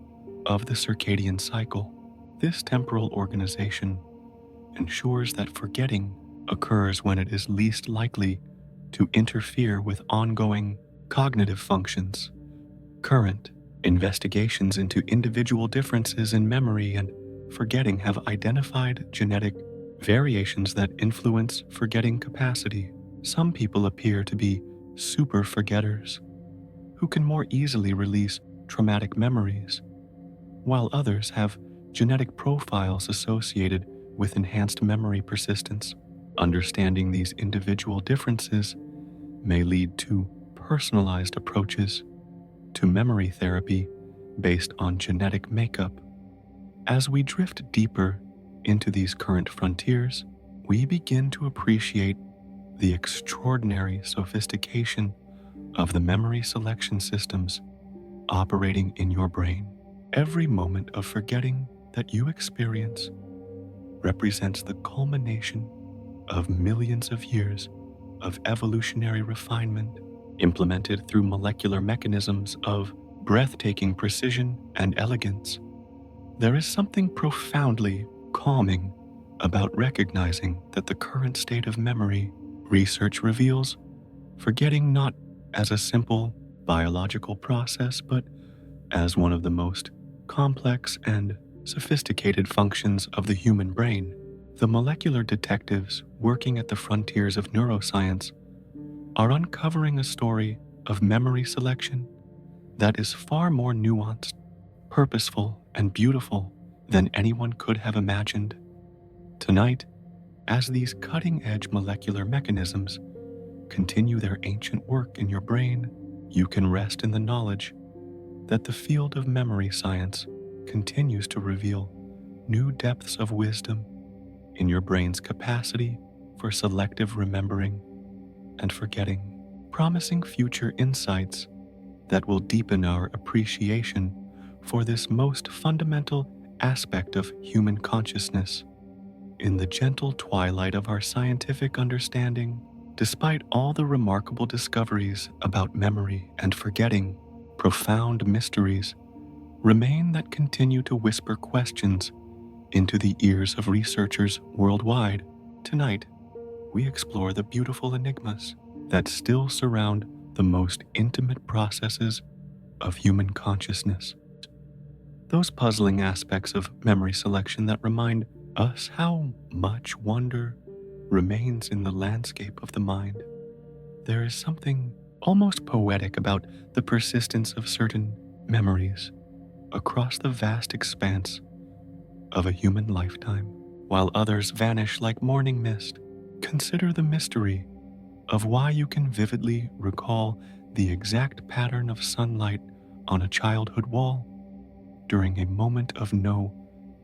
S1: of the circadian cycle. This temporal organization ensures that forgetting occurs when it is least likely to interfere with ongoing cognitive functions. Current investigations into individual differences in memory and forgetting have identified genetic variations that influence forgetting capacity. Some people appear to be super forgetters who can more easily release traumatic memories, while others have genetic profiles associated with enhanced memory persistence. Understanding these individual differences may lead to personalized approaches to memory therapy based on genetic makeup. As we drift deeper into these current frontiers, we begin to appreciate the extraordinary sophistication of the memory selection systems operating in your brain. Every moment of forgetting that you experience represents the culmination of millions of years of evolutionary refinement implemented through molecular mechanisms of breathtaking precision and elegance. There is something profoundly calming about recognizing that the current state of memory research reveals forgetting not as a simple biological process, but as one of the most complex and sophisticated functions of the human brain. The molecular detectives working at the frontiers of neuroscience are uncovering a story of memory selection that is far more nuanced, purposeful, and beautiful than anyone could have imagined. Tonight, as these cutting-edge molecular mechanisms continue their ancient work in your brain, you can rest in the knowledge that the field of memory science continues to reveal new depths of wisdom in your brain's capacity for selective remembering and forgetting, promising future insights that will deepen our appreciation for this most fundamental aspect of human consciousness. In the gentle twilight of our scientific understanding, despite all the remarkable discoveries about memory and forgetting, profound mysteries remain that continue to whisper questions into the ears of researchers worldwide. Tonight, we explore the beautiful enigmas that still surround the most intimate processes of human consciousness. Those puzzling aspects of memory selection that remind us how much wonder remains in the landscape of the mind. There is something almost poetic about the persistence of certain memories across the vast expanse of a human lifetime, while others vanish like morning mist. Consider the mystery of why you can vividly recall the exact pattern of sunlight on a childhood wall during a moment of no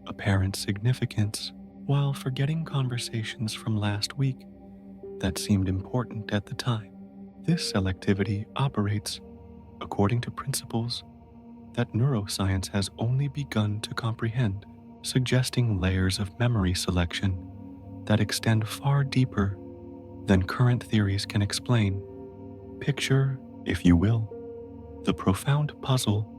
S1: apparent significance, while forgetting conversations from last week that seemed important at the time. This selectivity operates according to principles that neuroscience has only begun to comprehend, suggesting layers of memory selection that extend far deeper than current theories can explain. Picture, if you will, the profound puzzle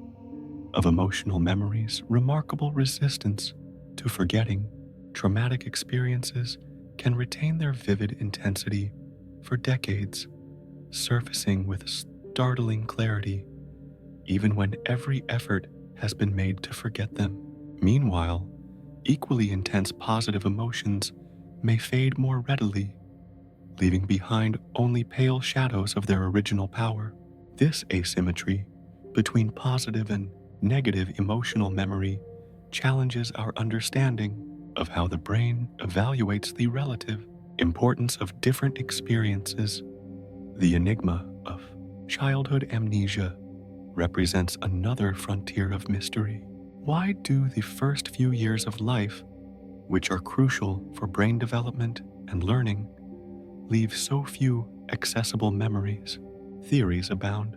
S1: of emotional memory's remarkable resistance to forgetting. Traumatic experiences can retain their vivid intensity for decades, surfacing with startling clarity, even when every effort has been made to forget them. Meanwhile, equally intense positive emotions may fade more readily, leaving behind only pale shadows of their original power. This asymmetry between positive and negative emotional memory challenges our understanding of how the brain evaluates the relative importance of different experiences. The enigma of childhood amnesia represents another frontier of mystery. Why do the first few years of life, which are crucial for brain development and learning, leave so few accessible memories? Theories abound,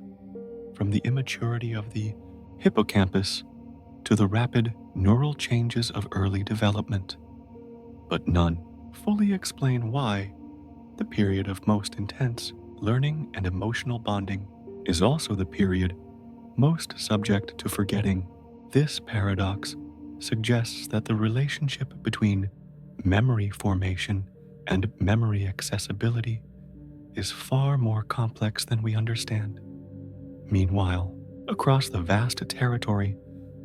S1: from the immaturity of the hippocampus to the rapid neural changes of early development, but none fully explain why the period of most intense learning and emotional bonding is also the period most subject to forgetting. This paradox suggests that the relationship between memory formation and memory accessibility is far more complex than we understand. Meanwhile, across the vast territory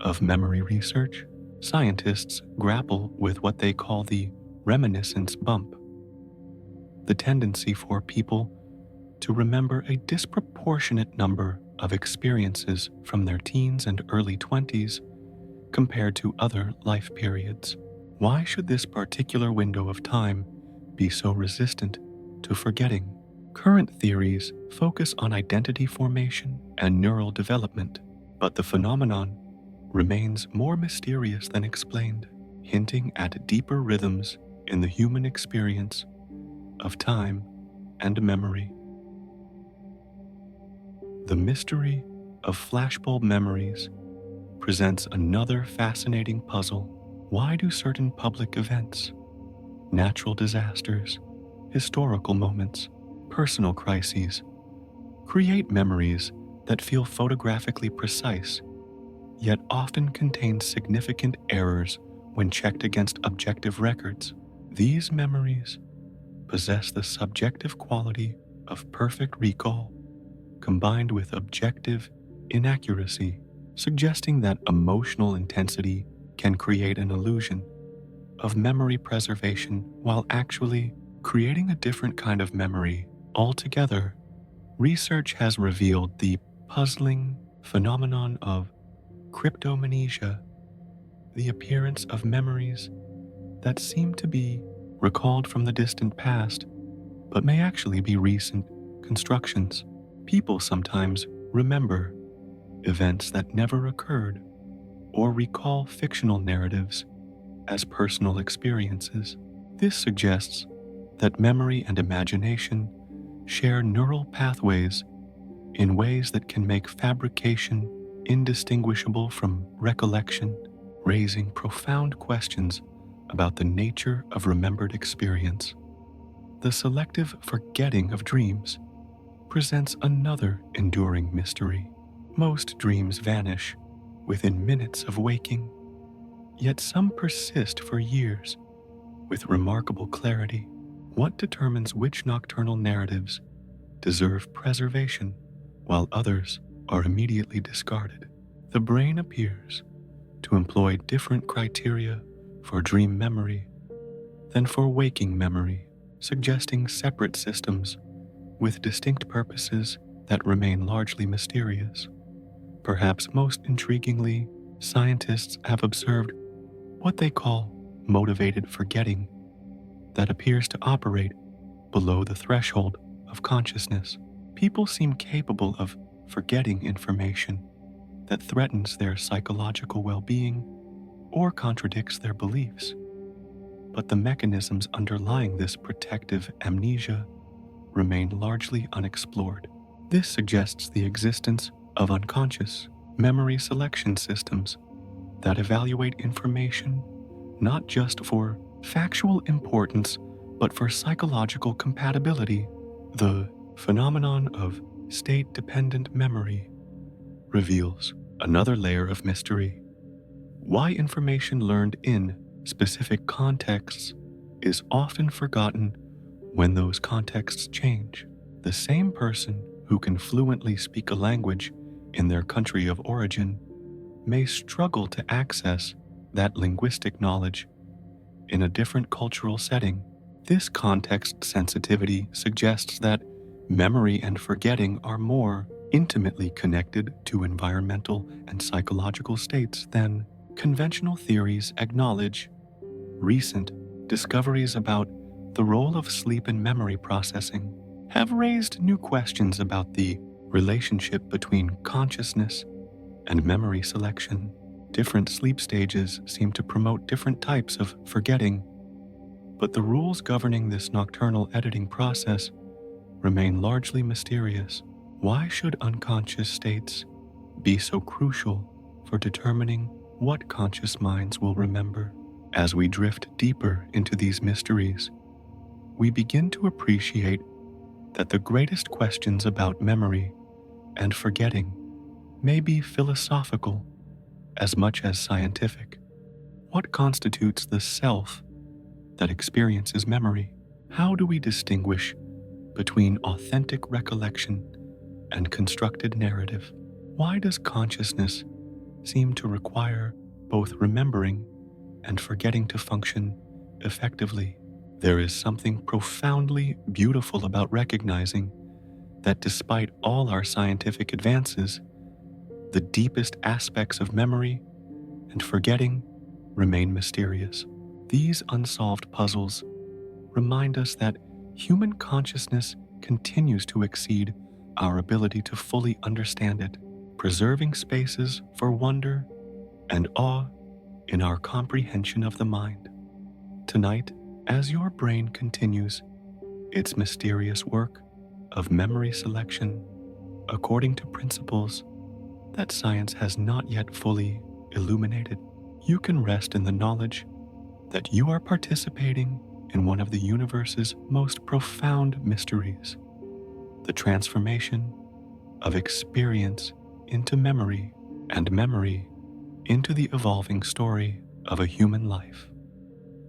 S1: of memory research, scientists grapple with what they call the reminiscence bump, the tendency for people to remember a disproportionate number of experiences from their teens and early 20s compared to other life periods. Why should this particular window of time be so resistant to forgetting? Current theories focus on identity formation and neural development, but the phenomenon remains more mysterious than explained, hinting at deeper rhythms in the human experience of time and memory. The mystery of flashbulb memories presents another fascinating puzzle. Why do certain public events, natural disasters, historical moments, personal crises, create memories that feel photographically precise, yet often contain significant errors when checked against objective records? These memories possess the subjective quality of perfect recall combined with objective inaccuracy, suggesting that emotional intensity can create an illusion of memory preservation while actually creating a different kind of memory altogether. Research has revealed the puzzling phenomenon of cryptomnesia, the appearance of memories that seem to be recalled from the distant past, but may actually be recent constructions. People sometimes remember events that never occurred or recall fictional narratives as personal experiences. This suggests that memory and imagination share neural pathways in ways that can make fabrication indistinguishable from recollection, raising profound questions about the nature of remembered experience. The selective forgetting of dreams presents another enduring mystery. Most dreams vanish within minutes of waking, yet some persist for years with remarkable clarity. What determines which nocturnal narratives deserve preservation while others are immediately discarded? The brain appears to employ different criteria for dream memory than for waking memory, suggesting separate systems with distinct purposes that remain largely mysterious. Perhaps most intriguingly, scientists have observed what they call motivated forgetting that appears to operate below the threshold of consciousness. People seem capable of forgetting information that threatens their psychological well-being or contradicts their beliefs. But the mechanisms underlying this protective amnesia remain largely unexplored. This suggests the existence of unconscious memory selection systems that evaluate information not just for factual importance, but for psychological compatibility. The phenomenon of state-dependent memory reveals another layer of mystery. Why information learned in specific contexts is often forgotten when those contexts change. The same person who can fluently speak a language in their country of origin may struggle to access that linguistic knowledge in a different cultural setting. This context sensitivity suggests that memory and forgetting are more intimately connected to environmental and psychological states than conventional theories acknowledge. Recent discoveries about the role of sleep in memory processing have raised new questions about the relationship between consciousness and memory selection. Different sleep stages seem to promote different types of forgetting, but the rules governing this nocturnal editing process remain largely mysterious. Why should unconscious states be so crucial for determining what conscious minds will remember? As we drift deeper into these mysteries, we begin to appreciate that the greatest questions about memory and forgetting may be philosophical as much as scientific. What constitutes the self that experiences memory? How do we distinguish between authentic recollection and constructed narrative? Why does consciousness seem to require both remembering and forgetting to function effectively? There is something profoundly beautiful about recognizing that despite all our scientific advances, the deepest aspects of memory and forgetting remain mysterious. These unsolved puzzles remind us that human consciousness continues to exceed our ability to fully understand it, preserving spaces for wonder and awe in our comprehension of the mind. Tonight, as your brain continues its mysterious work of memory selection according to principles that science has not yet fully illuminated, you can rest in the knowledge that you are participating in one of the universe's most profound mysteries, the transformation of experience into memory and memory into the evolving story of a human life.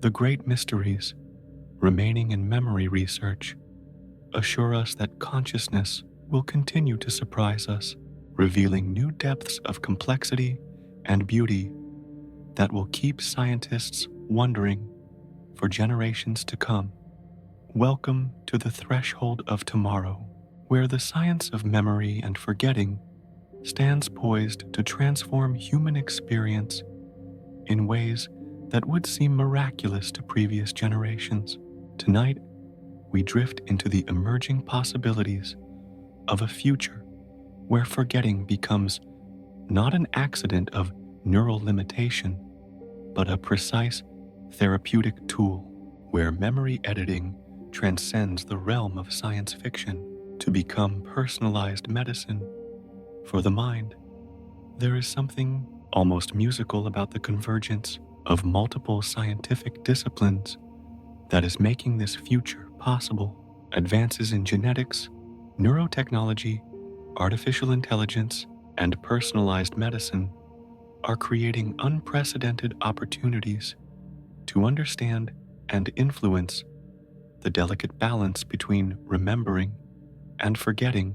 S1: The great mysteries remaining in memory research assure us that consciousness will continue to surprise us, revealing new depths of complexity and beauty that will keep scientists wondering for generations to come. Welcome to the threshold of tomorrow, where the science of memory and forgetting stands poised to transform human experience in ways that would seem miraculous to previous generations. Tonight, we drift into the emerging possibilities of a future where forgetting becomes not an accident of neural limitation, but a precise therapeutic tool, where memory editing transcends the realm of science fiction to become personalized medicine for the mind. There is something almost musical about the convergence of multiple scientific disciplines that is making this future possible. Advances in genetics, neurotechnology, artificial intelligence, and personalized medicine are creating unprecedented opportunities to understand and influence the delicate balance between remembering and forgetting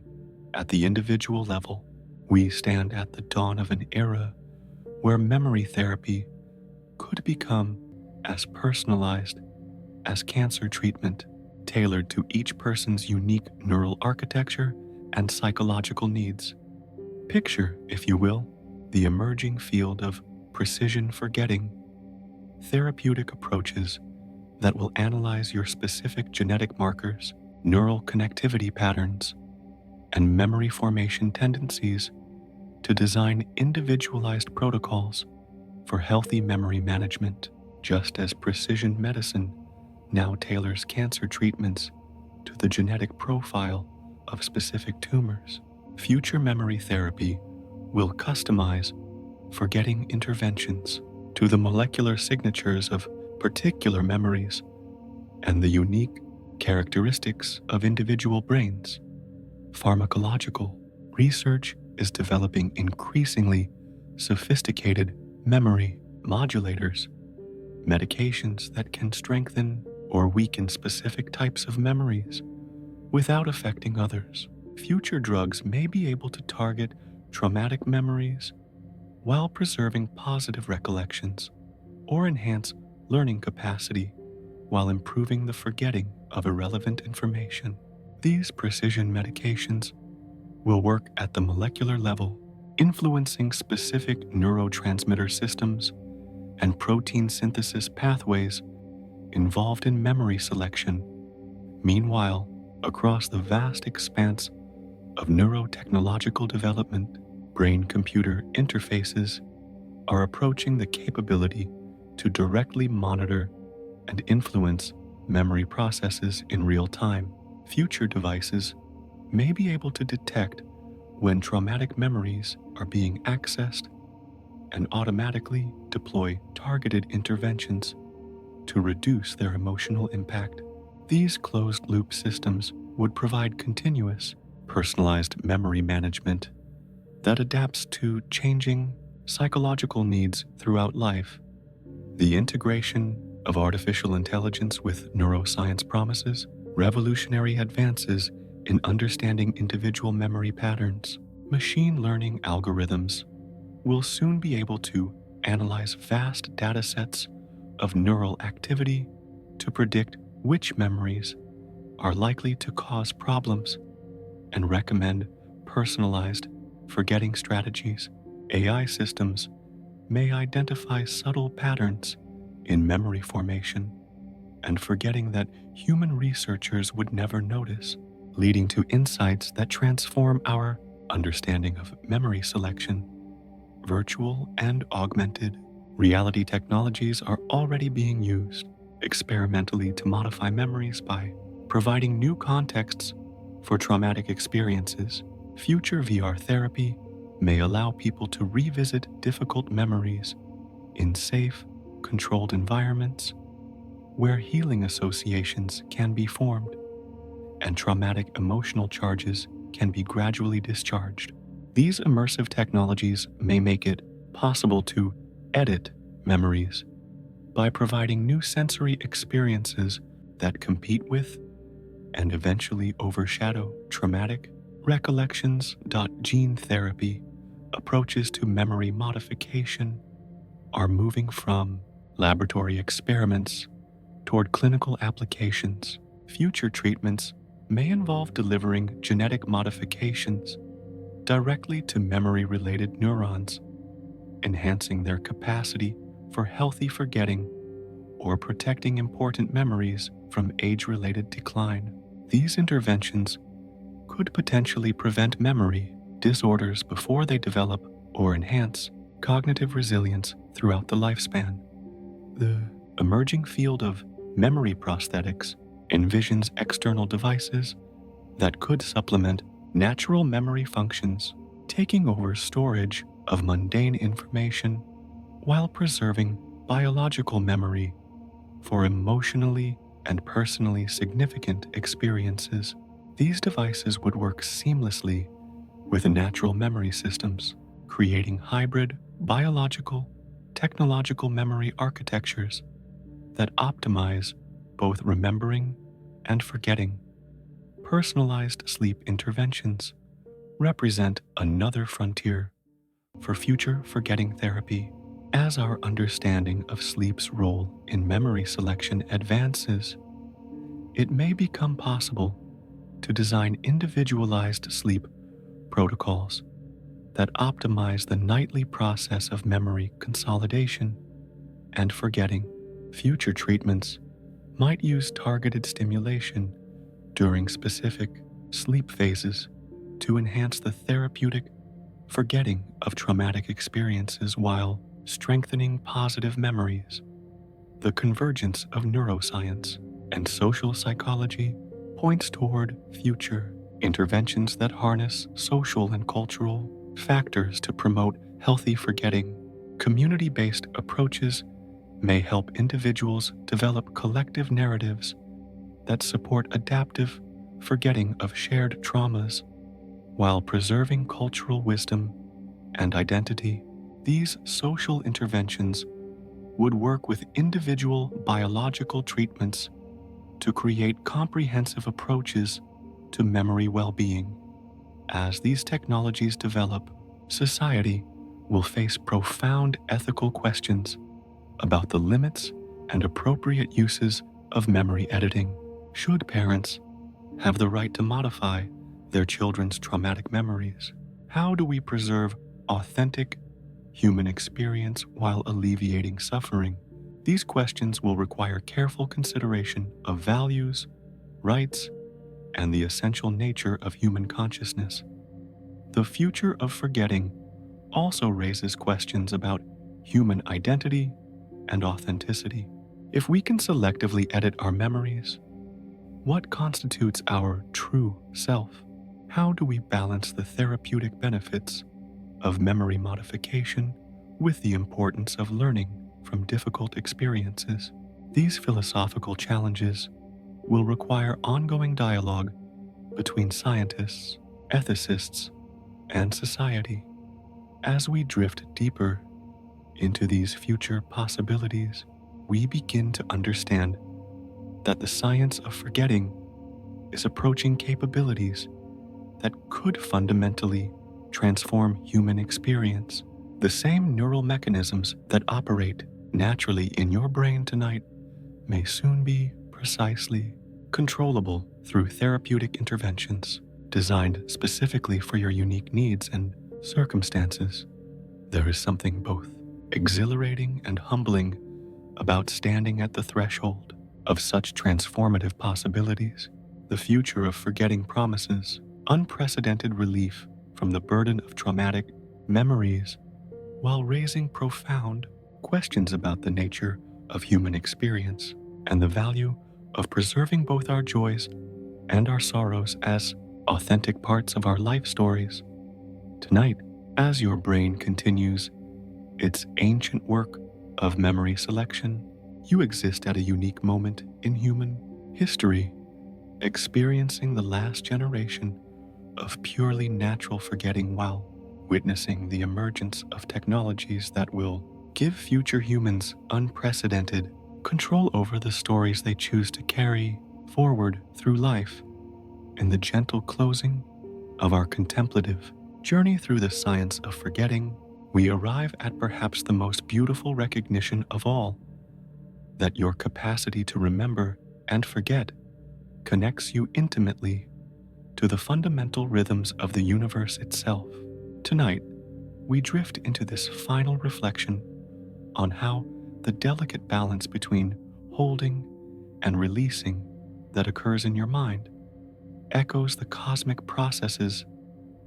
S1: at the individual level. We stand at the dawn of an era where memory therapy could become as personalized as cancer treatment, tailored to each person's unique neural architecture and psychological needs. Picture, if you will, the emerging field of precision forgetting, therapeutic approaches that will analyze your specific genetic markers, neural connectivity patterns, and memory formation tendencies to design individualized protocols for healthy memory management, just as precision medicine now tailors cancer treatments to the genetic profile of specific tumors. Future memory therapy will customize forgetting interventions to the molecular signatures of particular memories and the unique characteristics of individual brains. Pharmacological research is developing increasingly sophisticated memory modulators, medications that can strengthen or weaken specific types of memories without affecting others. Future drugs may be able to target traumatic memories while preserving positive recollections, or enhance learning capacity while improving the forgetting of irrelevant information. These precision medications will work at the molecular level, influencing specific neurotransmitter systems and protein synthesis pathways involved in memory selection. Meanwhile, across the vast expanse of neurotechnological development, brain-computer interfaces are approaching the capability to directly monitor and influence memory processes in real time. Future devices may be able to detect when traumatic memories are being accessed and automatically deploy targeted interventions to reduce their emotional impact. These closed-loop systems would provide continuous, personalized memory management that adapts to changing psychological needs throughout life. The integration of artificial intelligence with neuroscience promises revolutionary advances in understanding individual memory patterns. Machine learning algorithms will soon be able to analyze vast data sets of neural activity to predict which memories are likely to cause problems and recommend personalized forgetting strategies. AI systems may identify subtle patterns in memory formation and forgetting that human researchers would never notice, leading to insights that transform our understanding of memory selection. Virtual and augmented reality technologies are already being used experimentally to modify memories by providing new contexts for traumatic experiences. Future VR therapy may allow people to revisit difficult memories in safe, controlled environments where healing associations can be formed and traumatic emotional charges can be gradually discharged. These immersive technologies may make it possible to edit memories by providing new sensory experiences that compete with and eventually overshadow traumatic recollections. Gene therapy approaches to memory modification are moving from laboratory experiments toward clinical applications. Future treatments may involve delivering genetic modifications directly to memory-related neurons, enhancing their capacity for healthy forgetting or protecting important memories from age-related decline. These interventions could potentially prevent memory disorders before they develop or enhance cognitive resilience throughout the lifespan. The emerging field of memory prosthetics envisions external devices that could supplement natural memory functions, taking over storage of mundane information while preserving biological memory for emotionally and personally significant experiences. These devices would work seamlessly with natural memory systems, creating hybrid biological, technological memory architectures that optimize both remembering and forgetting. Personalized sleep interventions represent another frontier for future forgetting therapy. As our understanding of sleep's role in memory selection advances, it may become possible to design individualized sleep protocols that optimize the nightly process of memory consolidation and forgetting. Future treatments might use targeted stimulation during specific sleep phases to enhance the therapeutic forgetting of traumatic experiences while strengthening positive memories. The convergence of neuroscience and social psychology points toward future interventions that harness social and cultural factors to promote healthy forgetting. Community-based approaches may help individuals develop collective narratives that support adaptive forgetting of shared traumas while preserving cultural wisdom and identity. These social interventions would work with individual biological treatments to create comprehensive approaches to memory well-being. As these technologies develop, society will face profound ethical questions about the limits and appropriate uses of memory editing. Should parents have the right to modify their children's traumatic memories? How do we preserve authentic human experience while alleviating suffering? These questions will require careful consideration of values, rights, and the essential nature of human consciousness. The future of forgetting also raises questions about human identity and authenticity. If we can selectively edit our memories, what constitutes our true self? How do we balance the therapeutic benefits of memory modification with the importance of learning from difficult experiences? These philosophical challenges will require ongoing dialogue between scientists, ethicists, and society. As we drift deeper into these future possibilities, we begin to understand that the science of forgetting is approaching capabilities that could fundamentally transform human experience. The same neural mechanisms that operate naturally in your brain tonight may soon be precisely controllable through therapeutic interventions designed specifically for your unique needs and circumstances. There is something both exhilarating and humbling about standing at the threshold of such transformative possibilities. The future of forgetting promises unprecedented relief from the burden of traumatic memories while raising profound questions about the nature of human experience and the value of preserving both our joys and our sorrows as authentic parts of our life stories. Tonight, as your brain continues its ancient work of memory selection, you exist at a unique moment in human history, experiencing the last generation of purely natural forgetting while witnessing the emergence of technologies that will give future humans unprecedented control over the stories they choose to carry forward through life. In the gentle closing of our contemplative journey through the science of forgetting, we arrive at perhaps the most beautiful recognition of all, that your capacity to remember and forget connects you intimately to the fundamental rhythms of the universe itself. Tonight, we drift into this final reflection on how the delicate balance between holding and releasing that occurs in your mind echoes the cosmic processes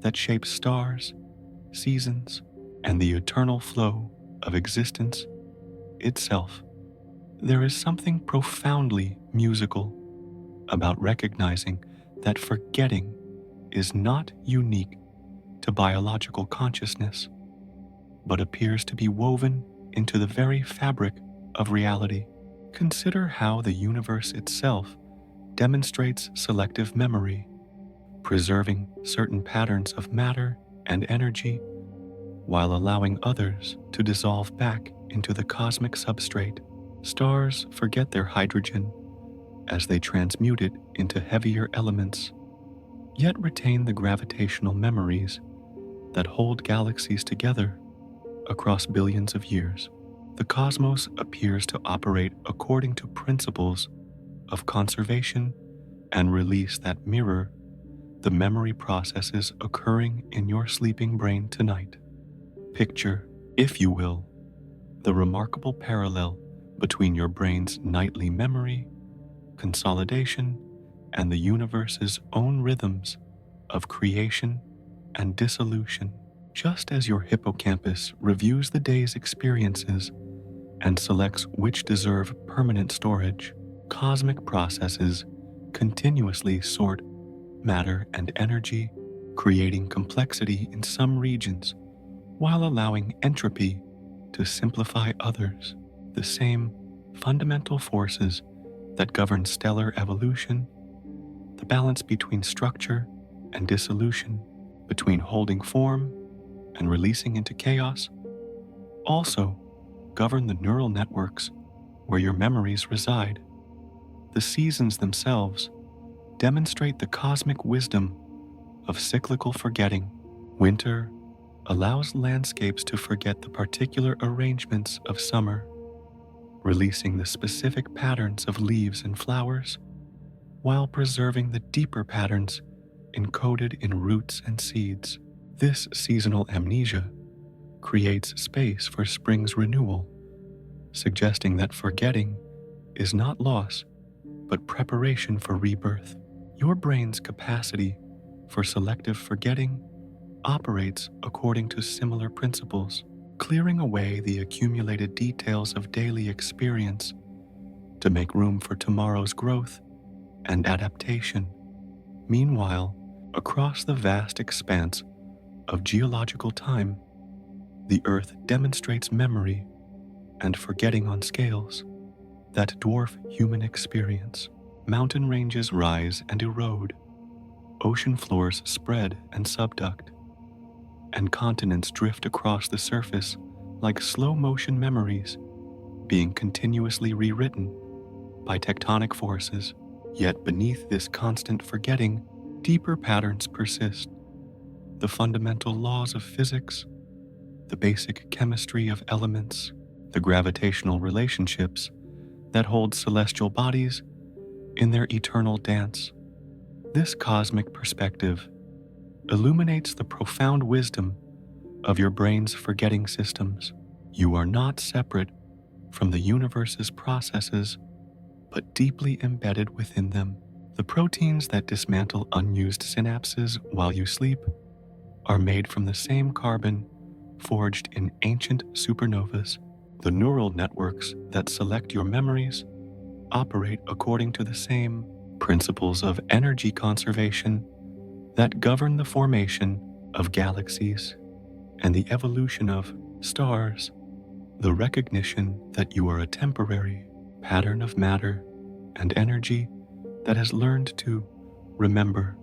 S1: that shape stars, seasons, and the eternal flow of existence itself. There is something profoundly musical about recognizing that forgetting is not unique to biological consciousness, but appears to be woven into the very fabric of reality. Consider how the universe itself demonstrates selective memory, preserving certain patterns of matter and energy while allowing others to dissolve back into the cosmic substrate. Stars forget their hydrogen as they transmute it into heavier elements, yet retain the gravitational memories that hold galaxies together across billions of years. The cosmos appears to operate according to principles of conservation and release that mirror the memory processes occurring in your sleeping brain tonight. Picture, if you will, the remarkable parallel between your brain's nightly memory, consolidation, and the universe's own rhythms of creation and dissolution. Just as your hippocampus reviews the day's experiences and selects which deserve permanent storage, cosmic processes continuously sort matter and energy, creating complexity in some regions while allowing entropy to simplify others. The same fundamental forces that govern stellar evolution, the balance between structure and dissolution, between holding form and releasing into chaos, also govern the neural networks where your memories reside. The seasons themselves demonstrate the cosmic wisdom of cyclical forgetting. Winter allows landscapes to forget the particular arrangements of summer, releasing the specific patterns of leaves and flowers, while preserving the deeper patterns encoded in roots and seeds. This seasonal amnesia creates space for spring's renewal, suggesting that forgetting is not loss, but preparation for rebirth. Your brain's capacity for selective forgetting operates according to similar principles, clearing away the accumulated details of daily experience to make room for tomorrow's growth and adaptation. Meanwhile, across the vast expanse of geological time, the Earth demonstrates memory and forgetting on scales that dwarf human experience. Mountain ranges rise and erode, ocean floors spread and subduct, and continents drift across the surface like slow-motion memories being continuously rewritten by tectonic forces. Yet beneath this constant forgetting, deeper patterns persist. The fundamental laws of physics, the basic chemistry of elements, the gravitational relationships that hold celestial bodies in their eternal dance. This cosmic perspective illuminates the profound wisdom of your brain's forgetting systems. You are not separate from the universe's processes, but deeply embedded within them. The proteins that dismantle unused synapses while you sleep are made from the same carbon forged in ancient supernovas. The neural networks that select your memories operate according to the same principles of energy conservation that govern the formation of galaxies and the evolution of stars. The recognition that you are a temporary pattern of matter and energy that has learned to remember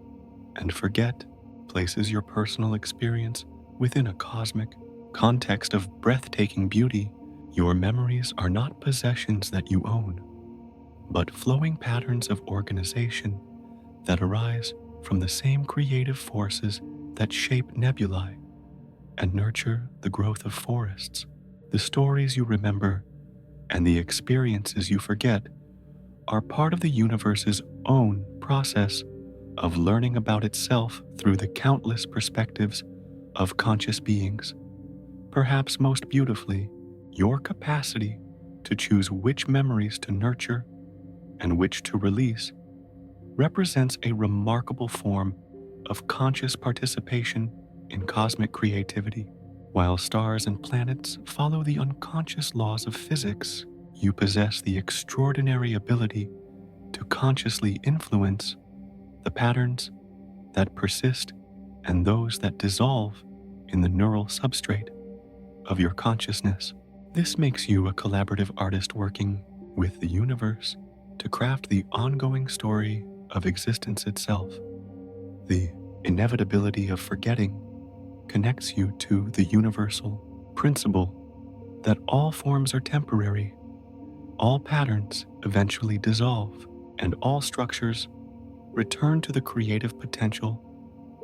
S1: and forget places your personal experience within a cosmic context of breathtaking beauty. Your memories are not possessions that you own, but flowing patterns of organization that arise from the same creative forces that shape nebulae and nurture the growth of forests. The stories you remember and the experiences you forget are part of the universe's own process of learning about itself through the countless perspectives of conscious beings. Perhaps most beautifully, your capacity to choose which memories to nurture and which to release represents a remarkable form of conscious participation in cosmic creativity. While stars and planets follow the unconscious laws of physics, you possess the extraordinary ability to consciously influence the patterns that persist and those that dissolve in the neural substrate of your consciousness. This makes you a collaborative artist working with the universe to craft the ongoing story of existence itself. The inevitability of forgetting connects you to the universal principle that all forms are temporary, all patterns eventually dissolve, and all structures return to the creative potential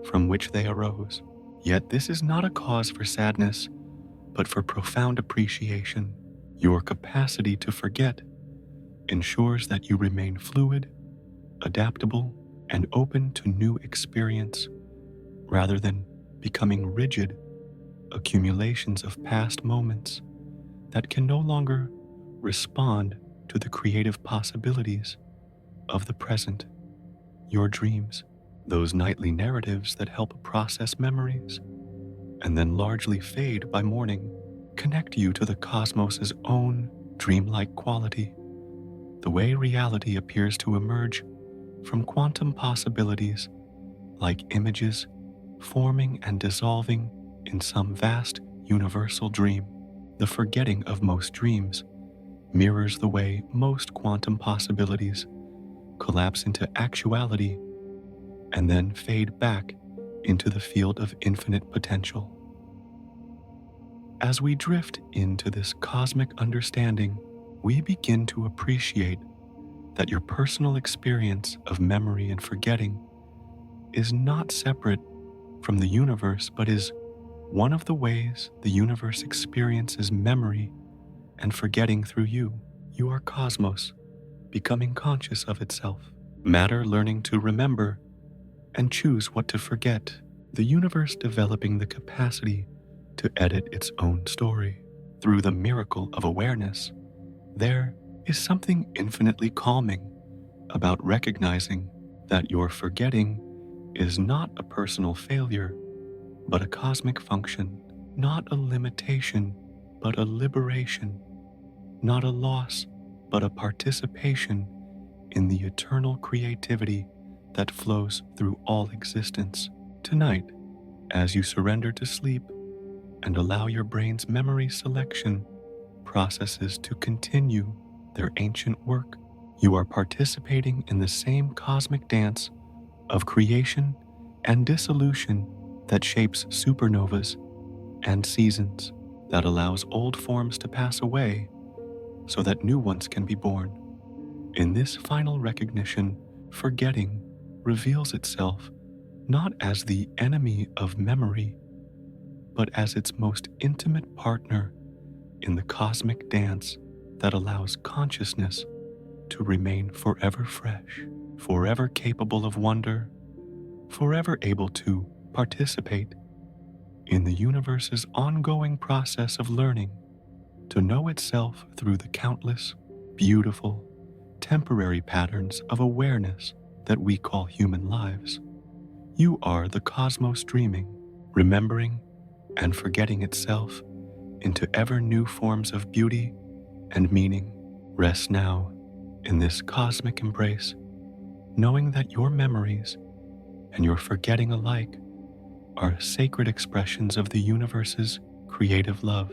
S1: from which they arose. Yet this is not a cause for sadness, but for profound appreciation. Your capacity to forget ensures that you remain fluid, adaptable, and open to new experience, rather than becoming rigid accumulations of past moments that can no longer respond to the creative possibilities of the present. Your dreams, those nightly narratives that help process memories and then largely fade by morning, connect you to the cosmos's own dreamlike quality. The way reality appears to emerge from quantum possibilities, like images forming and dissolving in some vast universal dream. The forgetting of most dreams mirrors the way most quantum possibilities collapse into actuality and then fade back into the field of infinite potential. As we drift into this cosmic understanding, we begin to appreciate that your personal experience of memory and forgetting is not separate from the universe, but is one of the ways the universe experiences memory and forgetting through you. You are cosmos, becoming conscious of itself. Matter learning to remember and choose what to forget. The universe developing the capacity to edit its own story. Through the miracle of awareness, there is something infinitely calming about recognizing that your forgetting is not a personal failure, but a cosmic function, not a limitation, but a liberation, not a loss, but a participation in the eternal creativity that flows through all existence. Tonight, as you surrender to sleep and allow your brain's memory selection processes to continue their ancient work, you are participating in the same cosmic dance of creation and dissolution that shapes supernovas and seasons, that allows old forms to pass away so that new ones can be born. In this final recognition, forgetting reveals itself not as the enemy of memory, but as its most intimate partner in the cosmic dance that allows consciousness to remain forever fresh, forever capable of wonder, forever able to participate in the universe's ongoing process of learning to know itself through the countless, beautiful, temporary patterns of awareness that we call human lives. You are the cosmos dreaming, remembering and forgetting itself into ever new forms of beauty and meaning. Rest now in this cosmic embrace, knowing that your memories and your forgetting alike are sacred expressions of the universe's creative love.